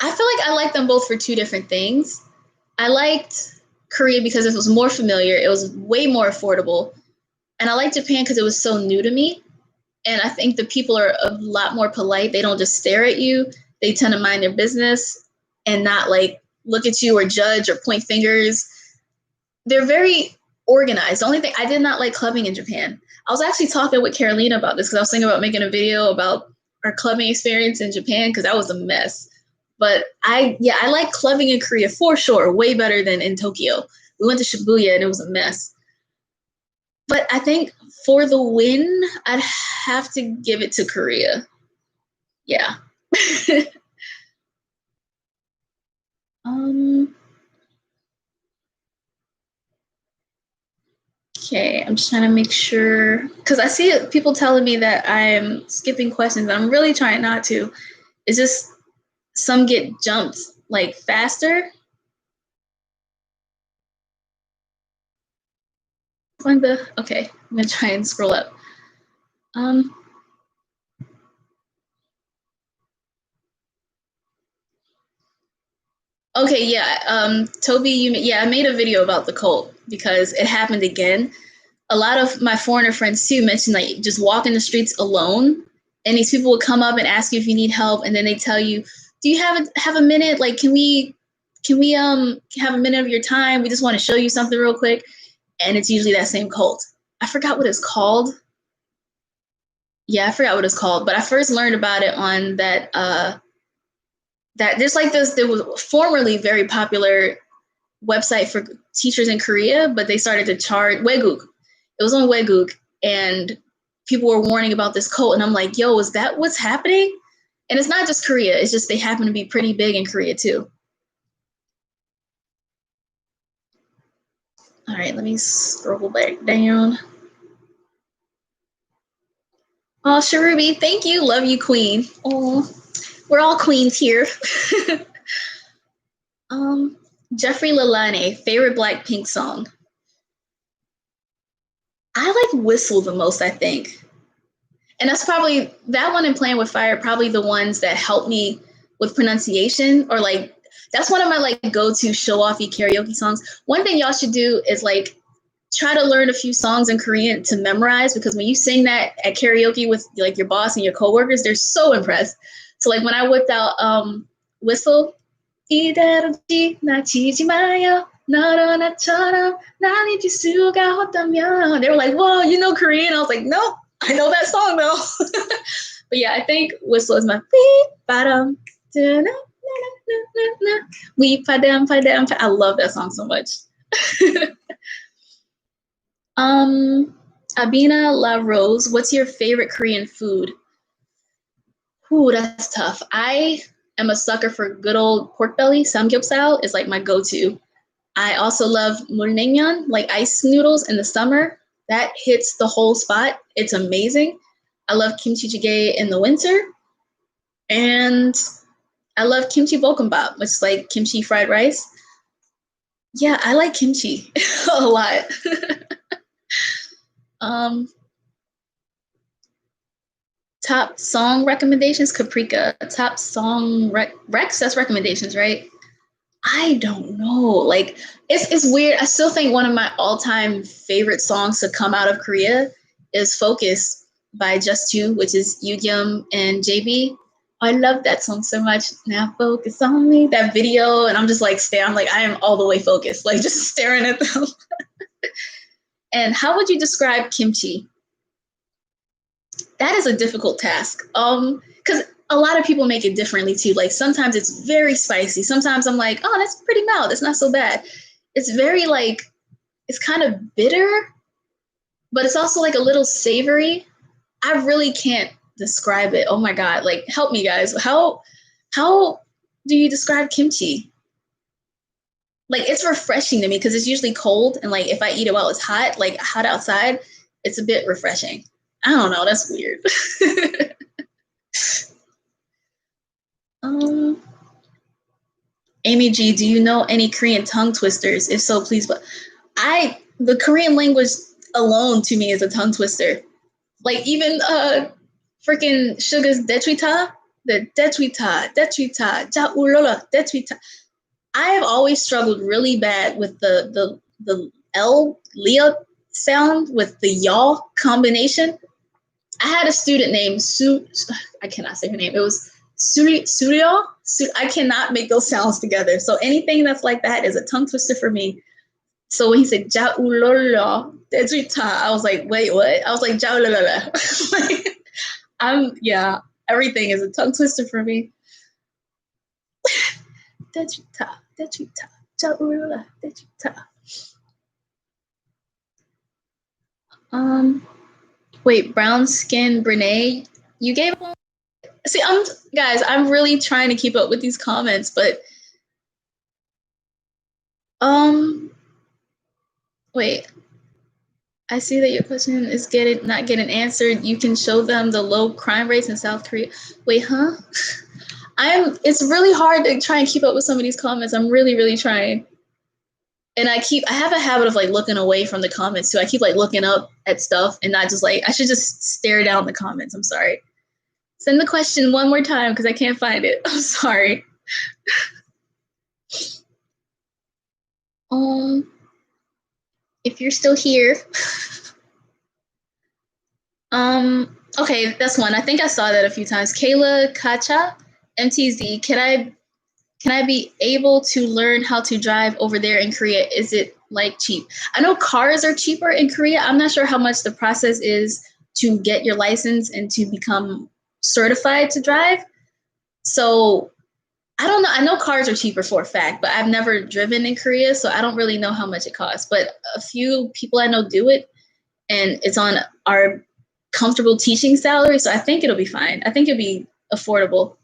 I feel like I liked them both for two different things. I liked Korea because it was more familiar, it was way more affordable. And I liked Japan because it was so new to me. And I think the people are a lot more polite. They don't just stare at you, they tend to mind their business and not like look at you or judge or point fingers. They're very organized. The only thing I did not like clubbing in Japan. I was actually talking with Carolina about this because I was thinking about making a video about our clubbing experience in Japan because that was a mess. But I like clubbing in Korea for sure, way better than in Tokyo. We went to Shibuya and it was a mess. But I think for the win, I'd have to give it to Korea. Yeah. Okay, I'm just trying to make sure because I see people telling me that I'm skipping questions. And I'm really trying not to. It's just some get jumped like faster. Okay, I'm gonna try and scroll up. Okay, yeah. Toby, I made a video about the cult because it happened again. A lot of my foreigner friends too mentioned like just walking the streets alone, and these people would come up and ask you if you need help, and then they tell you, "Do you have a minute? Like, can we have a minute of your time? We just want to show you something real quick." And it's usually that same cult. I forgot what it's called. Yeah, I forgot what it's called, but I first learned about it on that there's like this. There was formerly very popular website for teachers in Korea, but they started to charge Weguk. It was on Weguk, and people were warning about this cult, and I'm like, yo, is that what's happening? And it's not just Korea, it's just they happen to be pretty big in Korea too. All right, let me scroll back down. Oh, Sharubi, thank you. Love you, queen. Oh, we're all queens here. Jeffrey Lalane, favorite Blackpink song. I like Whistle the most, I think. And that's probably that one and Playing with Fire, probably the ones that help me with pronunciation, or like that's one of my like go-to show-offy karaoke songs. One thing y'all should do is like try to learn a few songs in Korean to memorize, because when you sing that at karaoke with like your boss and your coworkers, they're so impressed. So like when I whipped out Whistle, 이대로 지나치지 마요. 너로 나처럼 날 잊을 수가 없다면. They were like, whoa, you know Korean? I was like, nope, I know that song though. But yeah, I think Whistle is my bottom. We padam padam. I love that song so much. Abina La Rose, what's your favorite Korean food? Ooh, that's tough. I am a sucker for good old pork belly. Samgyeopsal is like my go-to. I also love mulnaengmyeon, like ice noodles in the summer. That hits the whole spot. It's amazing. I love kimchi jjigae in the winter. And I love kimchi bokkeumbap, which is like kimchi fried rice. Yeah, I like kimchi a lot. Top song recommendations, Caprica. Top song Rex, that's recommendations, right? I don't know. Like it's weird. I still think one of my all-time favorite songs to come out of Korea is Focus by Just Two, which is Yugyum and JB. I love that song so much. Now focus on me. That video, and I'm just like staring, like I am all the way focused, like just staring at them. And how would you describe kimchi? That is a difficult task. Because a lot of people make it differently too. Like sometimes it's very spicy. Sometimes I'm like, oh, that's pretty mild. It's not so bad. It's very like, it's kind of bitter, but it's also like a little savory. I really can't describe it. Oh my God. Like, help me guys. How do you describe kimchi? Like it's refreshing to me because it's usually cold. And like, if I eat it while it's hot, like hot outside, it's a bit refreshing. I don't know. That's weird. Amy G, do you know any Korean tongue twisters? If so, please. But the Korean language alone to me is a tongue twister. Like even freaking Sugar's Detrita, the Detrita, Ja Ulola, Detrita. I have always struggled really bad with the L Leah sound with the y'all combination. I had a student named I cannot say her name. It was Suryo. I cannot make those sounds together. So anything that's like that is a tongue twister for me. So when he said Jaulolo, I was like, wait, what? I was like, Jaulolo. Yeah, everything is a tongue twister for me. Jaulolo, wait, brown skin Brene, you gave one. See, I'm really trying to keep up with these comments, but wait. I see that your question is not getting answered. You can show them the low crime rates in South Korea. Wait, huh? It's really hard to try and keep up with some of these comments. I'm really, really trying. And I have a habit of like looking away from the comments too. I keep like looking up at stuff and not just like, I should just stare down the comments. I'm sorry. Send the question one more time because I can't find it. I'm sorry. If you're still here. Okay, that's one. I think I saw that a few times. Kayla Kacha, MTZ. Can I be able to learn how to drive over there in Korea? Is it like cheap? I know cars are cheaper in Korea. I'm not sure how much the process is to get your license and to become certified to drive. So I don't know. I know cars are cheaper for a fact, but I've never driven in Korea, so I don't really know how much it costs. But a few people I know do it, and it's on our comfortable teaching salary, so I think it'll be fine. I think it'll be affordable.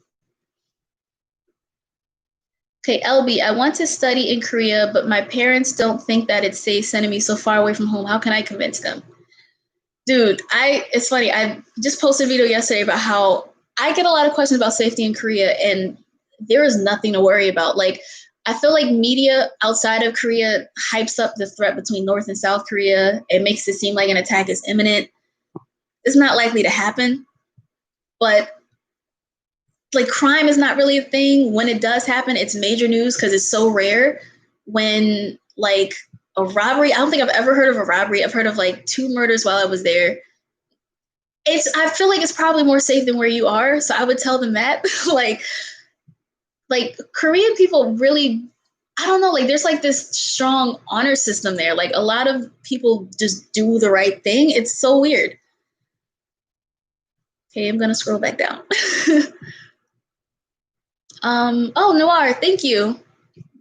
Okay, LB, I want to study in Korea, but my parents don't think that it's safe sending me so far away from home. How can I convince them? Dude, it's funny. I just posted a video yesterday about how I get a lot of questions about safety in Korea, and there is nothing to worry about. Like, I feel like media outside of Korea hypes up the threat between North and South Korea. It makes it seem like an attack is imminent. It's not likely to happen, but like crime is not really a thing. When it does happen, it's major news because it's so rare. When like a robbery, I don't think I've ever heard of a robbery. I've heard of like 2 murders while I was there. I feel like it's probably more safe than where you are. So I would tell them that like Korean people really, I don't know, like there's like this strong honor system there. Like a lot of people just do the right thing. It's so weird. Okay, I'm gonna scroll back down. Oh, Noir, thank you.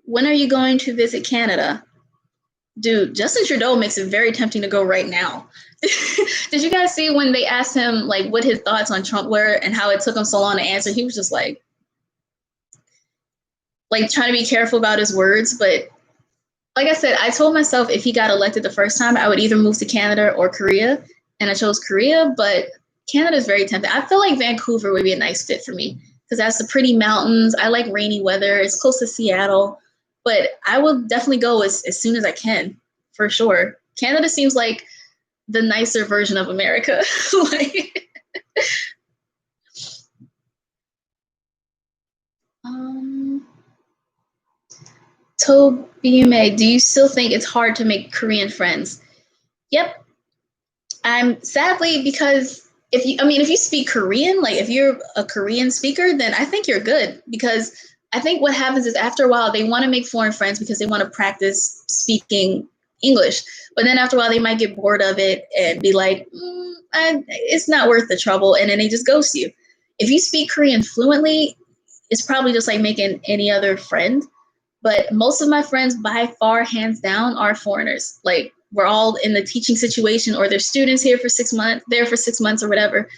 When are you going to visit Canada? Dude, Justin Trudeau makes it very tempting to go right now. Did you guys see when they asked him like what his thoughts on Trump were and how it took him so long to answer? He was just like trying to be careful about his words. But like I said, I told myself if he got elected the first time, I would either move to Canada or Korea. And I chose Korea, but Canada is very tempting. I feel like Vancouver would be a nice fit for me because that's the pretty mountains. I like rainy weather. It's close to Seattle. But I will definitely go as soon as I can, for sure. Canada seems like the nicer version of America. like, Tobiume, do you still think it's hard to make Korean friends? Yep. I'm sadly because if you speak Korean, like if you're a Korean speaker, then I think you're good because I think what happens is after a while they want to make foreign friends because they want to practice speaking English. But then after a while they might get bored of it and be like, it's not worth the trouble, and then they just ghost you. If you speak Korean fluently, it's probably just like making any other friend. But most of my friends, by far, hands down, are foreigners. Like we're all in the teaching situation, or they're students here for 6 months, there for 6 months, or whatever.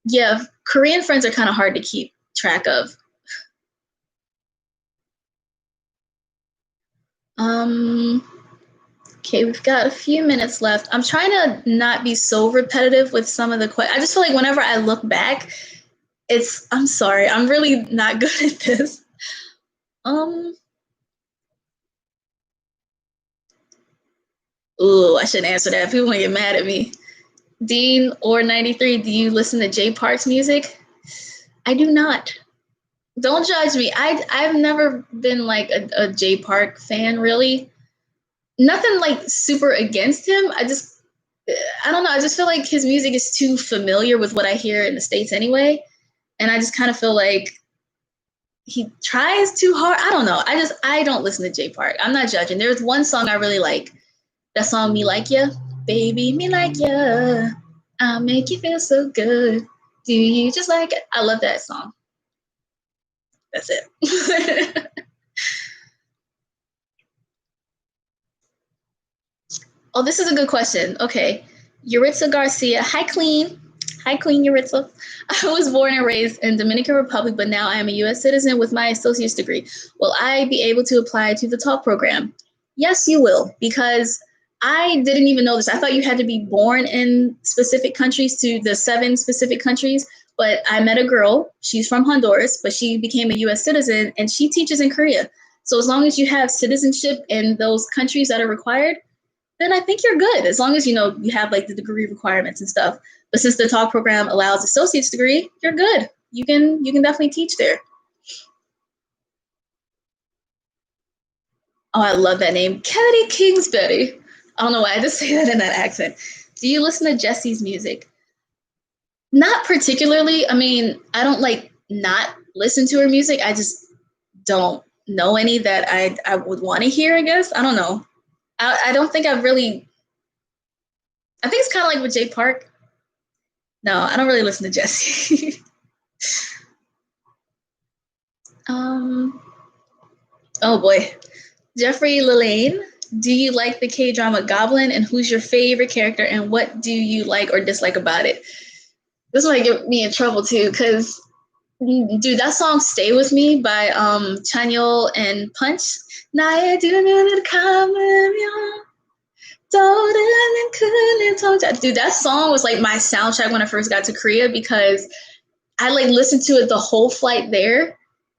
Yeah, Korean friends are kind of hard to keep track of. Okay, we've got a few minutes left. I'm trying to not be so repetitive with some of the questions. I just feel like whenever I look back, I'm sorry, I'm really not good at this. Ooh, I shouldn't answer that. People might get mad at me. Dean or 93, do you listen to Jay Park's music? I do not. Don't judge me. I've never been like a Jay Park fan, really. Nothing like super against him. I don't know. I just feel like his music is too familiar with what I hear in the States anyway. And I just kind of feel like he tries too hard. I don't know. I don't listen to Jay Park. I'm not judging. There's one song I really like. That song, Me Like Ya. Baby, me like ya. I'll make you feel so good. Do you just like it? I love that song. That's it. Oh, this is a good question. Okay. Yuritsa Garcia. Hi, Clean. Hi, Clean Yuritsa. I was born and raised in Dominican Republic, but now I am a U.S. citizen with my associate's degree. Will I be able to apply to the TALK program? Yes, you will, because I didn't even know this. I thought you had to be born in specific countries, to the 7 specific countries. But I met a girl. She's from Honduras, but she became a U.S. citizen, and she teaches in Korea. So as long as you have citizenship in those countries that are required, then I think you're good. As long as you have like the degree requirements and stuff. But since the TALK program allows associate's degree, you're good. You can definitely teach there. Oh, I love that name, Kennedy Kingsbury. I don't know why I just say that in that accent. Do you listen to Jesse's music? Not particularly. I mean, I don't like not listen to her music. I just don't know any that I would want to hear, I guess. I don't know. I don't think I've really, I think it's kind of like with Jay Park. No, I don't really listen to Jesse. Oh boy. Jeffrey Lilane, do you like the K-drama Goblin, and who's your favorite character, and what do you like or dislike about it? This might get me in trouble too, because dude, that song "Stay With Me" by Chanyeol and Punch. Dude, that song was like my soundtrack when I first got to Korea, because I like listened to it the whole flight there,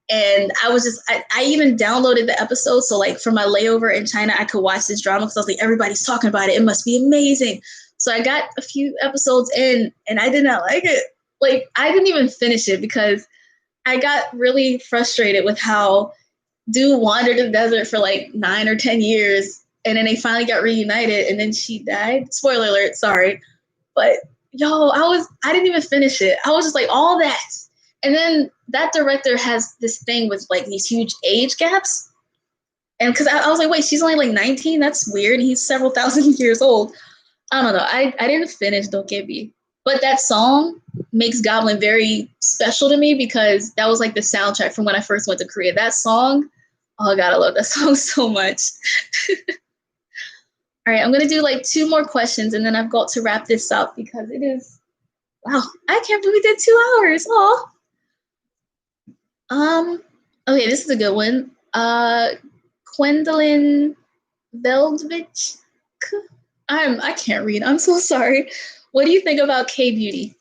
And I even downloaded the episode. So like for my layover in China, I could watch this drama because I was like, everybody's talking about it. It must be amazing. So I got a few episodes in and I did not like it. Like I didn't even finish it because I got really frustrated with how dude wandered the desert for like 9 or 10 years. And then they finally got reunited and then she died. Spoiler alert, sorry. But yo, I didn't even finish it. I was just like, all that. And then that director has this thing with like these huge age gaps. And because I was like, wait, she's only like 19? That's weird. He's several thousand years old. I don't know. I didn't finish Dokebi. But that song makes Goblin very special to me because that was like the soundtrack from when I first went to Korea. That song, oh God, I love that song so much. All right, I'm going to do like 2 more questions and then I've got to wrap this up because it is, wow, I can't believe we did 2 hours. Oh. Okay, this is a good one. Gwendolyn Veldvich. I can't read. I'm so sorry. What do you think about K-beauty?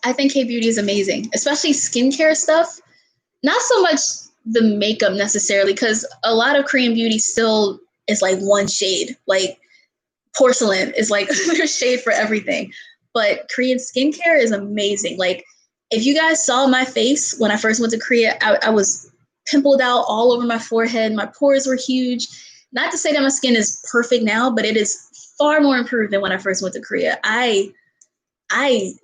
I think K-beauty is amazing, especially skincare stuff. Not so much the makeup necessarily, because a lot of Korean beauty still is like one shade. Like porcelain is like there's shade for everything. But Korean skincare is amazing. Like if you guys saw my face when I first went to Korea, I was pimpled out all over my forehead. My pores were huge. Not to say that my skin is perfect now, but it is far more improved than when I first went to Korea. I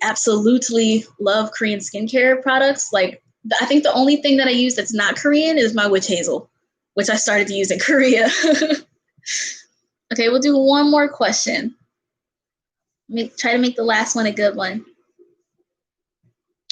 absolutely love Korean skincare products. Like I think the only thing that I use that's not Korean is my witch hazel, which I started to use in Korea. Okay, we'll do one more question. Try to make the last one a good one.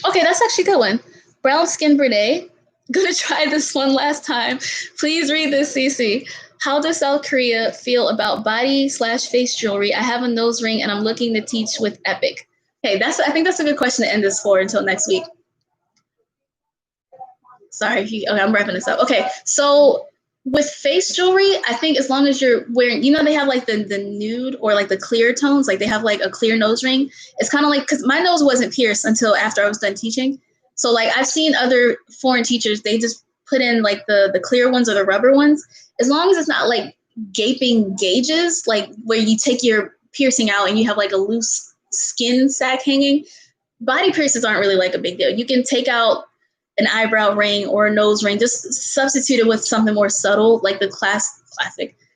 Okay, that's actually a good one. Brown Skin Brene. Gonna try this one last time. Please read this, Cece. How does South Korea feel about body/face jewelry? I have a nose ring and I'm looking to teach with Epic. Okay, I think that's a good question to end this for until next week. Sorry, okay, I'm wrapping this up. Okay, so with face jewelry, I think as long as you're wearing, they have like the nude or like the clear tones, like they have like a clear nose ring. It's kind of like, because my nose wasn't pierced until after I was done teaching. So like I've seen other foreign teachers, they just put in like the clear ones or the rubber ones. As long as it's not like gaping gauges, like where you take your piercing out and you have like a loose skin sac hanging, body piercings aren't really like a big deal. You can take out an eyebrow ring or a nose ring, just substitute it with something more subtle, like the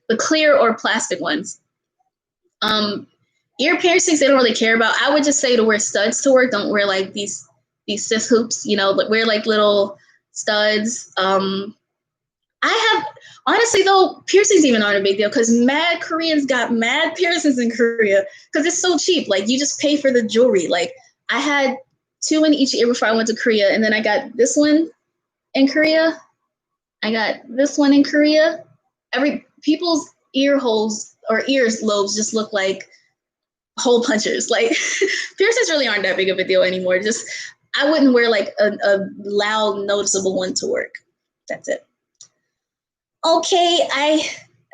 the clear or plastic ones. Ear piercings, they don't really care about. I would just say to wear studs to work. Don't wear like these cis hoops, wear like little studs. Honestly though, piercings even aren't a big deal because mad Koreans got mad piercings in Korea because it's so cheap. Like you just pay for the jewelry. Like I had 2 in each ear before I went to Korea, and then I got this one in Korea. I got this one in Korea. People's ear holes or ears lobes just look like hole punchers. Like piercings really aren't that big of a deal anymore. Just I wouldn't wear like a loud, noticeable one to work. That's it. Okay, I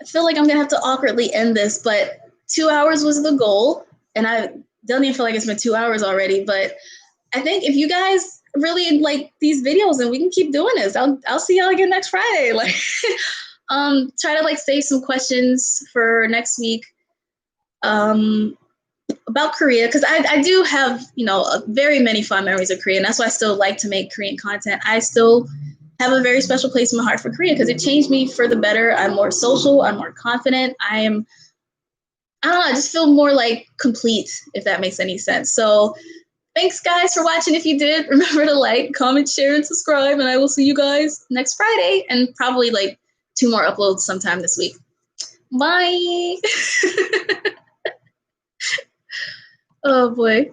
feel like I'm gonna have to awkwardly end this, but 2 hours was the goal, and I don't even feel like it's been 2 hours already, but I think if you guys really like these videos, and we can keep doing this, I'll see y'all again next Friday. Like, try to like save some questions for next week about Korea, because I do have very many fond memories of Korea, and that's why I still like to make Korean content. I still have a very special place in my heart for Korea because it changed me for the better. I'm more social. I'm more confident. I don't know. I just feel more like complete, if that makes any sense. So thanks, guys, for watching. If you did, remember to like, comment, share, and subscribe. And I will see you guys next Friday and probably like 2 more uploads sometime this week. Bye. Oh, boy.